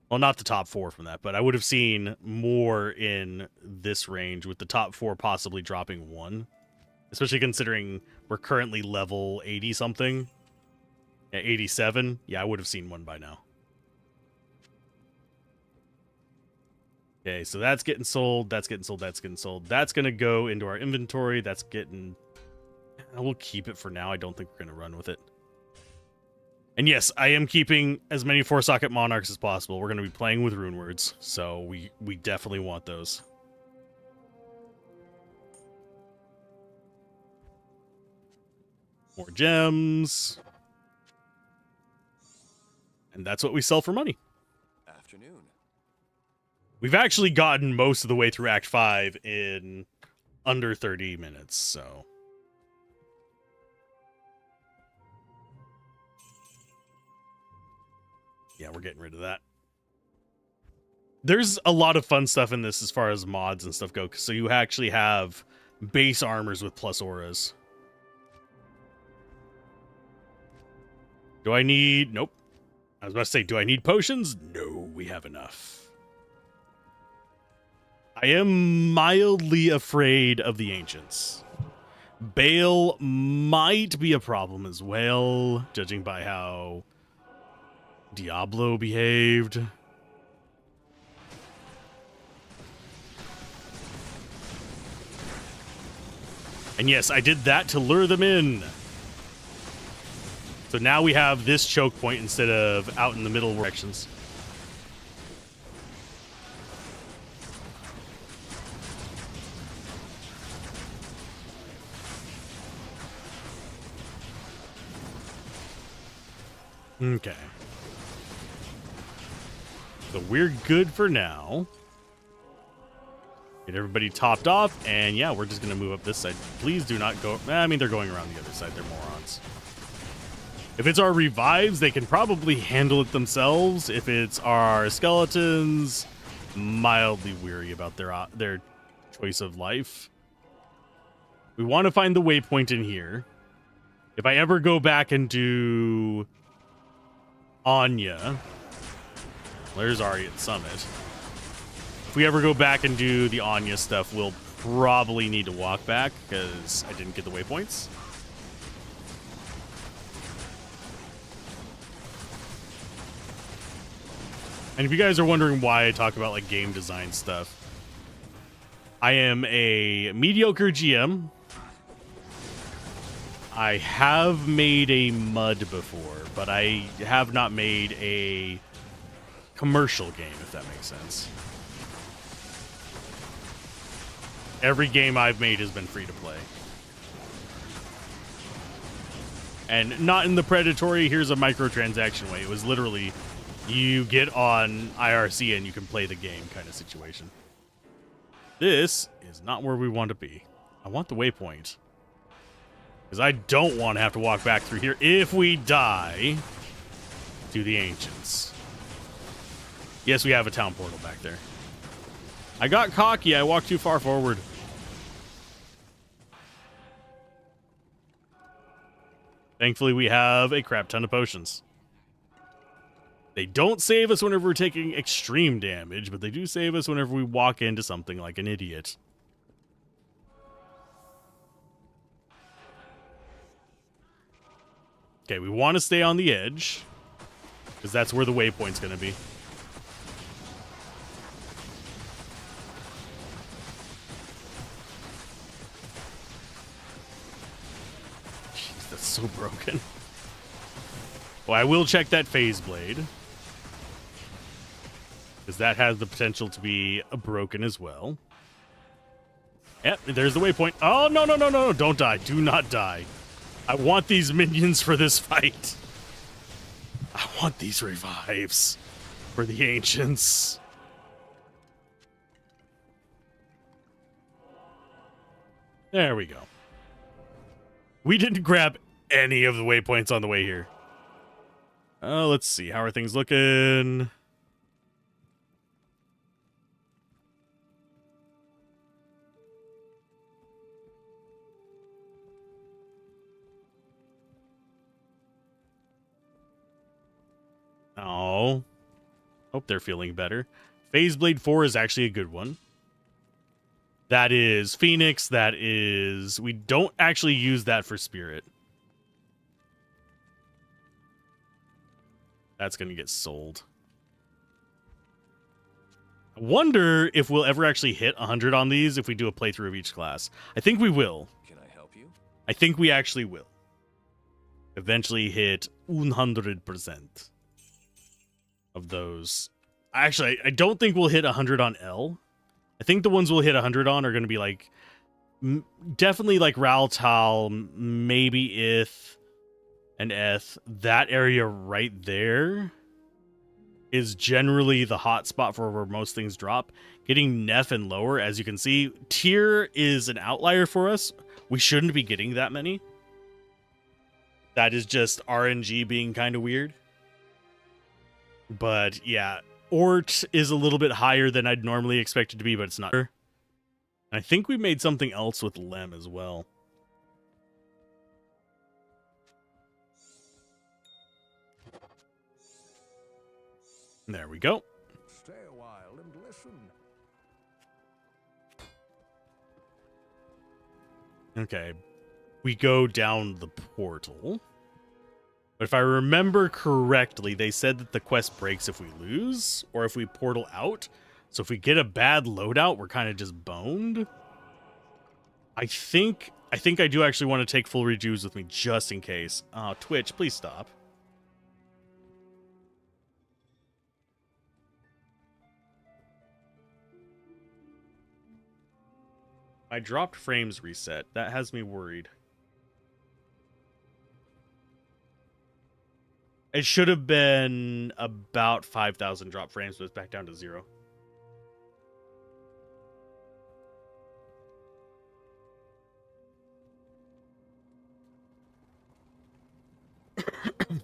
Well, not the top 4 from that, but I would have seen more in this range with the top 4 possibly dropping 1. Especially considering we're currently level 80 something. Yeah, 87. Yeah, I would have seen 1 by now. Okay, so that's getting sold. That's getting sold. That's getting sold. That's going to go into our inventory. That's getting... We'll keep it for now. I don't think we're going to run with it. And yes, I am keeping as many 4-socket monarchs as possible. We're going to be playing with rune words, so we definitely want those. More gems. And that's what we sell for money. Afternoon. We've actually gotten most of the way through Act 5 in under 30 minutes, so... Yeah, we're getting rid of that. There's a lot of fun stuff in this as far as mods and stuff go. So you actually have base armors with plus auras. Do I need... Nope. I was about to say, do I need potions? No, we have enough. I am mildly afraid of the ancients. Bale might be a problem as well, judging by how Diablo behaved. And yes, I did that to lure them in. So now we have this choke point instead of out in the middle directions. Okay. So we're good for now. Get everybody topped off, and yeah, we're just going to move up this side. Please do not go... I mean, they're going around the other side. They're morons. If it's our revives, they can probably handle it themselves. If it's our skeletons, mildly weary about their choice of life. We want to find the waypoint in here. If I ever go back and do Anya... There's Ari at Summit. If we ever go back and do the Anya stuff, we'll probably need to walk back because I didn't get the waypoints. And if you guys are wondering why I talk about like game design stuff, I am a mediocre GM. I have made a MUD before, but I have not made a commercial game, if that makes sense. Every game I've made has been free to play. And not in the predatory, here's a microtransaction way. It was literally, you get on IRC and you can play the game kind of situation. This is not where we want to be. I want the waypoint. Because I don't want to have to walk back through here if we die to the ancients. Yes, we have a town portal back there. I got cocky. I walked too far forward. Thankfully, we have a crap ton of potions. They don't save us whenever we're taking extreme damage, but they do save us whenever we walk into something like an idiot. Okay, we want to stay on the edge, because that's where the waypoint's going to be. Jeez, that's so broken. Well, I will check that phase blade, because that has the potential to be broken as well. Yep, there's the waypoint. Oh, no, no, no, no, no, don't die. Do not die. I want these minions for this fight. I want these revives for the ancients. There we go. We didn't grab any of the waypoints on the way here. Let's see. How are things looking? Oh. Hope they're feeling better. Phase Blade 4 is actually a good one. That is Phoenix. That is... We don't actually use that for Spirit. That's going to get sold. I wonder if we'll ever actually hit 100 on these if we do a playthrough of each class. I think we will. Can I help you? I think we actually will. Eventually hit 100% of those. Actually, I don't think we'll hit 100 on L. I think the ones we'll hit 100 on are going to be like... definitely like Raltal, maybe Ith, and Eth. That area right there is generally the hot spot for where most things drop. Getting Neff and lower, as you can see, tier is an outlier for us. We shouldn't be getting that many. That is just RNG being kind of weird. But yeah, Ort is a little bit higher than I'd normally expect it to be, but it's not. I think we made something else with Lem as well. There we go. Stay a while and listen. Okay. We go down the portal. But if I remember correctly, they said that the quest breaks if we lose or if we portal out. So if we get a bad loadout, we're kind of just boned. I think I do actually want to take full rejuves with me just in case. Twitch, please stop. I dropped frames reset. That has me worried. It should have been about 5,000 drop frames, but it's back down to 0.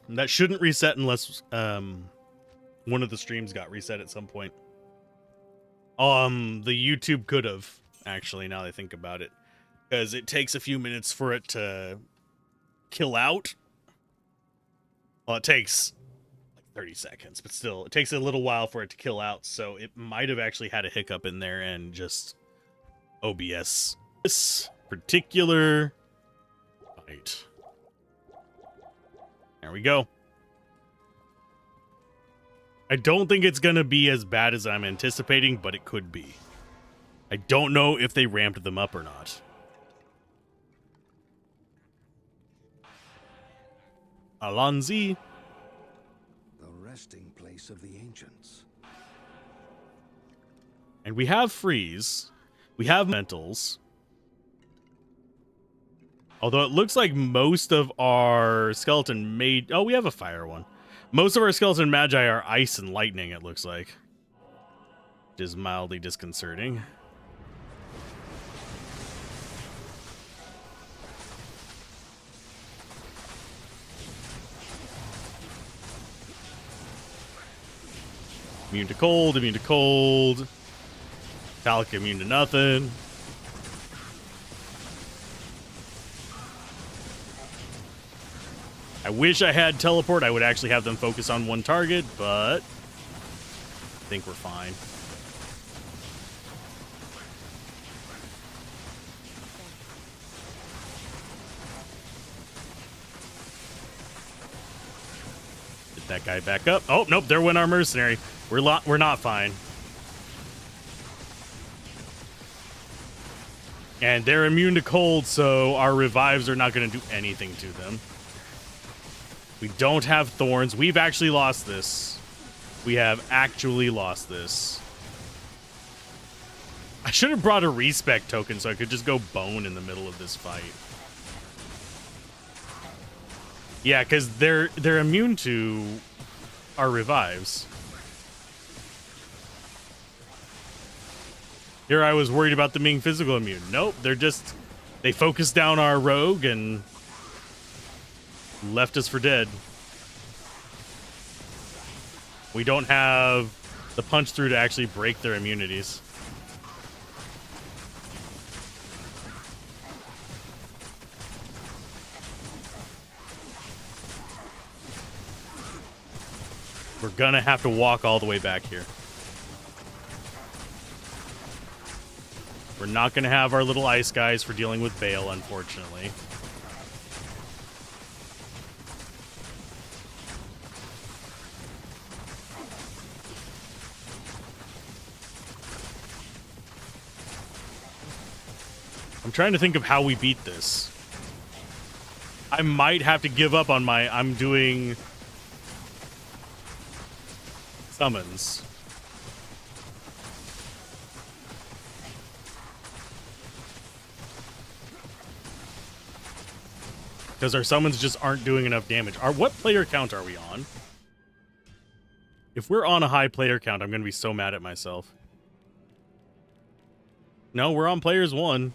That shouldn't reset unless one of the streams got reset at some point. The YouTube could have, actually, now that I think about it. Because it takes a few minutes for it to kill out. Well, it takes like 30 seconds, but still, it takes a little while for it to kill out, so it might have actually had a hiccup in there and just OBS. This particular fight. There we go. I don't think it's going to be as bad as I'm anticipating, but it could be. I don't know if they ramped them up or not. Alonzi. The resting place of the ancients. And we have freeze. We have mentals. Although it looks like most of our skeleton made... Oh, we have a fire one. Most of our skeleton magi are ice and lightning, it looks like. Which is mildly disconcerting. Immune to cold, immune to cold. Metallic immune to nothing. I wish I had teleport. I would actually have them focus on one target, but I think we're fine. Get that guy back up. Oh, nope, there went our mercenary. We're not fine. And they're immune to cold, so our revives are not going to do anything to them. We don't have thorns. We've actually lost this. We have actually lost this. I should have brought a respec token so I could just go bone in the middle of this fight. Yeah, because they're immune to our revives. Here I was worried about them being physical immune. Nope, they focused down our rogue and left us for dead. We don't have the punch through to actually break their immunities. We're gonna have to walk all the way back here. We're not gonna have our little ice guys for dealing with Bale, unfortunately. I'm trying to think of how we beat this. I might have to give up on my... I'm doing... summons. Because our summons just aren't doing enough damage. What player count are we on? If we're on a high player count, I'm going to be so mad at myself. No, we're on players 1.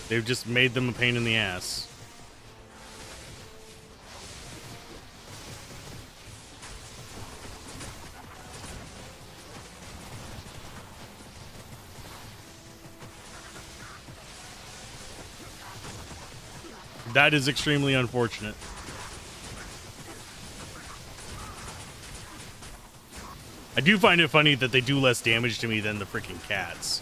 They've just made them a pain in the ass. That is extremely unfortunate. I do find it funny that they do less damage to me than the freaking cats.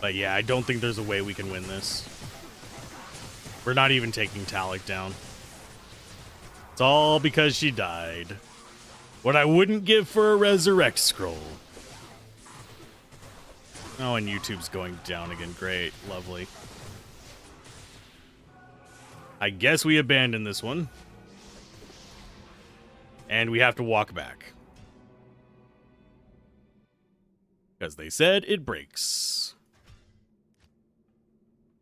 But yeah, I don't think there's a way we can win this. We're not even taking Talik down. It's all because she died. What I wouldn't give for a resurrect scroll. Oh, and YouTube's going down again. Great. Lovely. I guess we abandon this one. And we have to walk back. Because they said it breaks.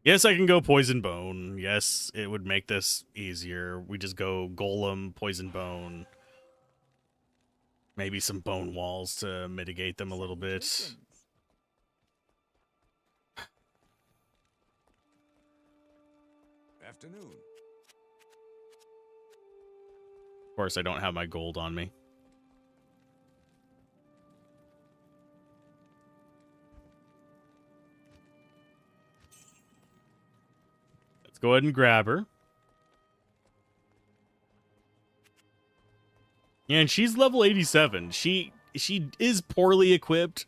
Yes, I can go Poison Bone. Yes, it would make this easier. We just go Golem, Poison Bone. Maybe some Bone Walls to mitigate them a little bit. Afternoon. Of course, I don't have my gold on me. Let's go ahead and grab her. Yeah, and she's level 87. She is poorly equipped,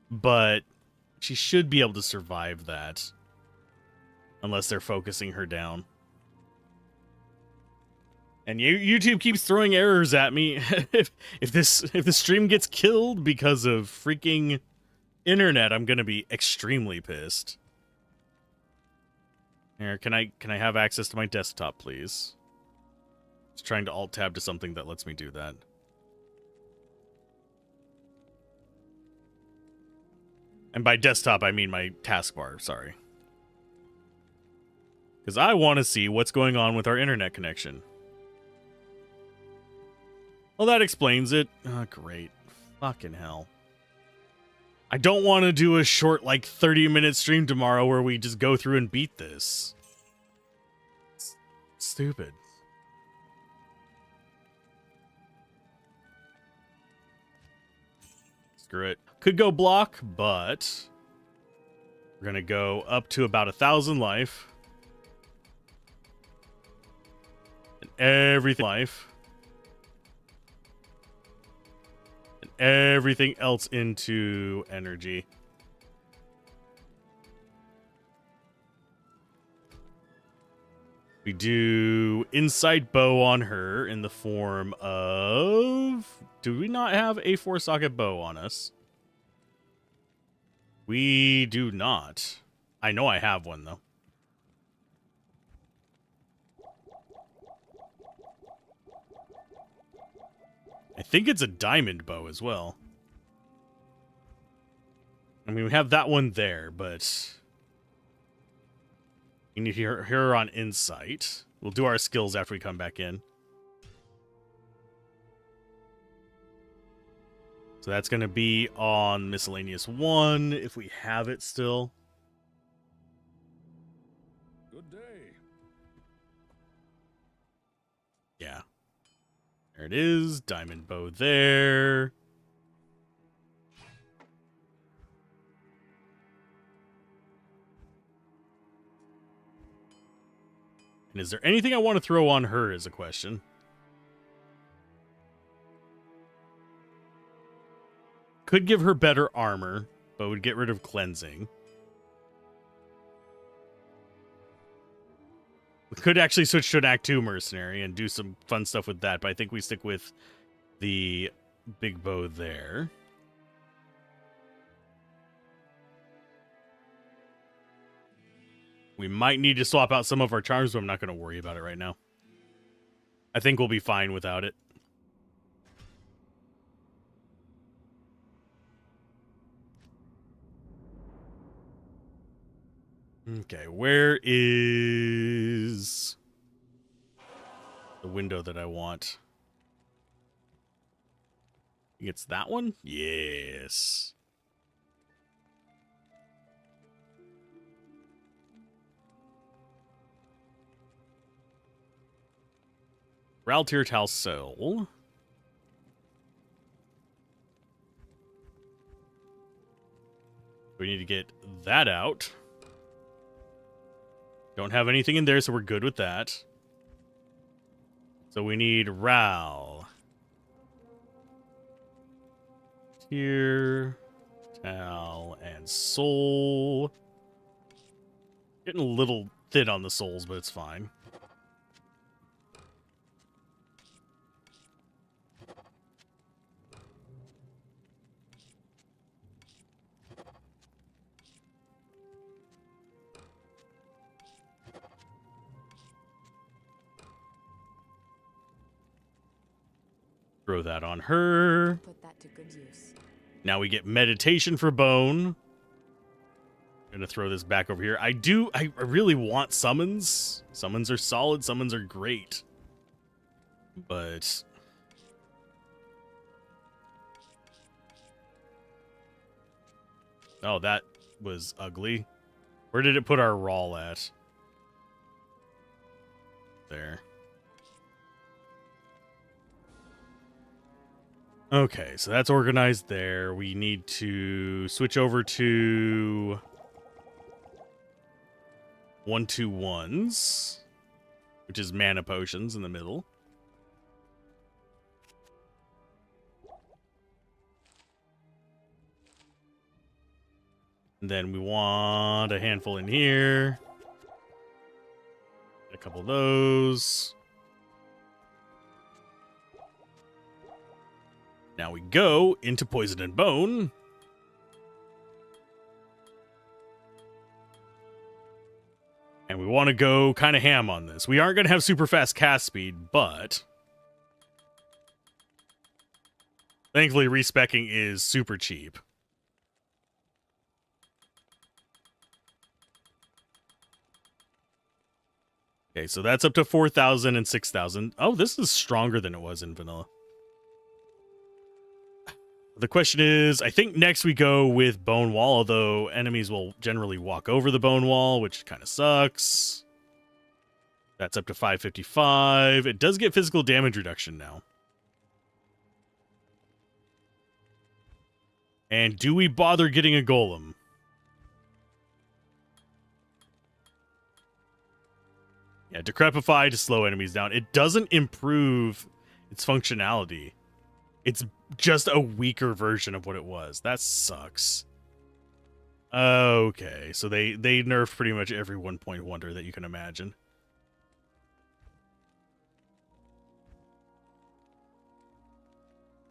but she should be able to survive that. Unless they're focusing her down. And YouTube keeps throwing errors at me. if the stream gets killed because of freaking internet, I'm gonna be extremely pissed. Here, can I have access to my desktop, please? Just trying to alt tab to something that lets me do that. And by desktop, I mean my taskbar, sorry. Because I want to see what's going on with our internet connection. Well, that explains it. Oh, great. Fucking hell. I don't want to do a short, like, 30-minute stream tomorrow where we just go through and beat this. It's stupid. Screw it. Could go block, but we're going to go up to about 1,000 life. And everything life. And everything else into energy. We do Insight Bow on her in the form of... Do we not have a 4-socket bow on us? We do not. I know I have one, though. I think it's a diamond bow as well. I mean, we have that one there, but... You need to hear her on Insight. We'll do our skills after we come back in. So that's going to be on Miscellaneous 1, if we have it still. Good day. Yeah. There it is. Diamond bow there. And is there anything I want to throw on her is a question. Could give her better armor, but would get rid of cleansing. We could actually switch to an Act 2 mercenary and do some fun stuff with that, but I think we stick with the big bow there. We might need to swap out some of our charms, but I'm not going to worry about it right now. I think we'll be fine without it. Okay, where is the window that I want? I think it's that one? Yes. Raltier Tal Soul. We need to get that out. Don't have anything in there, so we're good with that. So we need Ral. Here, Tal, and Soul. Getting a little thin on the souls, but it's fine. Throw that on her. Put that to good use. Now we get meditation for bone. I'm gonna throw this back over here. I really want summons. Summons are solid, summons are great. But oh, that was ugly. Where did it put our roll at? There. Okay, so that's organized there. We need to switch over to 1-2-1s, which is mana potions in the middle. And then we want a handful in here. A couple of those. Now we go into Poison and Bone. And we want to go kind of ham on this. We aren't going to have super fast cast speed, but thankfully respecking is super cheap. Okay, so that's up to 4,000 and 6,000. Oh, this is stronger than it was in vanilla. The question is, I think next we go with Bone Wall, although enemies will generally walk over the Bone Wall, which kind of sucks. That's up to 555. It does get physical damage reduction now. And do we bother getting a Golem? Yeah, Decrepify to slow enemies down. It doesn't improve its functionality. It's just a weaker version of what it was. That sucks. Okay, so they nerfed pretty much every 1-point wonder that you can imagine.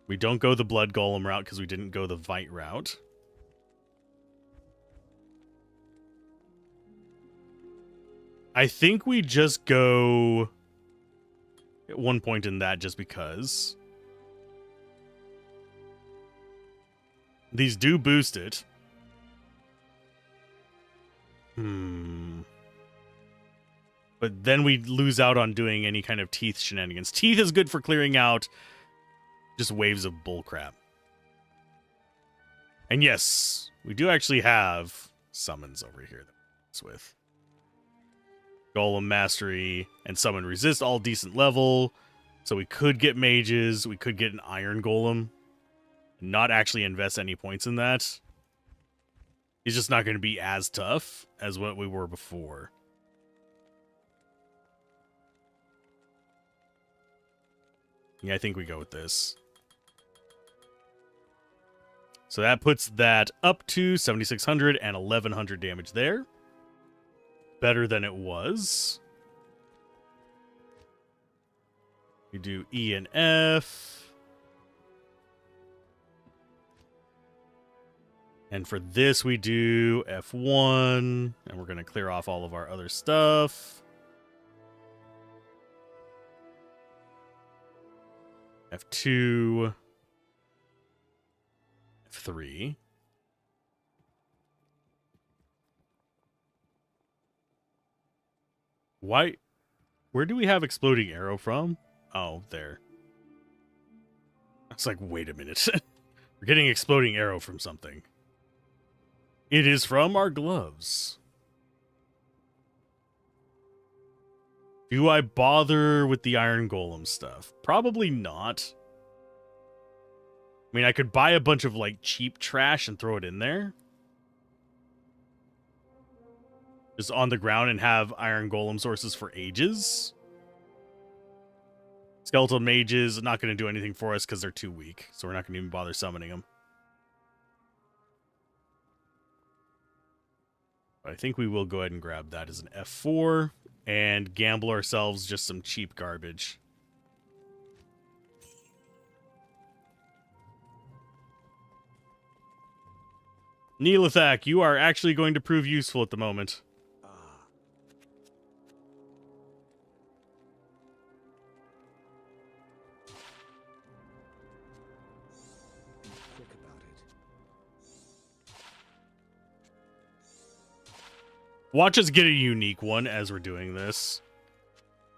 We don't go the Blood Golem route because we didn't go the Vite route. I think we just go at 1 point in that just because. These do boost it. But then we lose out on doing any kind of teeth shenanigans. Teeth is good for clearing out just waves of bullcrap. And yes, we do actually have summons over here that it's with. Golem Mastery and Summon Resist, all decent level. So we could get mages. We could get an Iron Golem. Not actually invest any points in that. He's just not going to be as tough as what we were before. Yeah, I think we go with this. So that puts that up to 7,600 and 1,100 damage there. Better than it was. We do E and F. And for this, we do F1. And we're going to clear off all of our other stuff. F2. F3. Why? Where do we have exploding arrow from? Oh, there. It's like, wait a minute. We're getting exploding arrow from something. It is from our gloves. Do I bother with the iron golem stuff? Probably not. I mean, I could buy a bunch of, like, cheap trash and throw it in there. Just on the ground and have iron golem sources for ages. Skeletal mages are not going to do anything for us because they're too weak. So we're not going to even bother summoning them. But I think we will go ahead and grab that as an F4 and gamble ourselves just some cheap garbage. Neelathak, you are actually going to prove useful at the moment. Quick about it. Watch us get a unique one as we're doing this.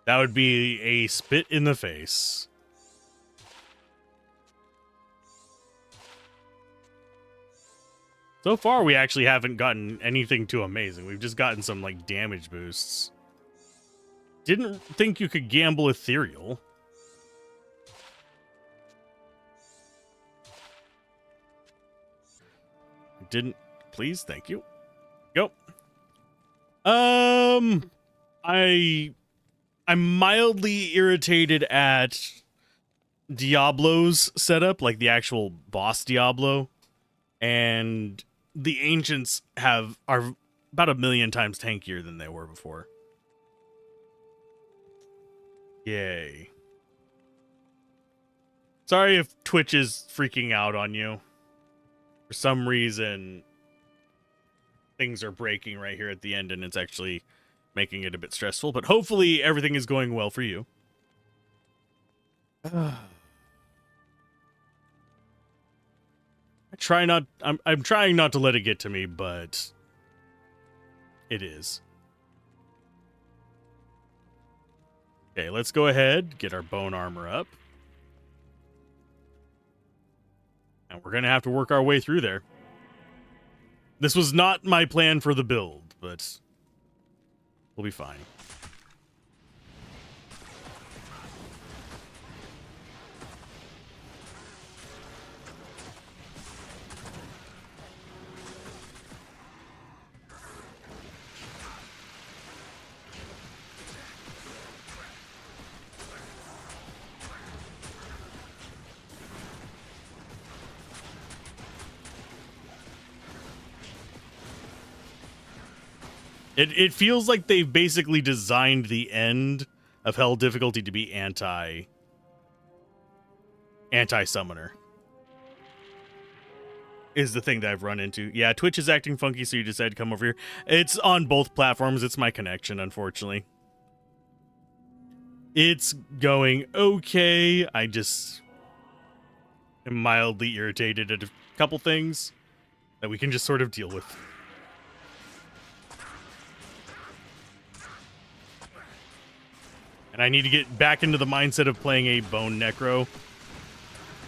That would be a spit in the face. So far, we actually haven't gotten anything too amazing. We've just gotten some, like, damage boosts. Didn't think you could gamble ethereal. Didn't. Please, thank you. Go. I'm mildly irritated at Diablo's setup, like the actual boss Diablo, and the ancients are about 1,000,000 times tankier than they were before. Yay. Sorry if Twitch is freaking out on you. For some reason, things are breaking right here at the end, and it's actually making it a bit stressful. But hopefully everything is going well for you. I'm trying not to let it get to me, but it is. Okay, let's go ahead, get our bone armor up. And we're going to have to work our way through there. This was not my plan for the build, but we'll be fine. It feels like they've basically designed the end of Hell difficulty to be anti-summoner. Is the thing that I've run into. Yeah, Twitch is acting funky, so you decided to come over here. It's on both platforms. It's my connection, unfortunately. It's going okay. I just am mildly irritated at a couple things that we can just sort of deal with. And I need to get back into the mindset of playing a Bone Necro,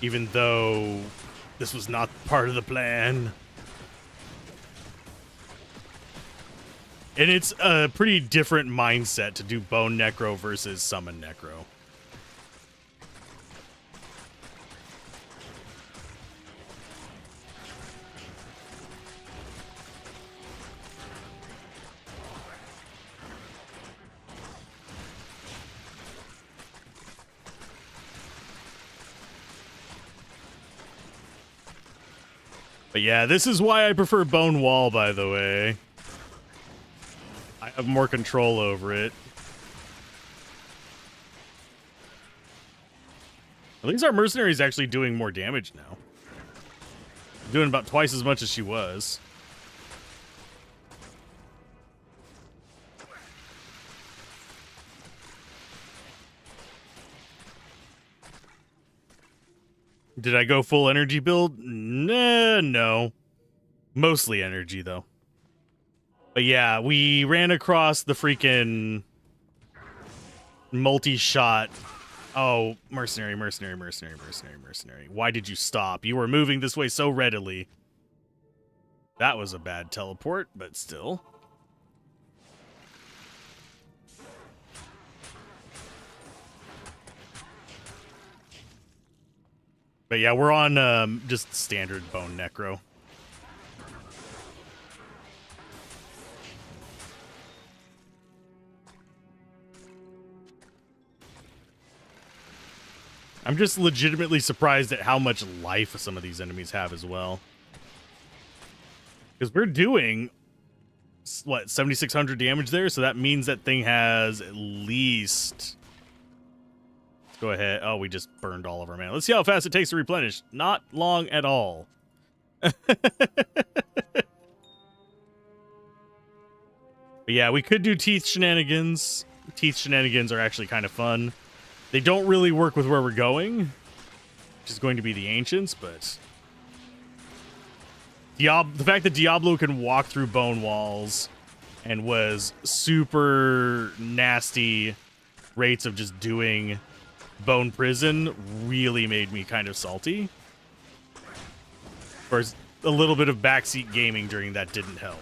even though this was not part of the plan. And it's a pretty different mindset to do Bone Necro versus Summon Necro. But yeah, this is why I prefer Bone Wall, by the way. I have more control over it. At least our mercenary is actually doing more damage now. Doing about twice as much as she was. Did I go full energy build? Nah, no. Mostly energy, though. But yeah, we ran across the freaking multi-shot. Oh, mercenary. Why did you stop? You were moving this way so readily. That was a bad teleport, but still. But yeah, we're on just standard bone necro. I'm just legitimately surprised at how much life some of these enemies have as well. Because we're doing, what, 7,600 damage there? So that means that thing has at least... Let's go ahead. Oh, we just burned all of our mana. Let's see how fast it takes to replenish. Not long at all. But yeah, we could do teeth shenanigans. Teeth shenanigans are actually kind of fun. They don't really work with where we're going, which is going to be the Ancients, but... the fact that Diablo can walk through bone walls and was super nasty rates of just doing bone prison really made me kind of salty. Of course, a little bit of backseat gaming during that didn't help.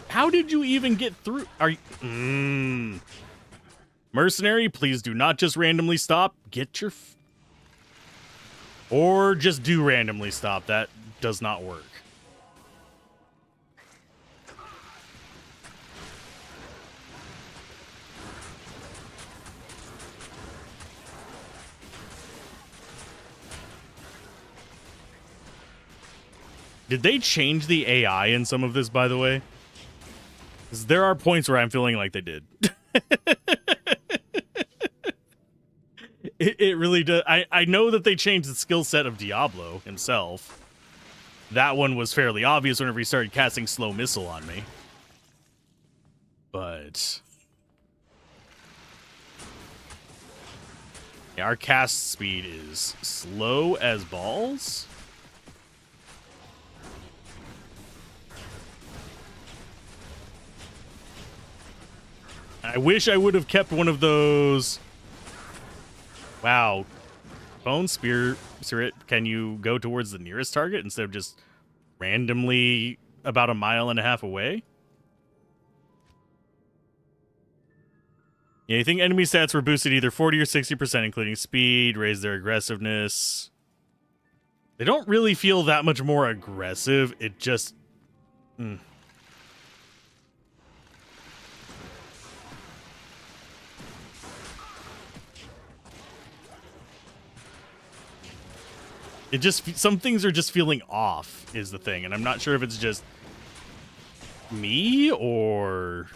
How did you even get through? Are you... Mercenary, please do not just randomly stop. Get your... or just do randomly stop. That does not work. Did they change the AI in some of this, by the way? Because there are points where I'm feeling like they did. It really does. I know that they changed the skill set of Diablo himself. That one was fairly obvious whenever he started casting slow missile on me. But... yeah, our cast speed is slow as balls. I wish I would have kept one of those. Wow. Bone Spirit, can you go towards the nearest target instead of just randomly about a mile and a half away? Yeah, you think enemy stats were boosted either 40 or 60%, including speed, raise their aggressiveness. They don't really feel that much more aggressive. It just... It just, some things are just feeling off, is the thing. And I'm not sure if it's just me or...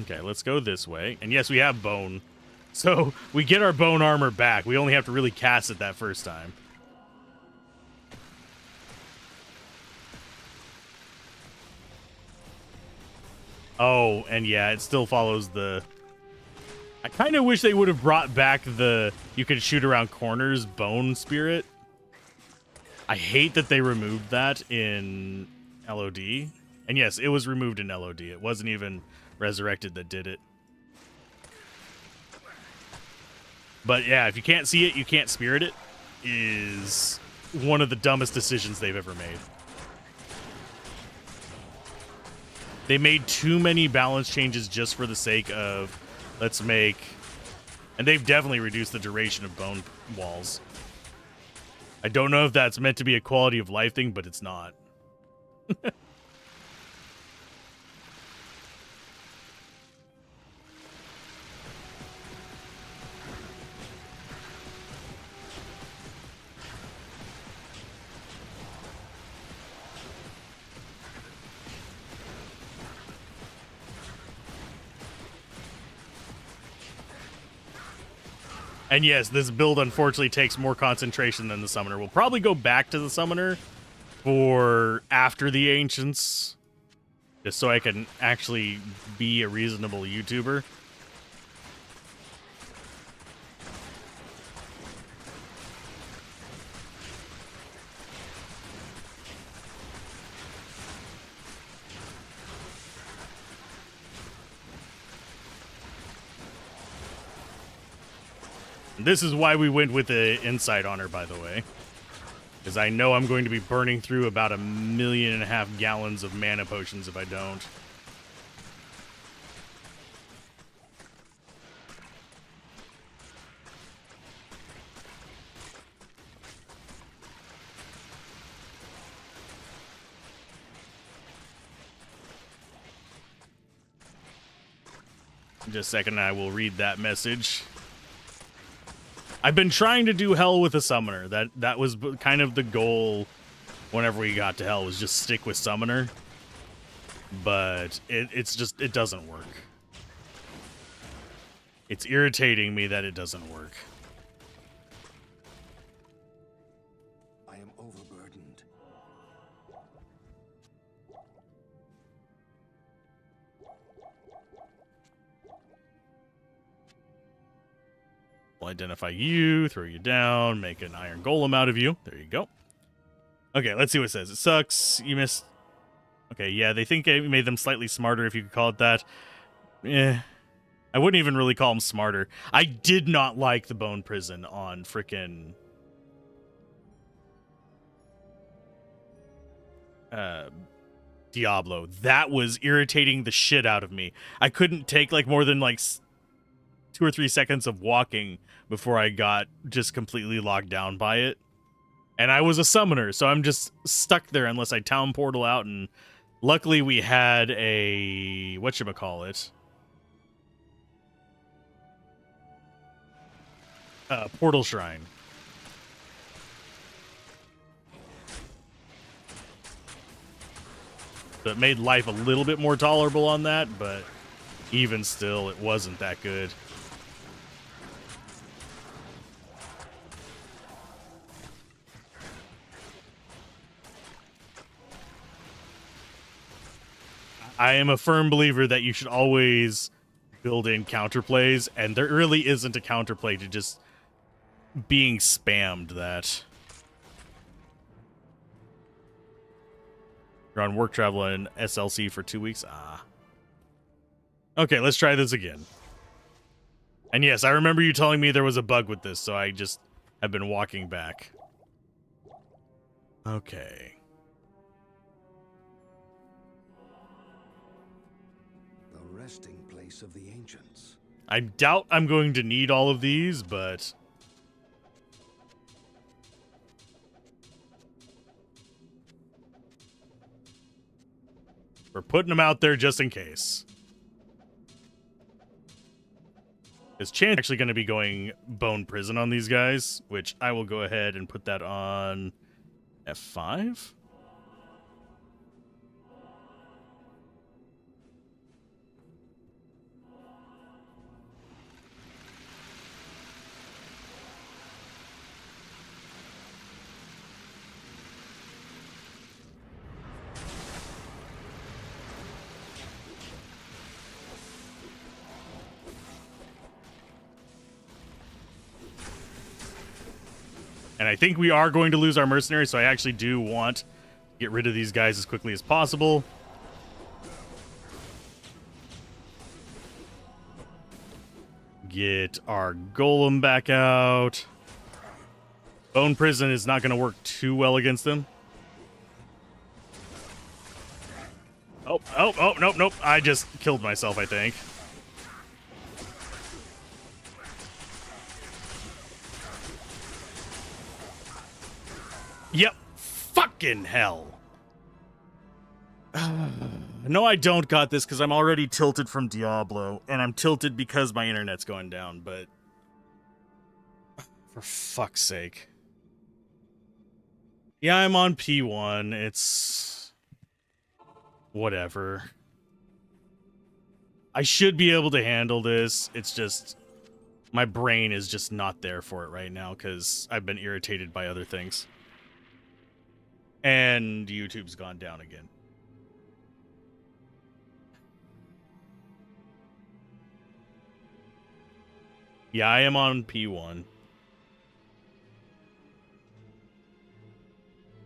Okay, let's go this way. And yes, we have bone. So we get our bone armor back. We only have to really cast it that first time. Oh, and yeah, it still follows the... I kind of wish they would have brought back the you could shoot around corners bone spirit. I hate that they removed that in LOD. And yes, it was removed in LOD. It wasn't even Resurrected that did it. But yeah, if you can't see it, you can't spirit it, is one of the dumbest decisions they've ever made. They made too many balance changes just for the sake of, let's make... And they've definitely reduced the duration of bone walls. I don't know if that's meant to be a quality of life thing, but it's not. And yes, this build unfortunately takes more concentration than the summoner. We'll probably go back to the summoner for after the ancients, just so I can actually be a reasonable YouTuber. This is why we went with the Insight Honor, by the way. Because I know I'm going to be burning through about 1.5 million gallons of mana potions if I don't. Just a second, I will read that message. I've been trying to do hell with a summoner. That was kind of the goal whenever we got to hell, was just stick with summoner. But it doesn't work. It's irritating me that it doesn't work. I am overburdened. We'll identify you, throw you down, make an iron golem out of you. There you go. Okay, let's see what it says. It sucks. You missed. Okay, yeah, they think I made them slightly smarter, if you could call it that. I wouldn't even really call them smarter. I did not like the bone prison on frickin' Diablo. That was irritating the shit out of me. I couldn't take like more than like 2 or 3 seconds of walking before I got just completely locked down by it. And I was a summoner, so I'm just stuck there unless I town portal out. And luckily we had a whatchamacallit, portal shrine. So it made life a little bit more tolerable on that, but even still, it wasn't that good. I am a firm believer that you should always build in counterplays, and there really isn't a counterplay to just being spammed that. You're on work travel and SLC for 2 weeks? Ah. Okay, let's try this again. And yes, I remember you telling me there was a bug with this, so I just have been walking back. Okay. The resting place of the ancients. I doubt I'm going to need all of these, but we're putting them out there just in case. Is Chan actually going to be going bone prison on these guys? Which I will go ahead and put that on F5. And I think we are going to lose our mercenaries, so I actually do want to get rid of these guys as quickly as possible. Get our golem back out. Bone Prison is not going to work too well against them. Oh, nope. I just killed myself, I think. Yep. Fucking hell. No, I don't got this because I'm already tilted from Diablo, and I'm tilted because my internet's going down, but for fuck's sake. Yeah, I'm on P1. It's whatever. I should be able to handle this. It's just my brain is just not there for it right now because I've been irritated by other things. And YouTube's gone down again. Yeah, I am on P1.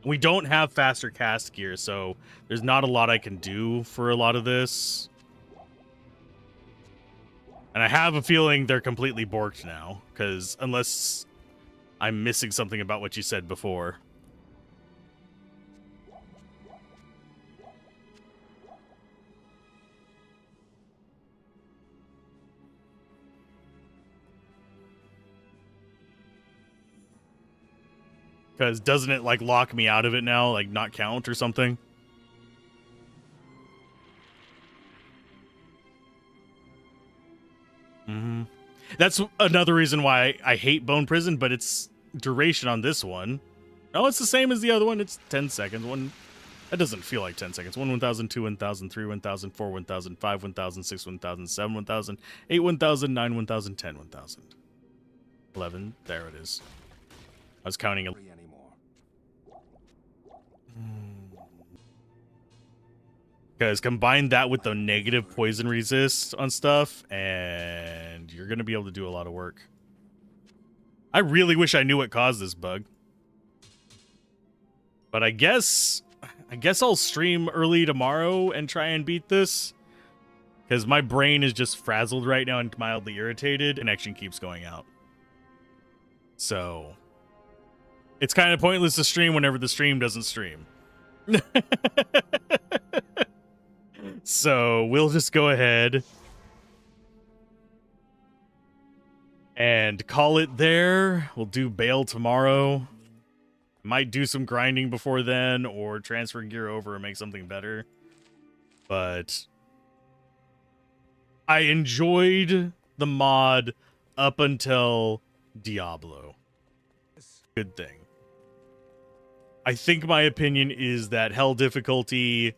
We don't have faster cast gear, so there's not a lot I can do for a lot of this. And I have a feeling they're completely borked now, because unless I'm missing something about what you said before. Because doesn't it, like, lock me out of it now? Like, not count or something? Mm-hmm. That's another reason why I hate Bone Prison, but its duration on this one... No, it's the same as the other one. It's 10 seconds. That doesn't feel like 10 seconds. 1, 1,000, 2, 1,000, 3, 1,000, 4, 1,000, 5, 1,000, 6, 1,000, 7, 1,000, 8, 1,000, 9, 1,000, 10, 1,000. 11. There it is. I was counting... Because combine that with the negative poison resist on stuff, and you're going to be able to do a lot of work. I really wish I knew what caused this bug. But I guess I'll stream early tomorrow and try and beat this. Because my brain is just frazzled right now and mildly irritated. Connection keeps going out. So, it's kind of pointless to stream whenever the stream doesn't stream. So, we'll just go ahead and call it there. We'll do bail tomorrow. Might do some grinding before then, or transfer gear over and make something better. But I enjoyed the mod up until Diablo. Good thing. I think my opinion is that hell difficulty...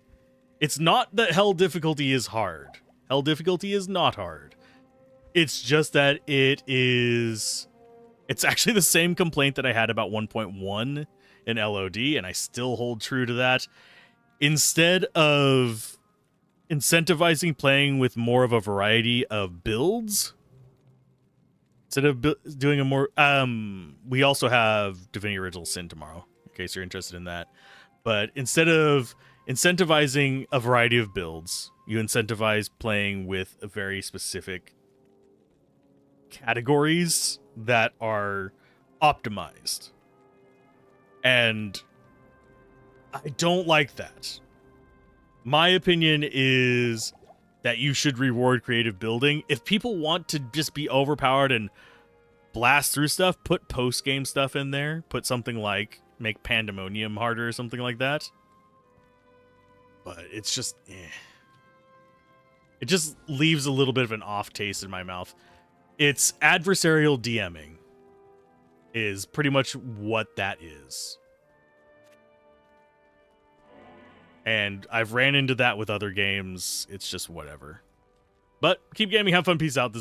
It's not that hell difficulty is hard. Hell difficulty is not hard. It's just that it is... It's actually the same complaint that I had about 1.1 in LOD, and I still hold true to that. Instead of incentivizing playing with more of a variety of builds, instead of doing a more... we also have Divinity Original Sin tomorrow, in case you're interested in that. But instead of incentivizing a variety of builds, you incentivize playing with a very specific categories that are optimized. And I don't like that. My opinion is that you should reward creative building. If people want to just be overpowered and blast through stuff, put post-game stuff in there. Put something like make Pandemonium harder or something like that. But it's just... It just leaves a little bit of an off taste in my mouth. It's adversarial DMing is pretty much what that is. And I've ran into that with other games. It's just whatever. But keep gaming, have fun, peace out. This has been